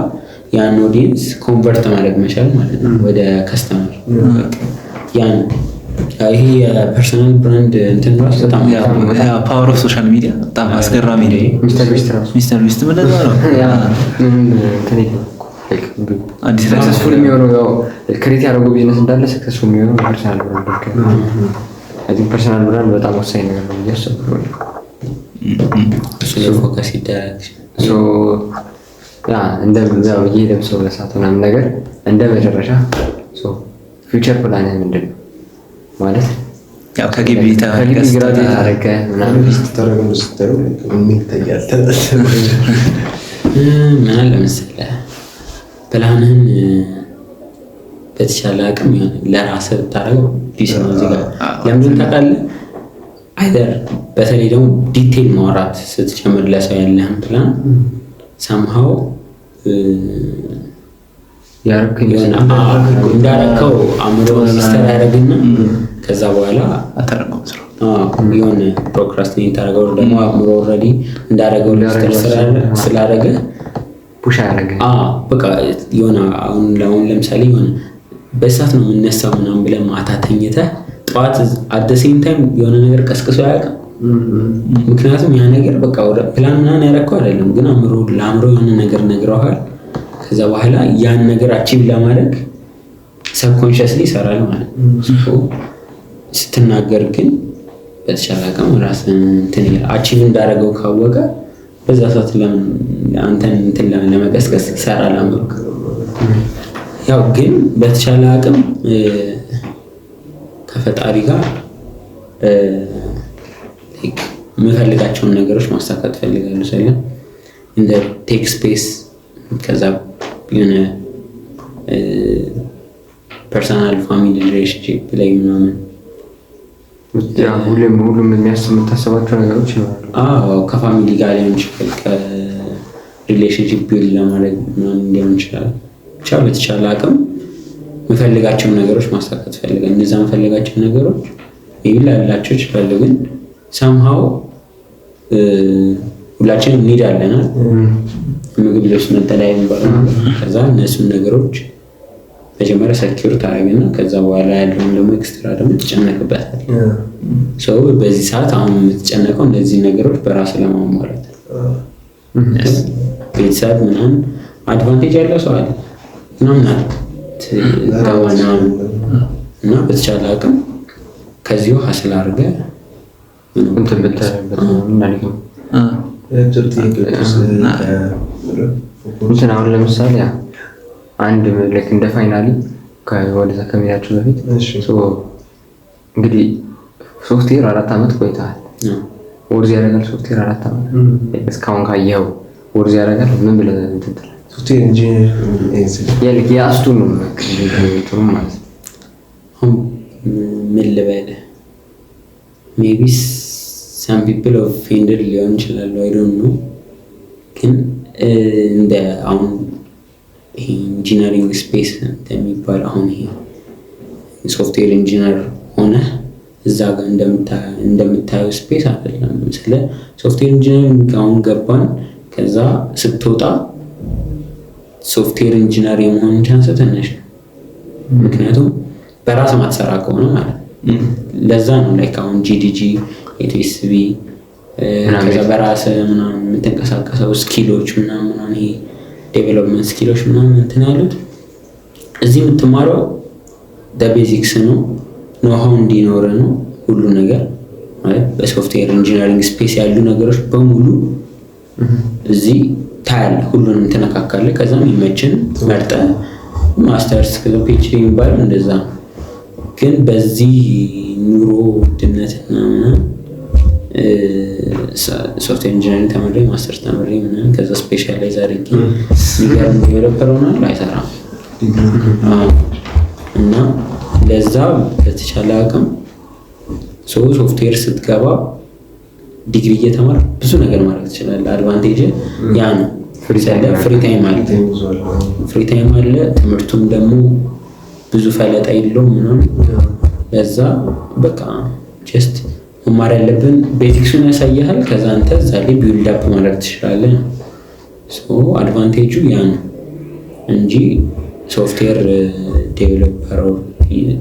ያን ኦዲየንስ ኮንቨርት ማድረግ መቻል ማለት ነው ወደ ከስተመር። ያን ይሄ የፐርሰናል ብራንድ እንትን ራሱ በጣም ፓወር ኦፍ ሶሻል ሚዲያ በጣም አስገራሚ ነው። ሚስተር ቢስት ምን ነው አዲስ ሰክሰስፉል የሚሆነው ያው ክሬት ያደረገው ቢዝነስ እንዳለ ሰክሰስፉል የሚሆነው ፐርሰናል ብራንድ ነው። ፐርሰናል ብራንድ በጣም ወሳኝ ነገር ነው ብዬ አስባለሁ። ፎከስ ይደረግ እንደዛው እየሄደም ሰው ለሳት ምናምን ነገር እንደ መጨረሻ ፊውቸር ፕላን ምንድን ነው ማለት ያው ከግቢ ግራጁዌት አደረገ ምናምን ስትታረጉ ስትታሩ ምን ይታያል? ምን አለ መሰለህ ፕላንህን በተቻለ አቅም ለራስህ ብታደርገው ዲስ ነው። እዚህ ጋር ለምን ታውቃለህ? አይደር በተለይ ደግሞ ዲቴል ማውራት ስትጀምር ለሰው ያለህን ፕላን ሰምሃው እንዳረከው አእምሮ ሲስተር ያደርግና ከዛ በኋላ አተረከው ስራ የሆነ ፕሮክራስቲኔት ታደርገው ደግሞ አእምሮ ኦልሬዲ እንዳደረገው ስላደረገ ፑሽ ያደረገ በቃ የሆነ አሁን ለምሳሌ የሆነ በሰዓት ነው የምነሳው ምናምን ብለህ ማታ ተኝተህ ጠዋት አት ዘ ሴም ታይም የሆነ ነገር ቀስቅሶ አያውቅም። ምክንያቱም ያ ነገር በቃ ፕላን ምናምን ያደረገው አይደለም፣ ግን ለአእምሮ የሆነ ነገር ነግረዋል። ከዛ በኋላ ያን ነገር አቺቭ ለማድረግ ሰብኮንሽስሊ ይሰራል ማለት ነው። ስትናገር ግን በተቻለ አቅም ራስን እንትን አቺቭ እንዳደረገው ካወቀ በዛ ሰዓት ለምን አንተን እንትን ለመቀስቀስ ይሰራል አእምሮ። ያው ግን በተቻለ አቅም ከፈጣሪ ጋር የምፈልጋቸውን ነገሮች ማሳካት ፈልጋለሁ። ሰለ እንደ ቴክ ስፔስ ከዛ የሆነ ፐርሰናል ፋሚሊ ሪሌሽንሺፕ ላይ ምናምን ሁሉም የምታስባቸው ነገሮች ይኖራሉ። ከፋሚሊ ጋር ሊሆን ይችላል፣ ከሪሌሽንሺፕ ቢልድ ለማድረግ ምናምን ሊሆን ይችላል። ብቻ በተቻለ አቅም የምፈልጋቸውን ነገሮች ማሳካት ፈልጋለሁ። እነዛ የምፈልጋቸው ነገሮች ላላቸው ይችላሉ፣ ግን ሰምሃው ሁላችንም ኒድ አለናል። ምግብ፣ ልብስ፣ መጠለያ የሚባለው ከዛ እነሱን ነገሮች መጀመሪያ ሰኪዩር ታደርግና ከዛ በኋላ ያለውን ደግሞ ኤክስትራ ደግሞ ትጨነቅበታል። ሰው በዚህ ሰዓት አሁን የምትጨነቀው እነዚህ ነገሮች በራስ ለማሟላት ቤተሰብ ምናምን አድቫንቴጅ ያለው ሰው አለ ምናምን እና በተቻለ አቅም ከዚሁ ሀስል አድርገህ እንትን ብታረበት እንትን አሁን ለምሳሌ አንድ ልክ እንደ ፋይናሊ ወደዛ ከመሄዳችሁ በፊት እንግዲህ ሶፍትዌር 4 ዓመት ቆይተሃል። ወርዝ ያደርጋል ሶፍትዌር 4 ዓመት እስካሁን ካየኸው ወርዝ ያደርጋል። ምን ብለህ እንትን ትላለህ? ሶፍትዌር ኢንጂነር የአስቱ ነው ጥሩ ማለት ነው። ምን ልበልህ ሜቢ some people offended ሊሆን ይችላል። I don't know ግን እንደ አሁን ይሄ ኢንጂነሪንግ ስፔስ እንደሚባል አሁን ይሄ ሶፍትዌር ኢንጂነር ሆነ እዛ ጋር እንደምታየው ስፔስ አይደለም። ስለ ሶፍትዌር ኢንጂነሪንግ አሁን ገባን፣ ከዛ ስትወጣ ሶፍትዌር ኢንጂነር የመሆን ቻንስ ትንሽ ነው። ምክንያቱም በራስ ማትሰራ ከሆነ ማለት ለዛ ነው ላይክ አሁን ጂዲጂ ኤቲኤስቢ ከዛ በራስ ምናምን የምትንቀሳቀሰው ስኪሎች ምናምን ይሄ ዴቨሎፕመንት ስኪሎች ምናምን እንትን ያሉት እዚህ የምትማረው ቤዚክስ ነው። ኖሃው እንዲኖር ነው ሁሉ ነገር ማለት በሶፍትዌር ኢንጂነሪንግ ስፔስ ያሉ ነገሮች በሙሉ እዚህ ታያለህ፣ ሁሉንም ትነካካለህ። ከዛም ይመችን መርጠህ ማስተርስ ፒኤችዲ የሚባለው እንደዛ ነው። ግን በዚህ ኑሮ ውድነትና ሶፍትዌር ኢንጂነሪንግ ተምሬ ማስተርስ ተምሬ ምናምን ከዛ ስፔሻላይዝ አድርጌ የሚገርም ዴቨሎፐር ሆናል አይሰራም። እና ለዛ በተቻለ አቅም ሶፍትዌር ስትገባ ዲግሪ እየተማር ብዙ ነገር ማድረግ ትችላለህ። አድቫንቴጅ ያ ነው። ፍሪ ታይም አለ። ትምህርቱም ደግሞ ብዙ ፈለጣ የለውም ምናምን። ለዛ በቃ ጀስት መማር ያለብን ቤዚክሱን ያሳያል። ከዛ አንተ እዛ ላይ ቢውልድ አፕ ማድረግ ትችላለህ። አድቫንቴጁ ያ ነው እንጂ ሶፍትዌር ዴቨሎፐር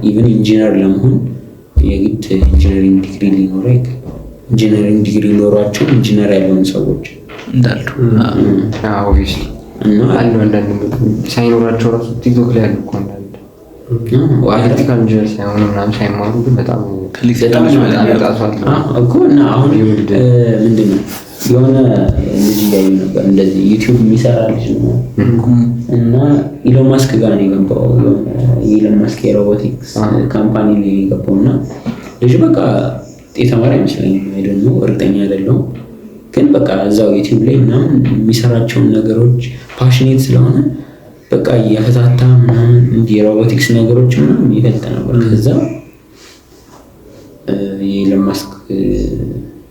ኢቨን ኢንጂነር ለመሆን የግድ ኢንጂነሪንግ ዲግሪ ሊኖረው አይገባም። ኢንጂነሪንግ ዲግሪ ኖሯቸው ኢንጂነር ያልሆኑ ሰዎች እንዳሉ ኦብቪስሊ እና አንዳንድ ሳይኖራቸው ራሱ ቲክቶክ ላይ ያሉ እኮ እንዳለ ኤሌክትሪካል ኢንጂነር ሳይሆኑ ምናምን ሳይማሩ ግን በጣም እኮ እና አሁን ምንድን ነው የሆነ ልጅ እያዩ ነበር እንደዚህ ዩቲዩብ የሚሰራ ልጅ ነው እና ኢሎን ማስክ ጋር ነው የገባው። ኢሎን ማስክ የሮቦቲክስ ካምፓኒ ላይ የገባው እና ልጅ በቃ የተማረ አይመስለኝም፣ አይደለም እርግጠኛ አይደለሁም። ግን በቃ እዛው ዩቲዩብ ላይ ምናምን የሚሰራቸውን ነገሮች ፓሽኔት ስለሆነ በቃ የፈታታ ምናምን እንዲህ ሮቦቲክስ ነገሮች ምናምን ይፈልጥ ነበር። ከዛ የኢሎን ማስክ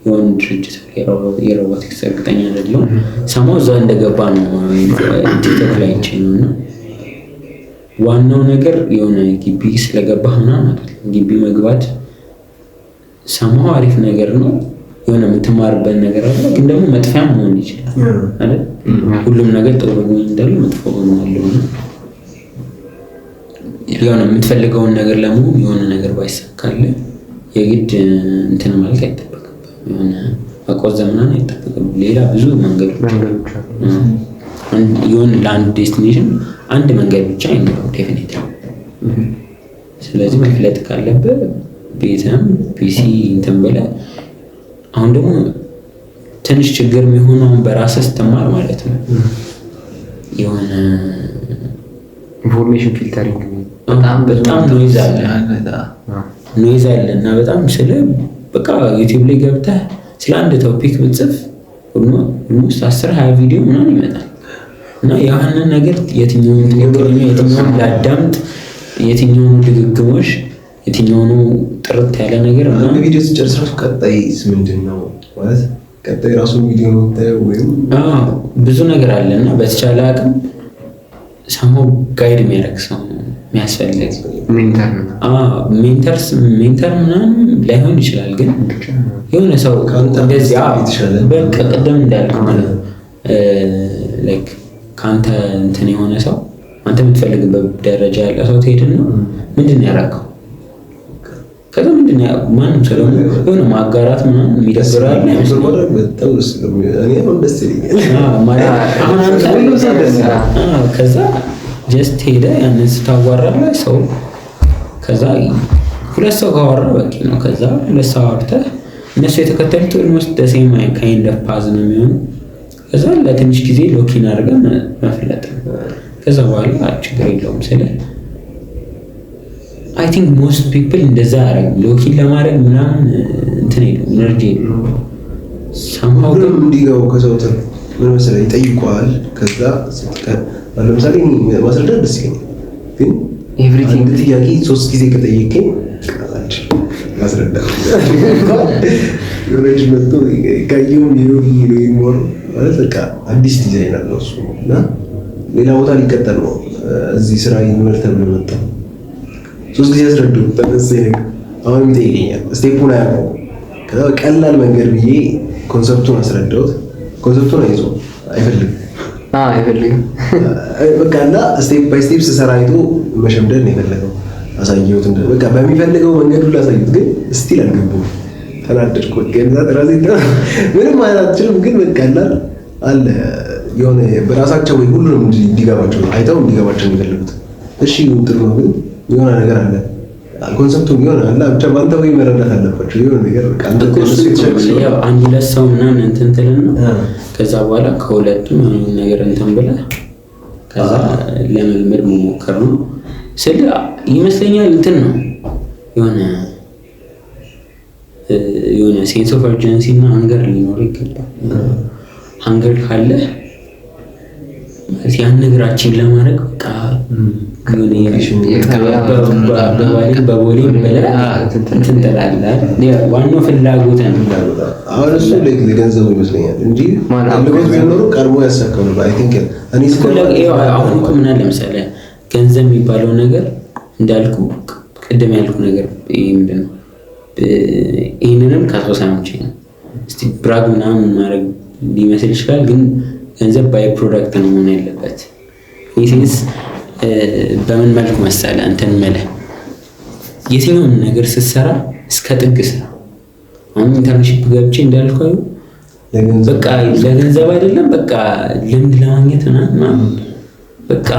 የሆነ ድርጅት የሮቦቲክስ እርግጠኛ አይደለሁም ሰማው እዛ እንደገባ ነው ቲክቶክ ላይ አይቼ ነው። እና ዋናው ነገር የሆነ ግቢ ስለገባህ ምናምን አይደለም። ግቢ መግባት ሰማው አሪፍ ነገር ነው፣ የሆነ የምትማርበት ነገር አለ። ግን ደግሞ መጥፊያም መሆን ይችላል አይደል? ሁሉም ነገር ጥሩ ጎን እንዳለው መጥፎ ጎን አለው። የሆነ የምትፈልገውን ነገር ለመሆን የሆነ ነገር ባይሳካልህ የግድ እንትን ማለት አይጠበቅም። የሆነ አቆዘም ምናምን አይጠበቅም። ሌላ ብዙ መንገዶች የሆነ ለአንድ ዴስቲኔሽን አንድ መንገድ ብቻ አይኖርም ዴፊኒትሊ። ስለዚህ መፍለጥ ካለብህ ቤትም ፒሲ እንትን ብለህ አሁን ደግሞ ትንሽ ችግር የሚሆነው በራስህ ስትማር ማለት ነው የሆነ ኢንፎርሜሽን ፊልተሪንግ በጣም ኖይዝ አለ እና በጣም ስለ በቃ ዩቲዩብ ላይ ገብተህ ስለ አንድ ቶፒክ ብትጽፍ ኦልሞስት 10-20 ቪዲዮ ምናምን ይመጣል እና ያንን ነገር የትኛውን ትክክለኛ የትኛውን ላዳምጥ የትኛውን ድግግሞሽ የትኛውን ጥርት ያለ ነገር እና ቪዲዮ ስጨርስ ራሱ ቀጣይስ ምንድን ነው ማለት ቀጣይ ራሱ ቪዲዮ ነው ታየው ወይም ብዙ ነገር አለ እና በተቻለ አቅም ሰው ጋይድ የሚያደርግ ሰው የሚያስፈልግ ሜንተር ምናምን ላይሆን ይችላል፣ ግን የሆነ ሰው እንደዚህ በቃ ቅድም እንዳልኩ ላይክ ከአንተ እንትን የሆነ ሰው አንተ የምትፈልግበት ደረጃ ያለ ሰው ትሄድና ምንድን ነው ያደረገው ከዛ ምንድን ነው ማንም ሰው ደግሞ የሆነ ማጋራት ምናምን የሚደብራል ከዛ ጀስት ሄደ ያንን ስታዋራለህ ሰው ከዛ ሁለት ሰው ካወራ በቂ ነው። ከዛ ሁለት ሰው አውርተህ እነሱ የተከተሉት ኦልሞስት ደሴም ካይንድ ኦፍ ፓዝ ነው የሚሆነው። ከዛ ለትንሽ ጊዜ ሎኪን አድርገን መፍለጥ ከዛ በኋላ ችግር የለውም ስለ አይ ቲንክ ሞስት ፒፕል እንደዛ ያደርጋሉ። ሎኪን ለማድረግ ምናምን እንትን የለውም ኤነርጂ የለውም። ሰማው ግን እንዲገቡ ከሰው ምን መሰለህ ይጠይቀዋል። ከዛ ለምሳሌ ማስረዳት ደስ ይለኛል፣ ግን ኤቭሪቲንግ ጥያቄ 3 ጊዜ ከጠየቀኝ ቃላች ማስረዳት የሆነች መጥቶ ካየውን ይሞር ማለት በቃ አዲስ ዲዛይነር ነው እሱ እና ሌላ ቦታ ሊቀጠል ነው እዚህ ስራ ይኖር ተብሎ መጣ 3 ጊዜ አስረዳው ተነስተኝ አሁን ይጠይቀኛል ስቴፑን አያውቀውም። ከዛ ቀላል መንገድ ብዬ ኮንሰፕቱን አስረዳሁት። ኮንሰፕቱን አይፈልግም በቃ እና ስቴፕ ባይ ስቴፕ ስሰራ አይቶ መሸምደድ ነው የፈለገው። አሳየሁት በቃ በሚፈልገው መንገድ ሁሉ አሳየሁት፣ ግን ስቲል አልገባውም። ተናደድኩ። ገንዛ ራሴ ምንም ማለት አትችልም፣ ግን በቃ አለ የሆነ በራሳቸው ወይ ሁሉንም እንዲገባቸው አይተው እንዲገባቸው የሚፈልጉት። እሺ ጥሩ ነው፣ ግን የሆነ ነገር አለ ኮንሰፕቱን የሆነ አለ ብቻ ባንተ ወይ መረዳት አለባቸው የሆነ ነገር በቃ አንድ ሁለት ሰው ምናምን እንትን ትልና ከዛ በኋላ ከሁለቱም ነገር እንትን ብለህ ከዛ ለመልመድ መሞከር ነው ስለ ይመስለኛል። እንትን ነው የሆነ ሴንስ ኦፍ አርጀንሲ እና ሃንገር ሊኖር ይገባል። ሃንገር ካለ ያን ነገራችን ለማድረግ በቃ በቦሌ በላ እንትን ትላለህ። ዋናው ፍላጎት ነው። አሁን እሱ ለገንዘቡ ይመስለኛል እንጂ ለገንዘቡ ቢኖር ቀርቦ ያሳካው ነው። አይ ቲንክ እኔ አሁን እኮ ምን አለ መሰለህ ገንዘብ የሚባለው ነገር እንዳልኩ ቅድም ያልኩ ነገር ምንድን ነው ይህንንም ከሶሳምቼ ነው እስቲ ብራግ ምናምን ማድረግ ሊመስል ይችላል፣ ግን ገንዘብ ባይ ፕሮዳክት ነው መሆን ያለበት። ይሄስ በምን መልኩ መሰለህ እንትን መለ የትኛውን ነገር ስትሰራ እስከ ጥግ ስራ። አሁን ኢንተርንሺፕ ገብቼ እንዳልኩህ በቃ ለገንዘብ አይደለም፣ በቃ ልምድ ለማግኘት ምናምን በቃ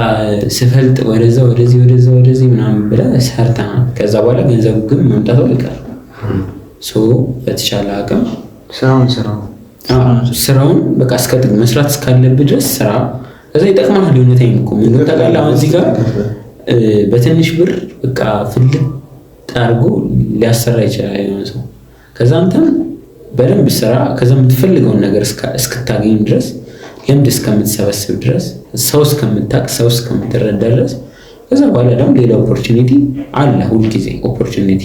ስፈልጥ ወደዛ ወደዚህ ምናምን ብለህ ሰርተናል። ከዛ በኋላ ገንዘቡ ግን መምጣቱ አይቀርም። በተቻለ አቅም ስራውን በቃ እስከ ጥግ መስራት እስካለብህ ድረስ ስራ። ከዛ ይጠቅማል። የሆነታኝ እኮ ምን ታውቃለህ፣ አሁን እዚህ ጋር በትንሽ ብር በቃ ፍልጥ አድርጎ ሊያሰራ ይችላል የሆነ ሰው። ከዛ አንተም በደንብ ስራ። ከዛ የምትፈልገውን ነገር እስክታገኝ ድረስ ልምድ እስከምትሰበስብ ድረስ ሰው እስከምታውቅ ሰው እስከምትረዳ ድረስ ከዛ በኋላ ደግሞ ሌላ ኦፖርቹኒቲ አለ። ሁልጊዜ ኦፖርቹኒቲ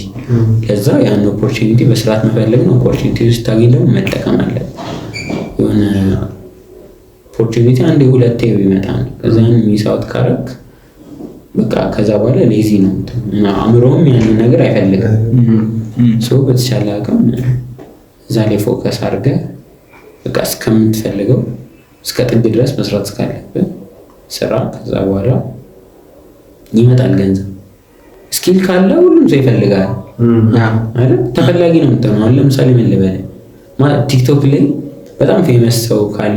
ከዛ ያን ኦፖርቹኒቲ በስርዓት መፈለግ ነው። ኦፖርቹኒቲ ስታገኝ ደግሞ መጠቀም አለ። የሆነ ኦፖርቹኒቲ አንዴ ሁለቴ ቢመጣ ነው። ከዛ ሚስ አውት ካረክ በቃ ከዛ በኋላ ሌዚ ነው አእምሮም ያንን ነገር አይፈልግም። በተቻለ አቅም እዛ ላይ ፎከስ አድርገህ በቃ እስከምትፈልገው እስከ ጥግ ድረስ መስራት እስካለብህ ስራ። ከዛ በኋላ ይመጣል ገንዘብ። ስኪል ካለ ሁሉም ሰው ይፈልጋል አይደል? ተፈላጊ ነው የምትሆነው። ለምሳሌ ምን ልበል ቲክቶክ ላይ በጣም ፌመስ ሰው ካለ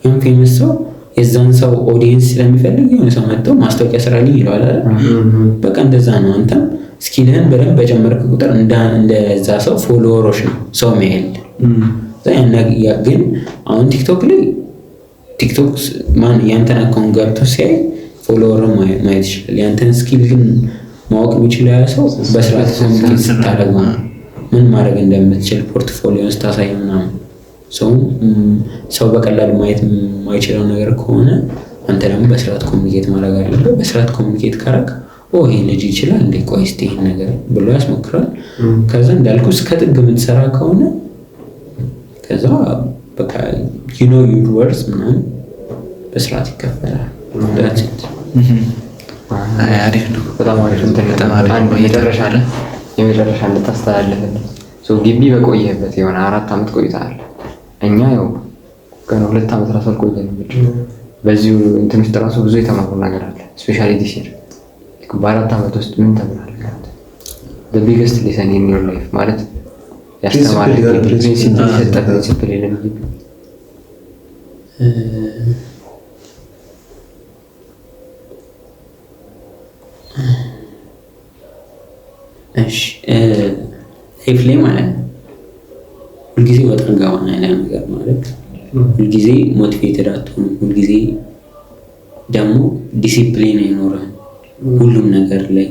ይሄን ፌመስ ሰው የዛን ሰው ኦዲየንስ ስለሚፈልግ የሆነ ሰው መጥቶ ማስታወቂያ ስራልኝ ይለዋል አይደል? በቃ እንደዛ ነው። አንተም ስኪልህን በደንብ በጨመርክ ቁጥር እንደዛ ሰው ፎሎወሮች ነው ሰው የሚያይል። ግን አሁን ቲክቶክ ላይ ቲክቶክ ማን ያንተን አካውንት ገብቶ ሲያይ ፎሎወር ማየት ይችላል። ያንተን ስኪል ግን ማወቅ የሚችለው ያ ሰው በስርዓት ስታደርግ ምን ማድረግ እንደምትችል ፖርትፎሊዮን ስታሳይ ምናምን ሰው በቀላሉ ማየት የማይችለው ነገር ከሆነ አንተ ደግሞ በስርዓት ኮሚኒኬት ማድረግ አለበት። በስርዓት ኮሚኒኬት ካረግ ይሄ ልጅ ይችላል እንዴ ቆይ እስቲ ይሄን ነገር ብሎ ያስሞክራል። ከዛ እንዳልኩ እስከ ጥግ የምትሰራ ከሆነ ከዛ በቃ you know your worth ምናምን በስርዓት ይከፈላል። አሪፍ ነው። በጣም አሪፍ ነው። የመጨረሻ እንድታስተላልፍልን ግቢ በቆየበት የሆነ 4 ዓመት ቆይተሃል። እኛ ያው ገና 2 ዓመት ራሱ አልቆየንም። በዚሁ እንትን ውስጥ ራሱ ብዙ የተማሩ ነገር አለ። ስፔሻሊ ዲስ ይር በ4 ዓመት ውስጥ ምን ተምራለህ? the biggest lesson in your life ማለት ያስተማረህ ፕሪንሲፕል የሰጠህ ፕሪንሲፕል የለም? እሺ ላይፍ ላይ ማለት ነው ሁልጊዜ ወጣ ገባ ያለ ነገር ማለት ሁልጊዜ ሞቲቬትድ አትሆን። ሁልጊዜ ደግሞ ዲሲፕሊን አይኖርህም ሁሉም ነገር ላይ።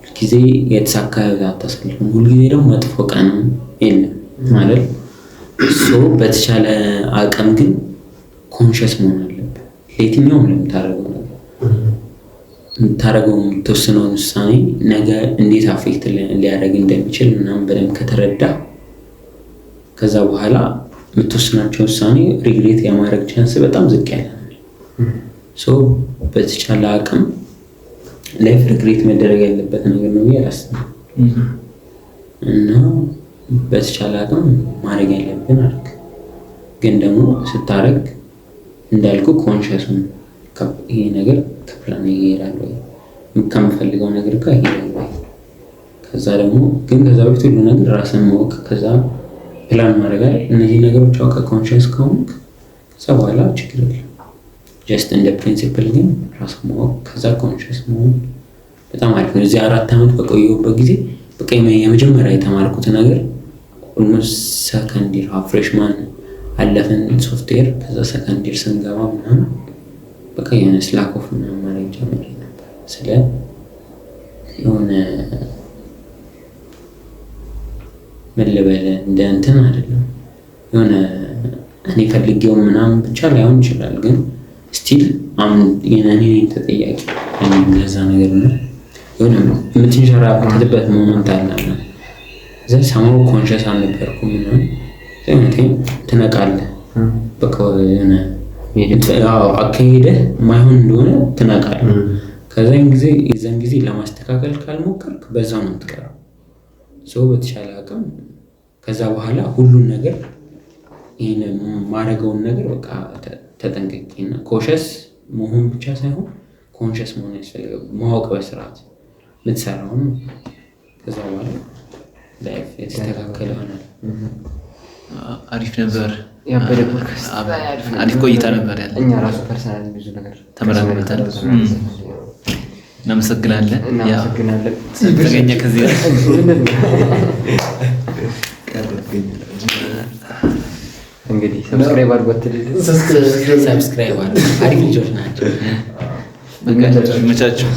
ሁልጊዜ የተሳካ አታሳልፍም። ሁልጊዜ ደግሞ መጥፎ ቀን የለም ማለት በተቻለ አቅም ግን ኮንሽስ መሆን አለብህ ለየትኛውም ለምታደርገው ነገር። የምታደርገው የምትወስነውን ውሳኔ ነገ እንዴት አፌክት ሊያደርግ እንደሚችል ምናምን በደንብ ከተረዳ ከዛ በኋላ የምትወስናቸው ውሳኔ ሪግሬት የማድረግ ቻንስ በጣም ዝቅ ያለ ነው። በተቻለ አቅም ላይፍ ሪግሬት መደረግ ያለበት ነገር ነው ብዬ አላስብም። እና በተቻለ አቅም ማድረግ ያለብን አድርግ። ግን ደግሞ ስታደርግ እንዳልኩ ኮንሽሱን ይሄ ነገር ከፕላን ይሄዳል ወይ ከምፈልገው ነገር ጋር ይሄዳል ወይ። ከዛ ደግሞ ግን ከዛ በፊት ሁሉ ነገር ራስን ማወቅ ከዛ ፕላን ማድረግ አይደል? እነዚህ ነገሮች አውቀ ኮንሽስ ከሆንክ ከዛ በኋላ ችግር የለም። ጀስት እንደ ፕሪንሲፕል ግን ራስን ማወቅ ከዛ ኮንሽስ መሆን በጣም አሪፍ ነው። እዚህ 4 ዓመት በቆየሁበት ጊዜ በቃ የመጀመሪያ የተማርኩት ነገር ኦልሞስት ሰከንድ ይር ፍሬሽማን አለፈን ሶፍትዌር። ከዛ ሰከንድ ይር ስንገባ ምናምን በቃ የሆነ ስላክ ኦፍ ምናምን ማድረግ ጀምሬ ነበር። ስለ የሆነ ምን ልበል እንደ እንትን አይደለም የሆነ እኔ ፈልጌው ምናምን ብቻ ላይሆን ይችላል፣ ግን ስቲል የኔ ተጠያቂ ለዛ ነገር ነው። የሆነ የምትንሸራተትበት ሞመንት አለ ነው እዛ ሰማው ኮንሽስ አልነበርኩም ምናምን ዘመቴን ትነቃለህ። በቃ የሆነ አካሄደህ ማይሆን እንደሆነ ትነቃለህ። ከዛን ጊዜ የዛን ጊዜ ለማስተካከል ካልሞከርክ በዛው ነው የምትቀረው። በተሻለ አቅም ከዛ በኋላ ሁሉን ነገር ይሄን ማድረገውን ነገር በቃ ተጠንቀቂና ኮንሽስ መሆን ብቻ ሳይሆን ኮንሽስ መሆን ያስፈልጋል። ማወቅ በስርዓት የምትሰራውን ከዛ በኋላ ላይፍ የተስተካከለ ይሆናል። አሪፍ ነበር። አሪፍ ቆይታ ነበር ያለ። እኛ ራሱ ፐርሰናል ብዙ ነገር ተመራምረናል። እናመሰግናለን። ተገኘ ከዚህ እንግዲህ ሰብስክራይብ አድርጉት። ሰብስክራይብ አድርጉ። አሪፍ ልጆች ናቸው። መቻችሁ